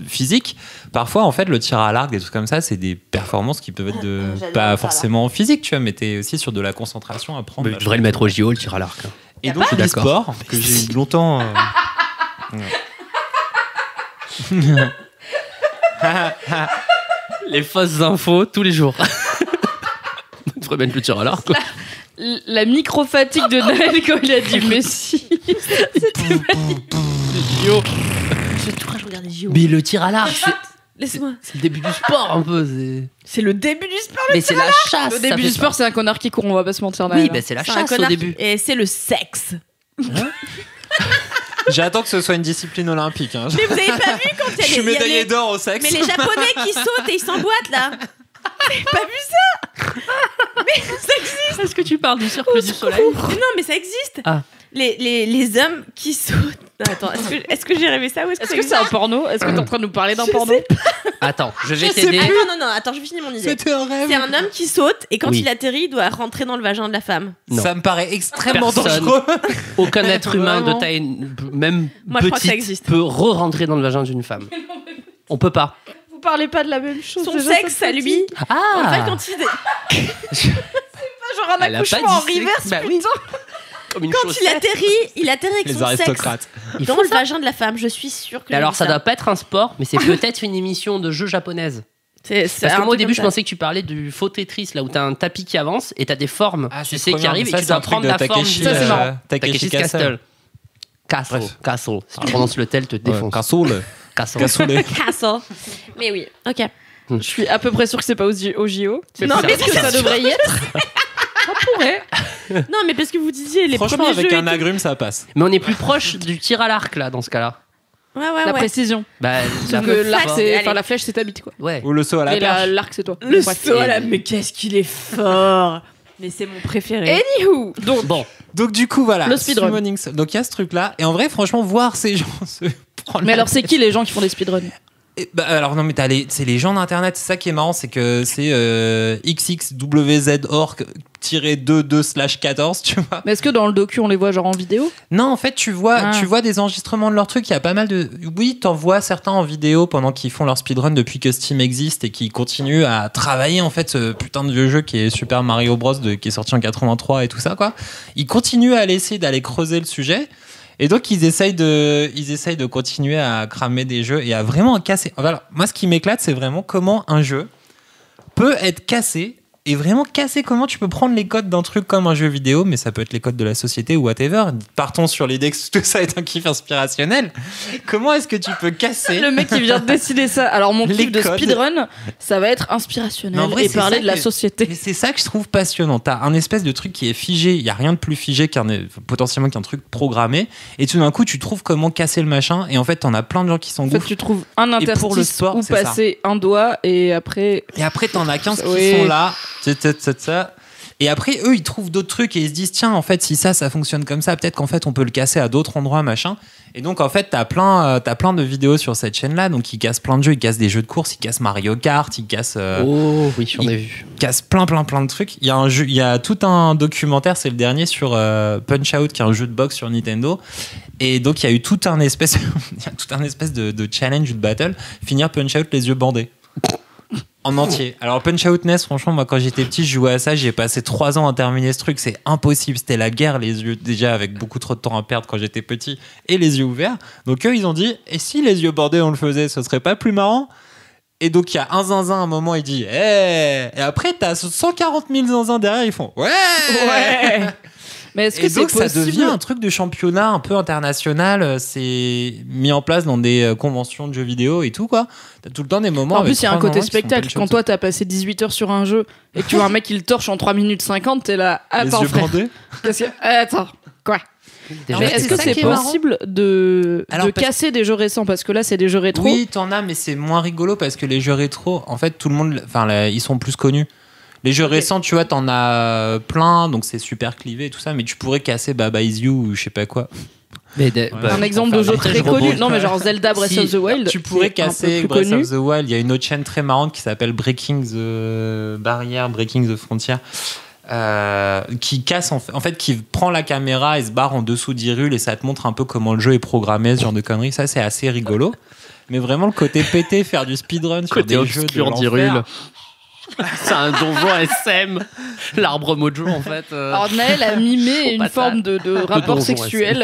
physique. Parfois, en fait, le tir à l'arc, des trucs comme ça, c'est des performances qui peuvent être J'adore pas ça, forcément physiques, tu vois, mais t'es aussi sur de la concentration à prendre. Je devrais le mettre au JO, le tir à l'arc. Et donc, pas l'e-sport, que j'ai longtemps. Les fausses infos tous les jours. Il devrait mettre le tir à l'arc. quoi. La micro-fatigue de Naël quand il a dit Messi. Je regarde les JO. Mais le tir à l'arc, Laisse-moi. c'est le début du sport un peu. C'est le début du sport. Mais c'est la chasse. Le ça début fait du sport, c'est un connard qui court, on va pas se mentir. Oui, Naël. bah, c'est la C'est un chasse au connard. début. Et c'est le sexe. J'attends que ce soit une discipline olympique. Hein. Mais vous avez pas vu quand il y a Je suis il y a médaillé d'or au sexe. Mais les Japonais qui sautent et ils s'emboîtent là. Vous avez pas vu ça? Mais ça existe. Est-ce que tu parles du cercle du soleil? Mais non, mais ça existe. Ah. Les hommes qui sautent. Non, attends, est-ce que j'ai rêvé ça ou est-ce Est-ce que c'est un porno? Est-ce que t'es en train de nous parler d'un Je porno? sais Attends, je vais Je sais t'aider. non, attends, je finis mon idée. C'était un rêve. C'est un homme qui saute et quand Oui. il atterrit, il doit rentrer dans le vagin de la femme. Non. Ça me paraît extrêmement Personne. dangereux. Aucun être humain de Vraiment. taille, même Moi, je crois que ça petite, existe. peut re-rentrer dans le vagin d'une femme. On peut pas. Vous parlez pas de la même chose. Son déjà, sexe, ça à te lui. Ah. En fait, quand il, genre un Elle a pas accouchement en dit sexe. reverse, Bah oui. putain. Comme une quand chaussette. il atterrit avec Les son sexe aristocrates. Il dans faut le ça. vagin de la femme. Je suis sûre que. Et alors, ça doit pas être un sport, mais c'est peut-être une émission de jeux japonaise. Parce que moi, au début, je pensais que tu parlais du faux Tetris, là où t'as un tapis qui avance et t'as des formes, Ah, tu c'est sais, trop qui bien. arrivent Ça, et tu c'est un dois truc prendre de la forme Takeshi, du... Ça, c'est marrant. Takeshi's Takeshi's Castle. Castle. Bref. Castle. Si tu prononces le tel, te défonce. Cassoule. Castle. Cassoule. Castle. Mais oui, ok. Je suis à peu près sûre que c'est pas au JO. Mais Non, ça- mais Est-ce que ça devrait y être? Ça pourrait. Non, mais parce que vous disiez les Franchement, premiers avec jeux. un agrume, ça passe. Mais on est plus proche du tir à l'arc, là, dans ce cas-là. Ouais, La ouais. précision. Bah, Sauf que la- l'arc, fort. c'est. Allez. Enfin, la flèche, c'est ta bite, quoi. Ouais. Ou le saut à la Et perche. l'arc, c'est toi. Le Bref. saut à la. Mais qu'est-ce qu'il est fort! Mais c'est mon préféré. Anywho, donc, Bon, Donc du coup voilà, Le speedrun. Summoning Salt. Donc il y a ce truc là et en vrai franchement voir ces gens se prendre mais la alors c'est tête. qui les gens qui font des speedruns? Et bah, alors non mais c'est les gens d'internet, c'est ça qui est marrant, c'est que c'est xxwzorg-22/14 tu vois. Mais est-ce que dans le docu on les voit genre en vidéo? Non en fait tu vois Ah. des enregistrements de leurs trucs, il y a pas mal de oui t'en vois certains en vidéo pendant qu'ils font leur speedrun depuis que Steam existe et qui continuent à travailler en fait ce putain de vieux jeu qui est Super Mario Bros qui est sorti en 83 et tout ça quoi. Ils continuent à essayer d'aller creuser le sujet. Et donc ils essayent de continuer à cramer des jeux et à vraiment casser. Alors, moi ce qui m'éclate c'est vraiment comment un jeu peut être cassé et vraiment casser comment tu peux prendre les codes d'un truc comme un jeu vidéo, mais ça peut être les codes de la société ou whatever. Partons sur l'idée que tout ça est un kiff inspirationnel. Comment est-ce que tu peux casser Le mec qui vient de décider ça. Alors mon Les kiff de codes. speedrun, ça va être inspirationnel Mais en vrai, et c'est parler ça de la que- société. Mais c'est ça que je trouve passionnant. T'as un espèce de truc qui est figé. Il y a rien de plus figé potentiellement qu'un truc programmé. Et tout d'un coup, tu trouves comment casser le machin. Et en fait, t'en as plein de gens qui En fait, s'engouffrent. tu trouves un Et pour le interstice sport, où c'est ça. passer un doigt et après. Et après, t'en as 15 qui Oui. sont là. Ça. Et après, eux, ils trouvent d'autres trucs et ils se disent, tiens, en fait, si ça fonctionne comme ça, peut-être qu'en fait, on peut le casser à d'autres endroits, machin. Et donc, en fait, t'as plein de vidéos sur cette chaîne-là. Donc, ils cassent plein de jeux. Ils cassent des jeux de course, ils cassent Mario Kart, ils cassent, Oh oui, j'en ai vu. cassent plein de trucs. Il y a tout un documentaire, c'est le dernier, sur Punch-Out, qui est un jeu de boxe sur Nintendo. Et donc, il y a eu tout un espèce de challenge, de battle. Finir Punch-Out les yeux bandés. En entier. Alors Punch-Out NES, franchement, moi quand j'étais petit, je jouais à ça, j'ai passé 3 ans à terminer ce truc, c'est impossible, c'était la guerre, les yeux déjà avec beaucoup trop de temps à perdre quand j'étais petit, et les yeux ouverts. Donc eux, ils ont dit, et si les yeux bordés on le faisait, ce serait pas plus marrant? Et donc il y a un zinzin à un moment, il dit, et après t'as 140 000 zinzins derrière, ils font, ouais. Mais est-ce que Et c'est donc ça possible devient un truc de championnat un peu international. C'est mis en place dans des conventions de jeux vidéo et tout quoi. T'as tout le temps des moments. En avec plus, il y a un 3 côté zinzins qui font spectacle. plein de Quand choses. toi, t'as passé 18 heures sur un jeu et que tu vois un mec qui le torche en 3 minutes 50, t'es là. les Attends, yeux frère. bandés. Qu'est-ce que- Attends, quoi Déjà, Mais fait, est-ce c'est que ça c'est qui est marrant. possible de Alors, parce- casser des jeux récents? Parce que là, c'est des jeux rétro. Oui, t'en as, mais c'est moins rigolo parce que les jeux rétro, en fait, tout le monde, enfin, là, ils sont plus connus. Les jeux récents, tu vois, t'en as plein, donc c'est super clivé et tout ça, mais tu pourrais casser Baba Is You ou je sais pas quoi. Mais Un exemple de jeu Après, très je connu. rebondis. Non, mais genre Zelda Breath Si, of the Wild. tu pourrais qui est un peu casser plus Breath connu. of the Wild. Il y a une autre chaîne très marrante qui s'appelle Breaking the Barrier, Breaking the Frontier, qui casse en fait, qui prend la caméra et se barre en dessous d'Hyrule et ça te montre un peu comment le jeu est programmé, ce genre de conneries. Ça, c'est assez rigolo. Mais vraiment, le côté pété, faire du speedrun sur Côté des jeux de obscur l'enfer. d'Hyrule. C'est un donjon SM. L'arbre mojo, en fait. Alors, Naël a mimé une patate. forme de rapport donjon, sexuel.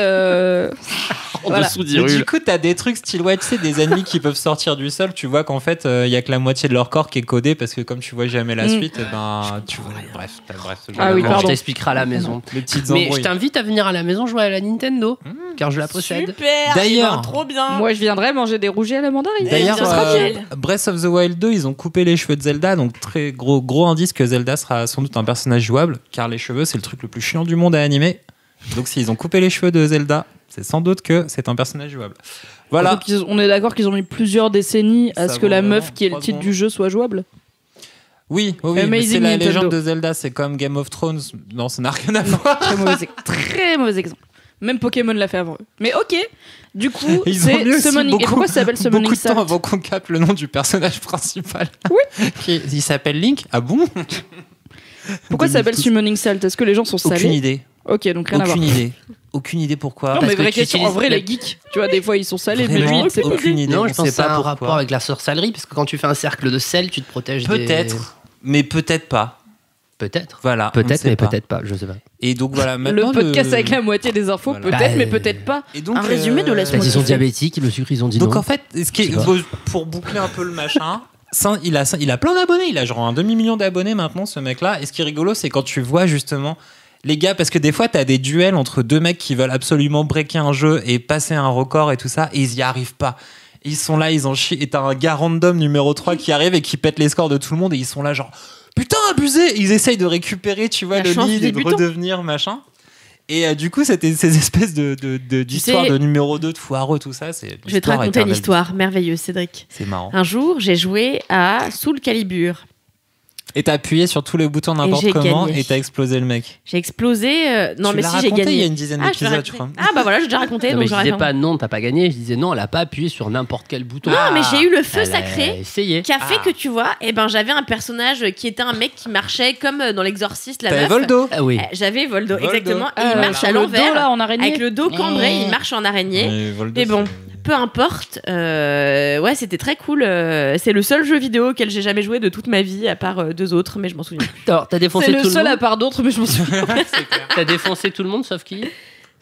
En voilà. dessous Mais d'Hyrule. du coup, t'as des trucs style, ouais, tu sais, des ennemis qui peuvent sortir du sol. Tu vois qu'en fait, il y a que la moitié de leur corps qui est codé parce que comme tu vois jamais la suite, ben, tu vois. Bref, ce genre Ah de oui, conneries. pardon. Je t'expliquerai à la maison. Les petites Mais je embrouilles. t'invite à venir à la maison jouer à la Nintendo, car je la possède. Super. D'ailleurs- eh ben, trop bien. Moi, je viendrais manger des rougiers à la mandarine. D'ailleurs, ça sera bien. Breath of the Wild 2, ils ont coupé les cheveux de Zelda, donc très gros indice que Zelda sera sans doute un personnage jouable, car les cheveux, c'est le truc le plus chiant du monde à animer. Donc s'ils ont coupé les cheveux de Zelda, c'est sans doute que c'est un personnage jouable. Voilà. Donc, on est d'accord qu'ils ont mis plusieurs décennies à Ça ce que vaut la vraiment meuf qui est le 3 titre secondes. du jeu soit jouable. Oui, mais Amazing c'est la Nintendo. légende de Zelda, c'est comme Game of Thrones. Non, ça n'a rien à voir. Très mauvais exemple. Même Pokémon l'a fait avant eux. Mais ok, du coup, Ils ont mis c'est aussi Summoning. Et pourquoi ça s'appelle Summoning beaucoup de temps Salt avant qu'on capte le nom du personnage principal. Oui. Il s'appelle Link. Ah bon? Pourquoi ça s'appelle Summoning Salt? Est-ce que les gens sont salés? Aucune idée. Ok, donc rien à voir. Aucune idée pourquoi. Non, Parce mais que vraie tu question. En utilises vrai, la- les geeks, tu vois, des fois ils sont salés, mais Vraiment, lui, c'est pas. aucune idée. Non, on je pense sait que ça a pas un pourquoi. rapport avec la sorcellerie, parce que quand tu fais un cercle de sel, tu te protèges des... Peut-être, mais peut-être pas. Peut-être. Voilà. on ne Peut-être, sait mais pas. peut-être pas, je sais pas. Et donc voilà, Le maintenant podcast avec la moitié des infos, Voilà. peut-être, Bah, mais peut-être pas. Et donc, Un résumé de Laisse-moi Peut-être ils sont kiffer. diabétiques, le sucre, ils ont dit Donc non. en fait, ce qui est, Je sais pour boucler un peu le machin, il a plein d'abonnés. Il a genre un demi-million d'abonnés maintenant, ce mec-là. Et ce qui est rigolo, c'est quand tu vois justement les gars, parce que des fois, t'as des duels entre deux mecs qui veulent absolument breaker un jeu et passer un record et tout ça, et ils y arrivent pas. Ils sont là, ils en chient. Et t'as un gars random numéro 3 qui arrive et qui pète les scores de tout le monde, et ils sont là, genre putain, abusé! Ils essayent de récupérer, tu vois, La le chance lead du et de débutant. redevenir machin. Et du coup, c'était ces espèces d'histoires sais- de numéro 2 de foireux, tout ça. C'est Je vais te raconter une histoire merveilleuse, Cédric. C'est marrant. Un jour, j'ai joué à Soul Calibur. Et t'as appuyé sur tous les boutons n'importe j'ai comment gagné. et t'as explosé le mec. J'ai explosé. Non, Tu mais l'as si, j'ai raconté gagné. il y a une dizaine je vais d'épisodes, je crois. raconter. Ah, bah voilà, j'ai déjà raconté. Non, donc mais je j'aurais disais fait- pas non, t'as pas gagné. Je disais non, elle a pas appuyé sur n'importe quel bouton. Non, mais j'ai eu le feu Elle a sacré essayé. qui a fait Ah. que, tu vois, eh ben, j'avais un personnage qui était un mec qui marchait comme dans L'Exorciste, la T'avais meuf. Voldo. Ah oui. J'avais Voldo, Voldo. exactement. Et Ah, il marche à sur le dos, là, l'envers. en araignée. Avec le dos cambré, il marche en araignée. Mais bon, peu importe. Ouais, c'était très cool. C'est le seul jeu vidéo auquel j'ai jamais joué de toute ma vie, à part deux autres, mais je m'en souviens plus. Alors, t'as C'est défoncé le tout le seul à monde. part d'autres, mais je m'en souviens. T'as défoncé tout le monde sauf qui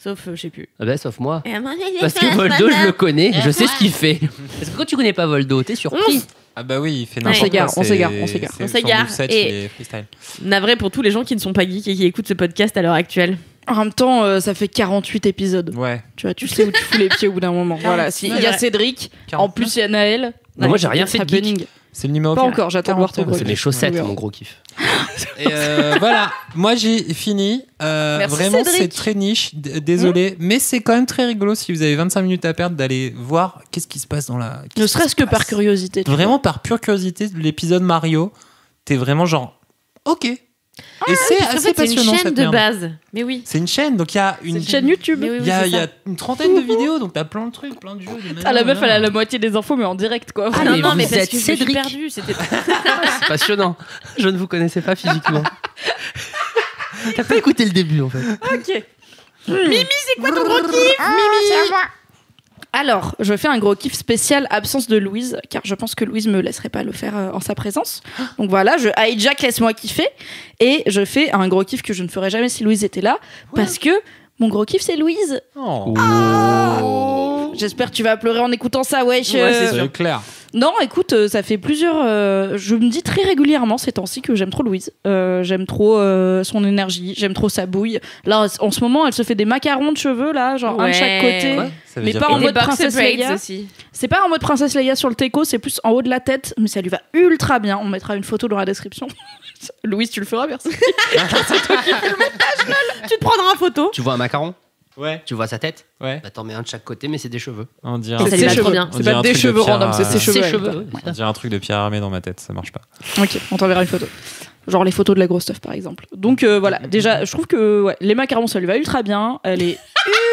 Sauf, je sais plus. Ah bah, sauf moi. Et Parce que Voldo, je le connais, je sais ce qu'il fait. Parce que quand tu connais pas Voldo, t'es surpris. Ah bah oui, il fait Ouais. n'importe quoi. On s'égare. C'est On son s'égare. moveset, Et- il est freestyle. Navré pour tous les gens qui ne sont pas geeks et qui écoutent ce podcast à l'heure actuelle. En même temps, ça fait 48 épisodes. Ouais. Tu vois, tu sais où tu fous les pieds au bout d'un moment. Voilà, s'il y a Ouais. Cédric, 49. en plus il y a Naël. Moi, j'ai rien fait de geek. happening. C'est le numéro Pas encore, j'attends de voir ton 49. gros C'est mes kiff. chaussettes, On verra. mon gros kiff. Et voilà, moi j'ai fini. Merci, Vraiment, Cédric. c'est très niche. Désolé, mais c'est quand même très rigolo si vous avez 25 minutes à perdre d'aller voir qu'est-ce qui se passe dans la. Ne qu'est-ce qui serait-ce se que passe. par curiosité. tu Vraiment par pure curiosité, l'épisode Mario, t'es vraiment genre, ok. Et c'est Parce qu'en assez fait, c'est passionnant une chaîne cette de merde. base. Mais oui. C'est une chaîne, donc il y a vois. une. C'est une chaîne YouTube. Mais oui, Il y a, c'est il y a ça. une trentaine de vidéos, donc t'as plein de trucs, plein de jeux. de Ah, la meuf, elle a la manière. moitié des infos, mais en direct, quoi. Ah non, mais non, vous mais parce êtes que je me suis Cédric. perdue. C'était C'est passionnant. Je ne vous connaissais pas physiquement. T'as pas écouté le début, en fait. ok. Mimi, c'est quoi ton gros kiff Mimi Alors, je fais un gros kiff spécial absence de Louise, car je pense que Louise me laisserait pas le faire en sa présence. Donc voilà, je hijack laisse-moi kiffer, et je fais un gros kiff que je ne ferais jamais si Louise était là, parce que mon gros kiff c'est Louise. Oh, J'espère que tu vas pleurer en écoutant ça, wesh. Ouais, c'est sûr. c'est clair. Non, écoute, ça fait plusieurs. Je me dis très régulièrement ces temps-ci que j'aime trop Louise. J'aime trop son énergie, j'aime trop sa bouille. Là, en ce moment, elle se fait des macarons de cheveux, là, genre un de chaque Ouais. côté. Quoi Ça veut Mais dire pas quoi en Et mode des box Princesse braids Leia. aussi. C'est pas en mode Princesse Leia sur le teco, c'est plus en haut de la tête, mais ça lui va ultra bien. On mettra une photo dans la description. Louise, tu le feras, merci. Tu te prendras en photo. Tu vois un macaron? Ouais, Tu vois sa tête? ouais. Bah, t'en mets un de chaque côté, mais c'est des cheveux. On dirait, Ça C'est lui ses va trop cheveux. bien. On C'est dirait pas un des truc de cheveux Pierre, random, c'est ses Ses cheveux. cheveux, elle. ouais, c'est on ça. dirait un truc de Pierre Hermé dans ma tête, ça marche pas. Ok, on t'enverra une photo. Genre les photos de la grosse stuff par exemple. Donc voilà, déjà, je trouve que ouais, les macarons ça lui va ultra bien. Elle est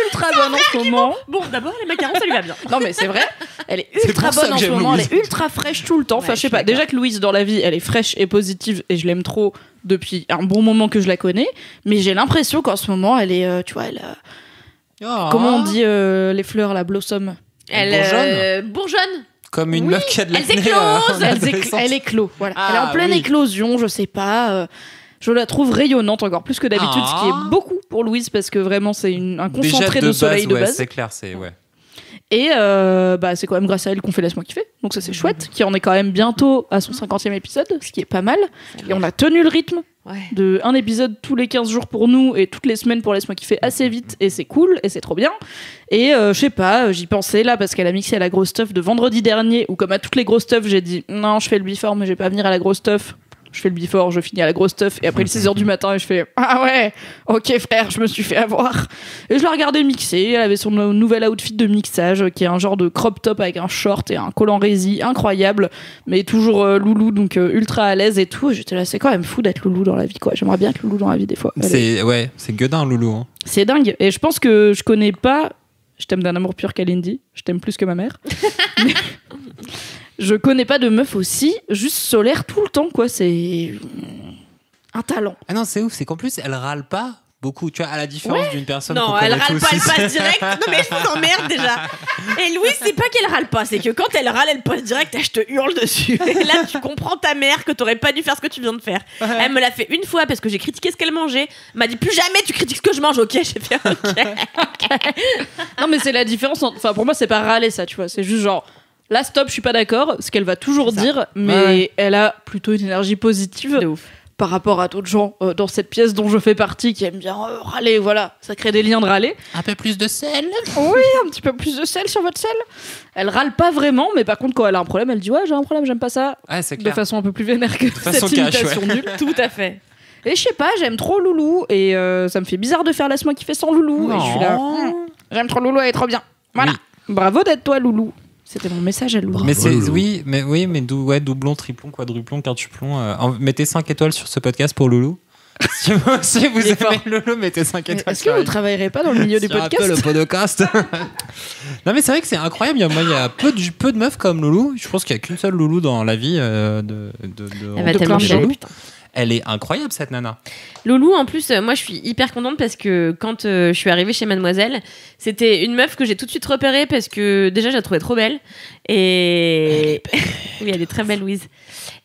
ultra bonne en ce moment. Bon, d'abord, les macarons, ça lui va bien. Non mais c'est vrai, elle est C'est ultra pour ça bonne que en ce j'aime moment. Louise. Elle est ultra fraîche tout le temps. Enfin, Ouais, je sais je pas. suis Déjà que Louise dans la vie, elle est fraîche et positive et je l'aime trop depuis un bon moment que je la connais. Mais j'ai l'impression qu'en ce moment, elle est, tu vois, elle. Comment on dit les fleurs, la blossom. Elle bourgeonne. Comme une Oui, meuf qui a de elle l'acné. éclose, Elle éclot. Voilà. Ah, elle est en pleine oui. éclosion, je sais pas. Je la trouve rayonnante encore plus que d'habitude, ce qui est beaucoup pour Louise parce que vraiment c'est un concentré de soleil de ouais, base. c'est clair, c'est ouais. Et bah, c'est quand même grâce à elle qu'on fait Laisse-moi kiffer. Donc ça c'est chouette, qui en est quand même bientôt à son 50e épisode, ce qui est pas mal. Et on a tenu le rythme Ouais. de un épisode tous les 15 jours pour nous et toutes les semaines pour Laisse-moi kiffer assez vite et c'est cool et c'est trop bien. Et je sais pas, j'y pensais là parce qu'elle a mixé à la grosse stuff de vendredi dernier où comme à toutes les grosses stuff j'ai dit non je fais le before mais je vais pas venir à la grosse stuff. Je fais le before, je finis à la grosse stuff et après le 6h du matin et je fais ah ouais ok frère je me suis fait avoir et je la regardais mixer. Elle avait son nouvel outfit de mixage qui est un genre de crop top avec un short et un collant rési incroyable mais toujours loulou donc ultra à l'aise et tout. Et j'étais là c'est quand même fou d'être loulou dans la vie quoi. J'aimerais bien être loulou dans la vie des fois. C'est gueudin loulou. Hein. C'est dingue et je pense que je connais pas. Je t'aime d'un amour pur Kalindi, je t'aime plus que ma mère. Mais je connais pas de meuf aussi juste solaire tout le temps quoi. C'est un talent. Ah non, c'est ouf, c'est qu'en plus elle râle pas beaucoup, tu vois, à la différence d'une personne Non, qu'on elle connaît râle tous pas, elle ici. passe direct. Non, mais je vous emmerde déjà. Et Louise, c'est pas qu'elle râle pas, c'est que quand elle râle, elle passe direct et je te hurle dessus. Et là, tu comprends ta mère que t'aurais pas dû faire ce que tu viens de faire. Elle me l'a fait une fois parce que j'ai critiqué ce qu'elle mangeait. Elle m'a dit plus jamais tu critiques ce que je mange, ok? J'ai fait ok. Non mais c'est la différence. Enfin pour moi c'est pas râler ça, tu vois. C'est juste genre là stop, je suis pas d'accord. Ce qu'elle va toujours C'est ça. dire, mais Ouais. elle a plutôt une énergie positive. De ouf. Par rapport à d'autres gens dans cette pièce dont je fais partie qui aiment bien râler, voilà, ça crée des liens de râler. Un peu plus de sel. Oui, un petit peu plus de sel sur votre sel. Elle râle pas vraiment, mais par contre quand elle a un problème, elle dit ouais j'ai un problème, j'aime pas ça, Ouais, c'est de clair. façon un peu plus vénère que façon cette cash, imitation nulle. Tout à fait. Et je sais pas, j'aime trop Loulou et ça me fait bizarre de faire Laisse-moi kiffer sans Loulou. Et je suis là, j'aime trop Loulou, elle est trop bien. Voilà. Oui. Bravo d'être toi Loulou. C'était mon message à Loulou. Mais Bravo, c'est Loulou. mais doublon, triplon, quadruplon, quintuplon. Mettez 5 étoiles sur ce podcast pour Loulou. Si vous Il est aimez fort. Loulou, mettez 5 Mais étoiles. est-ce que vous travaillerez pas dans le milieu du Sur podcast Apple podcast. Non mais c'est vrai que c'est incroyable. Il y a peu de meufs comme Loulou. Je pense qu'il y a qu'une seule Loulou dans la vie Elle va de tellement plein de chialer, gens. putain. elle est incroyable cette nana. Loulou, en plus, moi je suis hyper contente parce que quand je suis arrivée chez Mademoiselle, c'était une meuf que j'ai tout de suite repérée parce que déjà je la trouvais trop belle. Et. Oui, elle est très belle, Louise.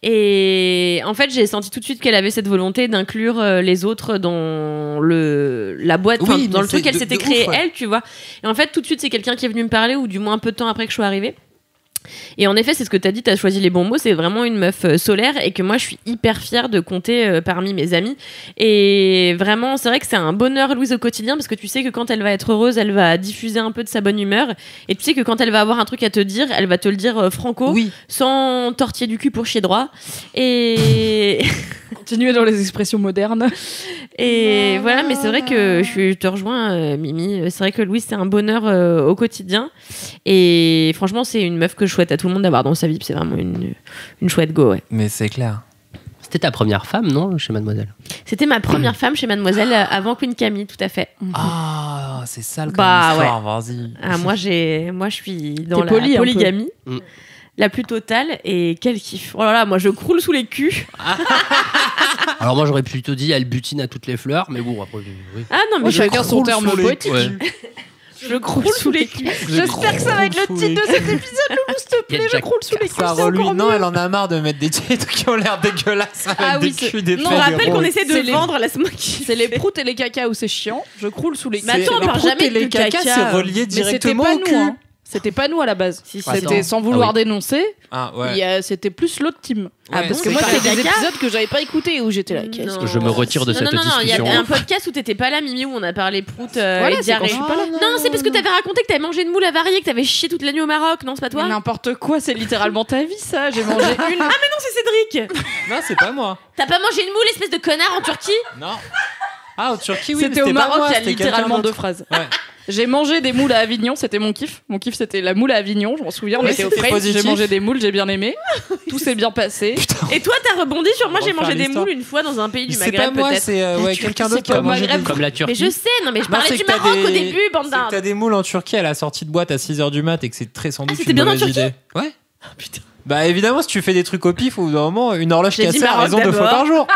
Et en fait, j'ai senti tout de suite qu'elle avait cette volonté d'inclure les autres dans la boîte, Oui, dans mais le truc c'est qu'elle de s'était ouf, créée, ouais. elle, tu vois. Et en fait, tout de suite, c'est quelqu'un qui est venu me parler, ou du moins un peu de temps après que je sois arrivée. Et en effet, c'est ce que t'as dit, t'as choisi les bons mots, c'est vraiment une meuf solaire et que moi je suis hyper fière de compter parmi mes amis. Et vraiment, c'est vrai que c'est un bonheur, Louise, au quotidien, parce que tu sais que quand elle va être heureuse, elle va diffuser un peu de sa bonne humeur. Et tu sais que quand elle va avoir un truc à te dire, elle va te le dire franco, Oui. sans tortiller du cul pour chier droit. Et. Continuer dans les expressions modernes. Et voilà, mais c'est vrai que je te rejoins, Mimi. C'est vrai que Louise, c'est un bonheur au quotidien. Et franchement, c'est une meuf que je souhaite à tout le monde d'avoir dans sa vie. C'est vraiment une chouette go, ouais. Mais c'est clair. C'était ta première femme, non, chez Mademoiselle? C'était ma première femme chez Mademoiselle avant Queen Camille, tout à fait. Ah, c'est sale comme Bah, histoire, vas-y. Ah, moi, je suis dans T'es la polie un peu. polygamie. Mm. La plus totale. Et quel kiff. Oh là là, moi, je croule sous les culs. Alors moi j'aurais plutôt dit elle butine à toutes les fleurs, mais bon après oui. Ah non, mais Moi, je chacun son croule terme sous les poétique. Ouais. Je croule sous les culs. J'espère que ça va être le titre de cet épisode, Loulou, s'il te Il y a plaît. Je Jack- croule sous les culs. Ça c'est reluit. encore Non, mieux. elle en a marre de mettre des titres qui ont l'air dégueulasses avec Ah oui, des c'est- culs, des non, faits, On des rappelle rôles. qu'on essaie de C'est les- vendre, laisse-moi qui. C'est les proutes et les cacas où c'est chiant. Je croule sous les Mais attends, on les parle proutes jamais et les de caca, caca. c'est relié Mais c'était directement pas au nous, cul. hein. C'était pas nous à la base. Si, si. C'était Attends. sans vouloir Ah oui. dénoncer. Ah ouais. C'était plus l'autre team. Ah, Parce bon, que moi, c'est c'est pas des caca épisodes que j'avais pas écoutés où j'étais là. Qu'est-ce Non. Je me retire de Non, cette non, non, il y discussion. a un podcast où t'étais pas là, Mimi, où on a parlé prout Voilà, et c'est quand diarrhée. je suis pas là. Non, c'est parce que t'avais raconté que t'avais mangé une moule avariée, que t'avais chié toute la nuit au Maroc, non, c'est pas toi? Mais n'importe quoi, c'est littéralement ta vie, ça. J'ai mangé une. Non, c'est Cédric. Non, c'est pas moi. T'as pas mangé une moule, espèce de connard, en Turquie? Non. Ah, en Turquie, oui. mais C'était au pas Maroc, moi, il y a c'était quelqu'un littéralement d'autre. deux phrases. Ouais. J'ai mangé des moules à Avignon, c'était mon kiff. Mon kiff, c'était la moule à Avignon, je m'en souviens. On Ouais, était au c'était Freight, positif. j'ai mangé des moules, j'ai bien aimé. Tout s'est bien passé. Et toi, t'as rebondi sur moi, On j'ai va mangé faire des l'histoire. moules une fois dans un pays du C'est Maghreb, pas moi, peut-être. c'est ouais, quelqu'un d'autre qui a comme mangé Maghreb. des Comme la Mais Turquie. je sais, non, mais je Non, parlais c'est du que t'as Maroc au des- début, bande C'est que d'un. t'as des moules en Turquie à la sortie de boîte à 6h du mat et que c'est très sans doute c'était une bien en mauvaise Turquie idée. Ouais. Putain. Bah évidemment, si tu fais des trucs au pif, au bout d'un moment, une horloge J'ai dit cassée a Maroc raison 2 fois d'abord. par jour.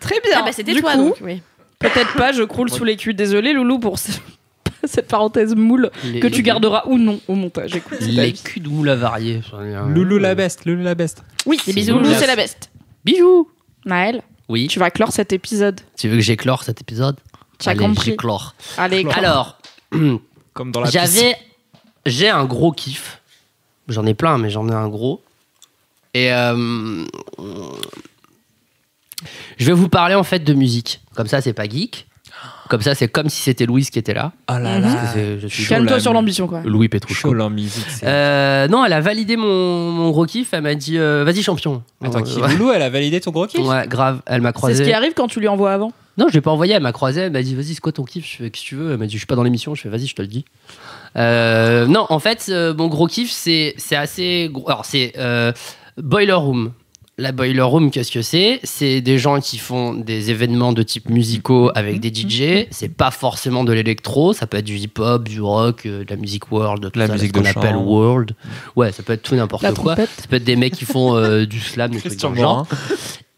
Très bien. Ah bah c'était Du toi, coup, donc, oui. peut-être pas, je croule sous les culs. Désolé, Loulou, pour cette parenthèse moule que tu garderas ou non au montage. Écoute, c'est ta Les vie. culs de moule avariés. Loulou la beste, Loulou la beste. Oui, C'est bisous, Loulou, Loulou. c'est la best. Bijou. Naël, Oui. tu vas clore cet épisode. Tu veux que j'éclore cet épisode? Tu as Allez, compris. j'éclore. Allez, clore. Alors, Comme dans la piste. j'ai un gros kiff. J'en ai plein, mais j'en ai un gros. Et je vais vous parler en fait de musique. Comme ça, c'est pas geek. Comme ça, c'est comme si c'était Louise qui était là. Oh là Mhm. là. Parce que je suis Calme-toi la- sur l'ambition, quoi. Louis Petrouchko. Chaud en musique. c'est- Non, elle a validé mon gros kiff. Elle m'a dit vas-y champion. Attends, qui ouais. Loulou, elle a validé ton gros kiff? Ouais, grave. Elle m'a C'est croisé. ce qui arrive quand tu lui envoies avant. Non, je l'ai pas envoyé. Elle m'a croisé. Elle m'a dit vas-y, c'est quoi ton kiff? Je fais qu'est-ce que tu veux. Elle m'a dit je suis pas dans l'émission. Je fais vas-y, je te le dis. Non, en fait, mon gros kiff, c'est assez gros. Alors, c'est Boiler Room. La Boiler Room, qu'est-ce que c'est? C'est des gens qui font des événements de type musicaux avec des DJ. C'est pas forcément de l'électro. Ça peut être du hip-hop, du rock, de la musique world, tout La ça, musique ce qu'on de appelle chambre. world. Ouais, ça peut être tout n'importe La quoi. trompette. Ça peut être des mecs qui font du slam, des trucs Christian dans le genre. Morin.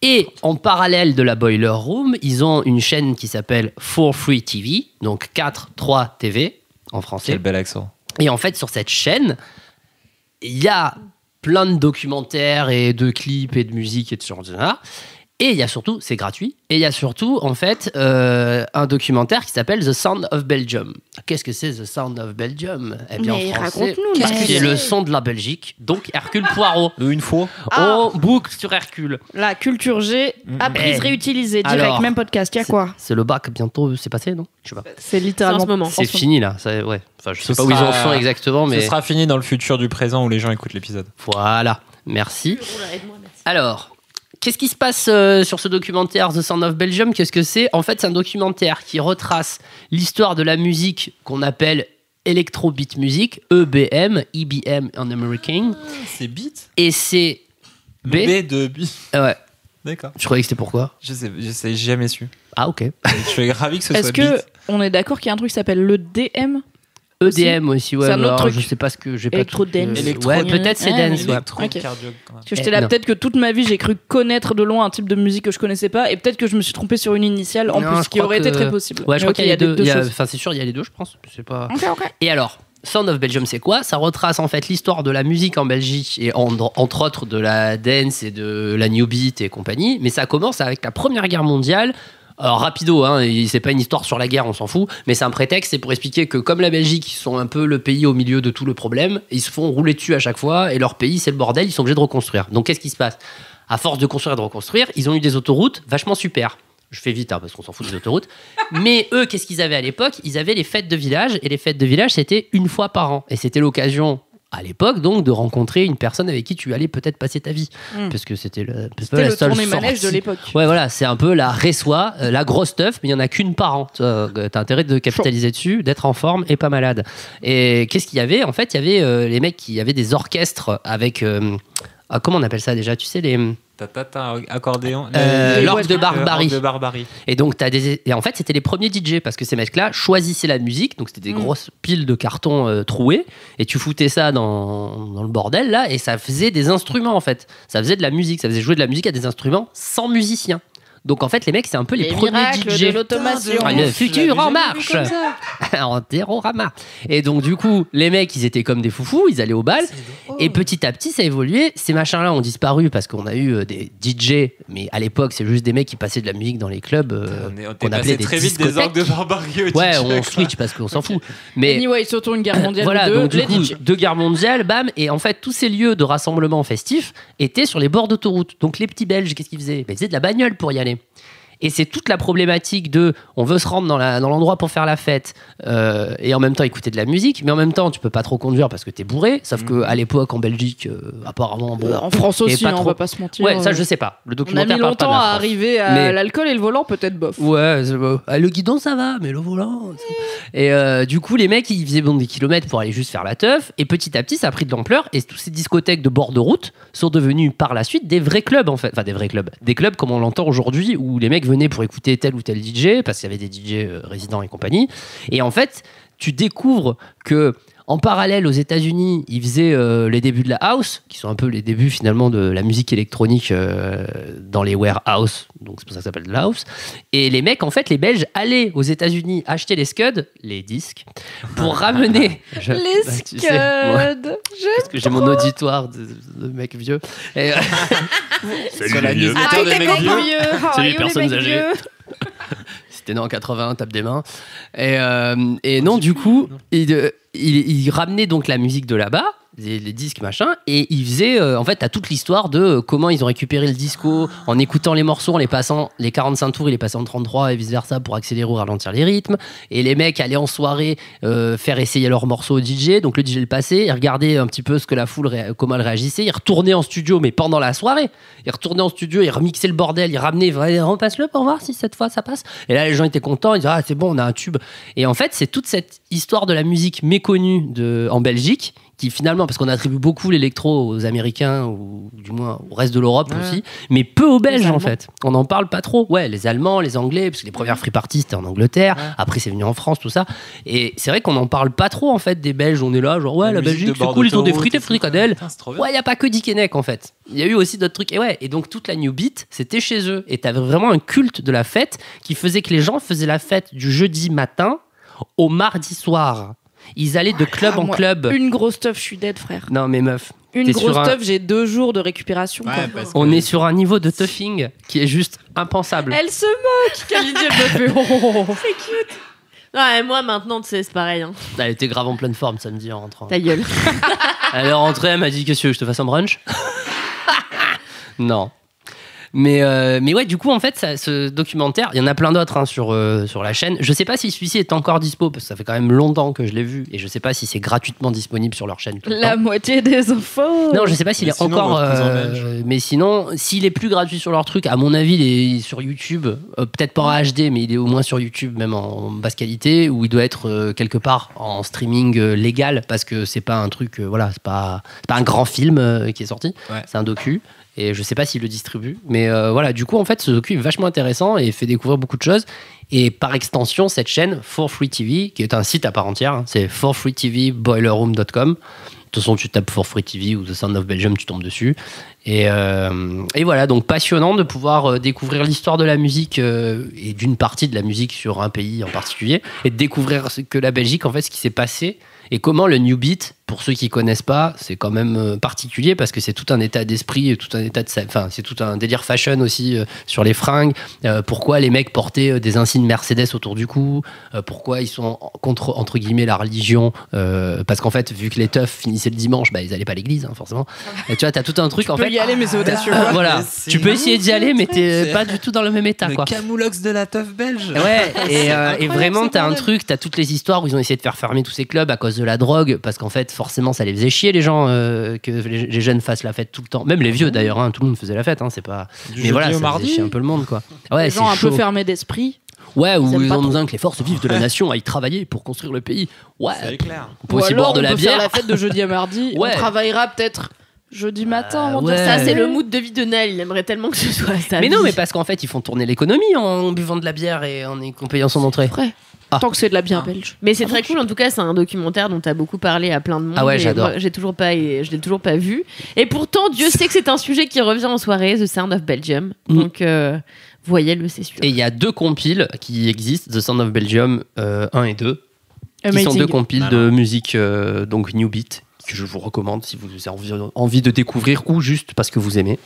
Et en parallèle de la Boiler Room, ils ont une chaîne qui s'appelle 4-3 TV, donc 4-3 TV en français. Quel bel accent. Et en fait, sur cette chaîne, il y a plein de documentaires et de clips et de musique et de ce genre de choses. Et il y a surtout, c'est gratuit, et il y a surtout, en fait, un documentaire qui s'appelle The Sound of Belgium. Qu'est-ce que c'est The Sound of Belgium? Eh bien, Mais en français, raconte-nous, qu'est-ce que Naël. c'est le son de la Belgique, donc Hercule Poirot. Une fois. Ah. On boucle sur Hercule. La culture G, apprise, Eh. réutilisée, direct, Alors, même podcast. Y'a quoi? C'est le bac bientôt, c'est passé, non? Je sais pas. C'est littéralement C'est en ce moment. C'est fini là, ouais. Enfin, je sais Ce pas où ils en sera- sont exactement, mais Ce sera fini dans le futur du présent où les gens écoutent l'épisode. voilà. Merci. Alors, qu'est-ce qui se passe sur ce documentaire The Sound of Belgium? Qu'est-ce que c'est? En fait, c'est un documentaire qui retrace l'histoire de la musique qu'on appelle Electro-Beat Music, EBM, EBM en américain. C'est beat? Et c'est B. B de beat. Ouais. D'accord. Je croyais que c'était pourquoi? Je sais j'ai jamais su. Ah, ok. Je suis ravi que ce Est-ce soit que beat. on est d'accord qu'il y a un truc qui s'appelle le DM? EDM aussi, ouais. C'est un autre alors, truc. je sais pas ce que j'ai pas. Électro-dance. Ouais, peut-être c'est dance, ouais. Électro, Ok. cardio. Parce que j'étais là, non. peut-être que toute ma vie j'ai cru connaître de loin un type de musique que je connaissais pas, et peut-être que je me suis trompée sur une initiale en Non, plus, je ce qui crois aurait été que- très possible. Ouais, je Mais crois qu'il ok, y a les deux. choses. Enfin, c'est sûr, il y a les deux, je pense. C'est pas. Ok. Et alors, Sound of Belgium, c'est quoi? Ça retrace en fait l'histoire de la musique en Belgique et entre autres de la dance et de la new beat et compagnie. Mais ça commence avec la Première Guerre mondiale. Alors rapido, hein, c'est pas une histoire sur la guerre, on s'en fout, mais c'est un prétexte, c'est pour expliquer que comme la Belgique, ils sont un peu le pays au milieu de tout le problème, ils se font rouler dessus à chaque fois et leur pays c'est le bordel, ils sont obligés de reconstruire. Donc qu'est-ce qui se passe? À force de construire et de reconstruire, ils ont eu des autoroutes vachement super. Je fais vite parce qu'on s'en fout des autoroutes. Mais eux, qu'est-ce qu'ils avaient à l'époque? Ils avaient les fêtes de village et les fêtes de village c'était une fois par an et c'était l'occasion à l'époque donc de rencontrer une personne avec qui tu allais peut-être passer ta vie parce que c'était la C'était le seule tournée-manège de sortie. l'époque. Ouais, voilà, c'est un peu la réçoit, la grosse teuf, mais il y en a qu'une par an. T'as intérêt de capitaliser dessus, d'être en forme et pas malade. Et qu'est-ce qu'il y avait? En fait, il y avait les mecs qui avaient des orchestres avec. Comment on appelle ça déjà? Tu sais, les. Accordéon. L'orgue de barbarie. L'orgue de barbarie. Et donc, et en fait, c'était les premiers DJ parce que ces mecs-là choisissaient la musique. Donc, c'était des grosses piles de carton trouées. Et tu foutais ça dans le bordel, là. Et ça faisait des instruments, en fait. Ça faisait de la musique. Ça faisait jouer de la musique à des instruments sans musiciens. Donc, en fait, les mecs, c'est un peu les premiers miracles DJ. de l'automation. Ah, le futur en marche Comme ça. en terrorama. Et donc, du coup, les mecs, ils étaient comme des foufous, ils allaient au bal. Et petit à petit, ça a évolué. Ces machins-là ont disparu parce qu'on a eu des DJ, mais à l'époque, c'est juste des mecs qui passaient de la musique dans les clubs On qu'on est appelait passé des très vite des discothèques. orgues de barbarie au Ouais, DJ, on quoi. switch parce qu'on s'en fout. Mais Anyway, surtout une guerre mondiale voilà, ou deux, donc du les coup, DJ. 2 guerres mondiales, bam, et en fait, tous ces lieux de rassemblement festif étaient sur les bords d'autoroute. Donc les petits Belges, qu'est-ce qu'ils faisaient? Ils faisaient de la bagnole pour y aller. Et c'est toute la problématique de on veut se rendre dans l'endroit pour faire la fête et en même temps écouter de la musique, mais en même temps tu peux pas trop conduire parce que t'es bourré. Sauf qu'à l'époque en Belgique, apparemment, bon, En France et aussi, pas hein, on trop. va pas se mentir. Ouais, ça je sais pas. Le On a documentaire mis parle pas de longtemps la à France. arriver à Mais- l'alcool et le volant, peut-être bof. Ouais, le guidon ça va, mais le volant. Et du coup, les mecs ils faisaient bon des kilomètres pour aller juste faire la teuf. Et petit à petit, ça a pris de l'ampleur. Et toutes ces discothèques de bord de route sont devenues par la suite des vrais clubs en fait. Enfin, des vrais clubs. Des clubs comme on l'entend aujourd'hui où les mecs venaient pour écouter tel ou tel DJ parce qu'il y avait des DJ résidents et compagnie. Et en fait, tu découvres que. En parallèle, aux États-Unis, ils faisaient les débuts de la house, qui sont un peu les débuts finalement de la musique électronique dans les warehouse, donc c'est pour ça que ça s'appelle de la house. Et les mecs, en fait, les Belges allaient aux États-Unis acheter les scuds, les disques, pour ramener Les tu sais, moi, scuds. parce que j'ai mon auditoire de mecs vieux. Et, Sur la newsletter des mecs vieux. Salut, personnes âgées. Si t'es né en 80, tape des mains. Et non, du coup, il ramenait donc la musique de là-bas, les disques, machin, et il faisait, en fait, t'as toute l'histoire de comment ils ont récupéré le disco en écoutant les morceaux, en les passant, les 45 tours, il les passait en 33 et vice-versa pour accélérer ou ralentir les rythmes. Et les mecs allaient en soirée faire essayer leurs morceaux au DJ, donc le DJ le passait, il regardait un petit peu ce que la foule, comment elle réagissait, il retournait en studio, mais pendant la soirée, il retournait en studio, il remixait le bordel, il ramenait, repasse-le pour voir si cette fois ça passe. Et là, les gens étaient contents, ils disaient, ah, c'est bon, on a un tube. Et en fait, c'est toute cette histoire de la musique méconnue en Belgique qui finalement, parce qu'on attribue beaucoup l'électro aux Américains ou du moins au reste de l'Europe aussi, mais peu aux Belges en fait. On n'en parle pas trop. Ouais, les Allemands, les Anglais, parce que les premières free parties c'était en Angleterre, après c'est venu en France, tout ça. Et c'est vrai qu'on n'en parle pas trop en fait des Belges. On est là, genre ouais, la Belgique c'est cool, ils ont des frites et fricadelles. Ouais, il n'y a pas que Dickeneck en fait. Il y a eu aussi d'autres trucs. Et ouais, et donc toute la New Beat, c'était chez eux. Et t'avais vraiment un culte de la fête qui faisait que les gens faisaient la fête du jeudi matin au mardi soir. Ils allaient de club en club. Une grosse teuf, je suis dead, frère. Non mais meuf. Une t'es grosse sur teuf, j'ai 2 jours de récupération. Ouais, quoi. parce que- On est sur un niveau de toughing qui est juste impensable. Elle se moque. Kalindi, elle me fait oh. C'est cute. Ouais, moi maintenant, tu sais, c'est pareil. Hein. Elle était grave en pleine forme samedi en rentrant. Ta gueule. Elle est rentrée, elle m'a dit qu'est-ce que tu veux que je te fasse un brunch. Non. Mais ouais, du coup, en fait, ce documentaire, il y en a plein d'autres hein, sur la chaîne. Je sais pas si celui-ci est encore dispo, parce que ça fait quand même longtemps que je l'ai vu, et je sais pas si c'est gratuitement disponible sur leur chaîne. Tout le La temps. moitié des infos. Non, je sais pas s'il Mais est sinon, encore. votre cousin belge. Mais sinon, s'il est plus gratuit sur leur truc, à mon avis, il est sur YouTube. Peut-être pas en HD, mais il est au moins sur YouTube, même en basse qualité, où il doit être quelque part en streaming légal, parce que c'est pas un truc. Voilà, c'est pas un grand film qui est sorti. Ouais. C'est un docu. et je sais pas s'il le distribue, mais voilà, du coup en fait Sudoku est vachement intéressant et fait découvrir beaucoup de choses, et par extension cette chaîne For Free TV, qui est un site à part entière, hein, c'est forfreetvboilerroom.com. De toute façon, tu tapes For Free TV ou The Sound of Belgium, tu tombes dessus. Et voilà, donc passionnant de pouvoir découvrir l'histoire de la musique et d'une partie de la musique sur un pays en particulier, et de découvrir que la Belgique, en fait, ce qui s'est passé et comment le New Beat, pour ceux qui connaissent pas, c'est quand même particulier parce que c'est tout un état d'esprit, tout un état de, enfin, c'est tout un délire fashion aussi sur les fringues. Pourquoi les mecs portaient des insignes Mercedes autour du cou, pourquoi ils sont contre, entre guillemets, la religion, parce qu'en fait, vu que les teufs finissaient le dimanche, bah, ils allaient pas à l'église, hein, forcément. Et tu vois, t'as tout un truc, en fait. Tu peux y aller, mais c'est audacieux. Voilà, tu peux essayer d'y aller, mais t'es pas du tout dans le même état, quoi. Le camoulox de la teuf belge. Ouais, et vraiment, t'as un truc, t'as toutes les histoires où ils ont essayé de faire fermer tous ces clubs à cause de la drogue, parce qu'en fait, forcément, ça les faisait chier, les gens, que les jeunes fassent la fête tout le temps. Même les vieux, d'ailleurs, hein, tout le monde faisait la fête, hein, c'est pas. Mais voilà, ça faisait chier un peu le monde, quoi. Ouais, Les gens un chaud. peu fermés d'esprit. Ouais, où Ils aiment ils pas ont trop. besoin que les forces vives de la nation aillent travailler pour construire le pays. Ouais, C'est clair. on peut Ou aussi alors, boire de on la peut bière. faire la fête de jeudi à mardi. Ouais. On travaillera peut-être jeudi matin. avant de ouais. dire Ça, ça, c'est le mood de vie de Nel. Il aimerait tellement que ce soit ça. Mais non, mais parce qu'en fait, ils font tourner l'économie en buvant de la bière et en payant son entrée. Vrai. Ah. Tant que c'est de la bière belge. Mais c'est très cool, en tout cas, c'est un documentaire dont tu as beaucoup parlé à plein de monde. Ah ouais, et j'adore. moi, je l'ai toujours pas vu. Et pourtant, Dieu sait que c'est un sujet qui revient en soirée, The Sound of Belgium. Donc, voyez-le, c'est sûr. Et il y a 2 compiles qui existent, The Sound of Belgium 1 et 2, qui sont Amazing. 2 compiles de musique, donc New Beat, que je vous recommande si vous avez envie de découvrir ou juste parce que vous aimez.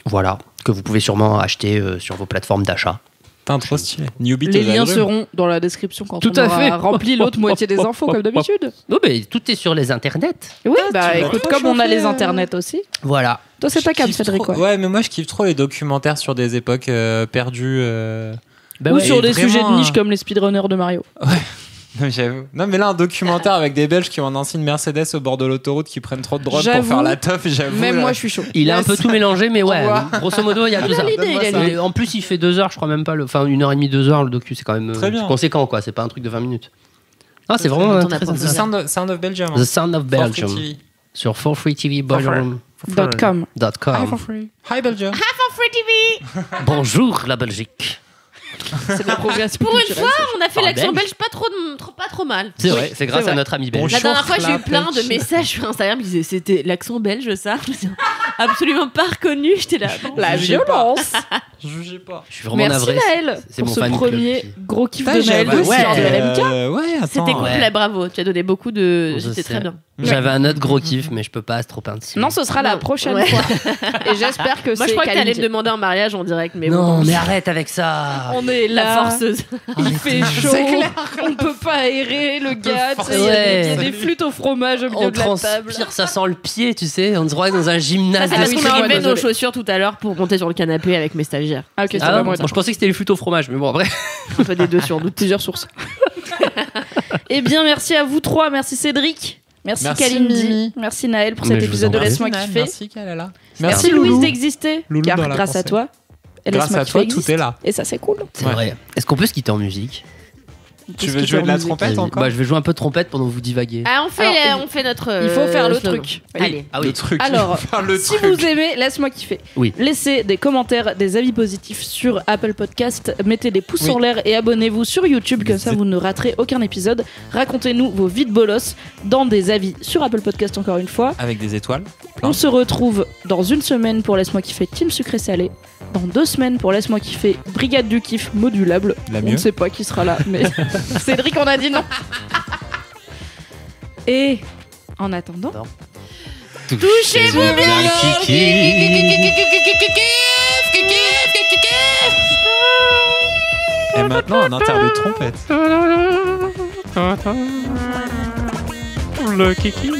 Voilà, que vous pouvez sûrement acheter sur vos plateformes d'achat. Putain, trop stylé. New Beat Les aux liens agrumes. seront dans la description quand Tout on à aura fait. rempli l'autre moitié des infos, comme d'habitude. Non, mais tout est sur les internets. Oui, bah tu vas écoute, pas comme on a chauffer, les internets aussi. Voilà. Toi, c'est ta cam, Je kiffe Cédric. trop- Ouais. Ouais, mais moi je kiffe trop les documentaires sur des époques perdues. Bah Ou ouais, sur des vraiment, sujets de niche comme les speedrunners de Mario. Non, j'avoue. Non, mais là, un documentaire avec des Belges qui ont un ancien Mercedes au bord de l'autoroute qui prennent trop de drogue pour J'avoue. faire la teuf, j'avoue. Même là. moi, je suis chaud. Il a un Yes. peu tout mélangé, mais ouais, revoir. grosso modo, il y a tout ça. l'idée, il a Donne-moi ça. Et en plus, il fait 2 heures, je crois même pas. Enfin, 1h30, 2 heures, le docu, c'est quand même Très bien. conséquent, quoi. C'est pas un truc de 20 minutes. Ah, c'est Très vraiment bien, très t'en apprends intéressant. Sound of Belgium. The Sound of For Free Belgium TV. sur forfreetvboilerroom.com. Hi Belgium. Bonjour la Belgique. C'est de la progression Pour une culturelle. fois, on a fait Par l'accent belge. belge pas trop mal. C'est vrai, c'est grâce c'est à vrai. notre ami belge. Bonjour. La dernière fois, j'ai eu la plein de pêche. messages sur Instagram qui disaient c'était l'accent belge, ça. Absolument pas reconnu. J'étais là. bon. La Jugez pas. violence. Jugez pas. Je suis vraiment Merci navré. Naël c'est pour mon ce fan club premier qui- gros kiff Putain, de Naël de j'avoue, l'histoire de LMK. Ouais, attends. C'était cool, ouais. là, bravo. Tu as donné beaucoup de. Je C'était sais. très bien. J'avais un autre gros kiff, mais je peux pas trop intime. Non, ce sera la Non. prochaine Ouais. fois. Et j'espère que Moi, c'est je crois que t'allais Kalindi. me demander en mariage en direct, mais non, bon. mais arrête avec ça. On est La là, forceuse. il fait chaud, on peut pas aérer le gars, tu sais, il y a Ouais. des- il y a des flûtes au fromage au milieu On de la table. transpire, ça sent le pied, tu sais. On dirait dans un gymnase. C'est Ah parce oui, qu'on c'est a moi, enlevé nos désolé. chaussures tout à l'heure pour monter sur le canapé avec mes stagiaires. Ah ok, c'est Ah, pas bon, moi. je pensais que c'était les flûtes au fromage, mais bon, après. Un peu des deux sur doute. Plusieurs sources. Eh bien, merci à vous trois, merci Cédric, merci Merci, Kalindi, Mimi. merci Naël pour Mais cet je vous épisode de en prie. Laisse-moi kiffer. Merci Kalala. Merci Loulou. Louise d'exister, Loulou car dans la grâce à pensée. toi, Grâce Laisse-moi à kiffer toi, existe. tout est là. Et ça, c'est cool. C'est Ouais. vrai. Est-ce qu'on peut se quitter en musique? Tu veux jouer de la trompette encore Bah, je vais jouer un peu de trompette pendant que vous divaguez. Ah, on fait, Alors, on fait notre. Il faut faire le slogan. truc. Allez. Ah Le truc. Alors, Faire le si truc. vous aimez, laisse-moi kiffer. Oui. Laissez des commentaires, des avis positifs sur Apple Podcast, mettez des pouces Oui. en l'air et abonnez-vous sur YouTube, comme ça vous ne raterez aucun épisode. Racontez-nous vos vies de bolos dans des avis sur Apple Podcast encore une fois. Avec des étoiles. On se retrouve dans une semaine pour Laisse-moi kiffer Team Sucré Salé. Dans 2 semaines pour Laisse-moi kiffer Brigade du Kiff modulable. La On mieux. ne sait pas qui sera là, mais Cédric, on a dit non. Et en attendant, Touchez-vous bien le Et maintenant, un interlude trompette. Le kiki.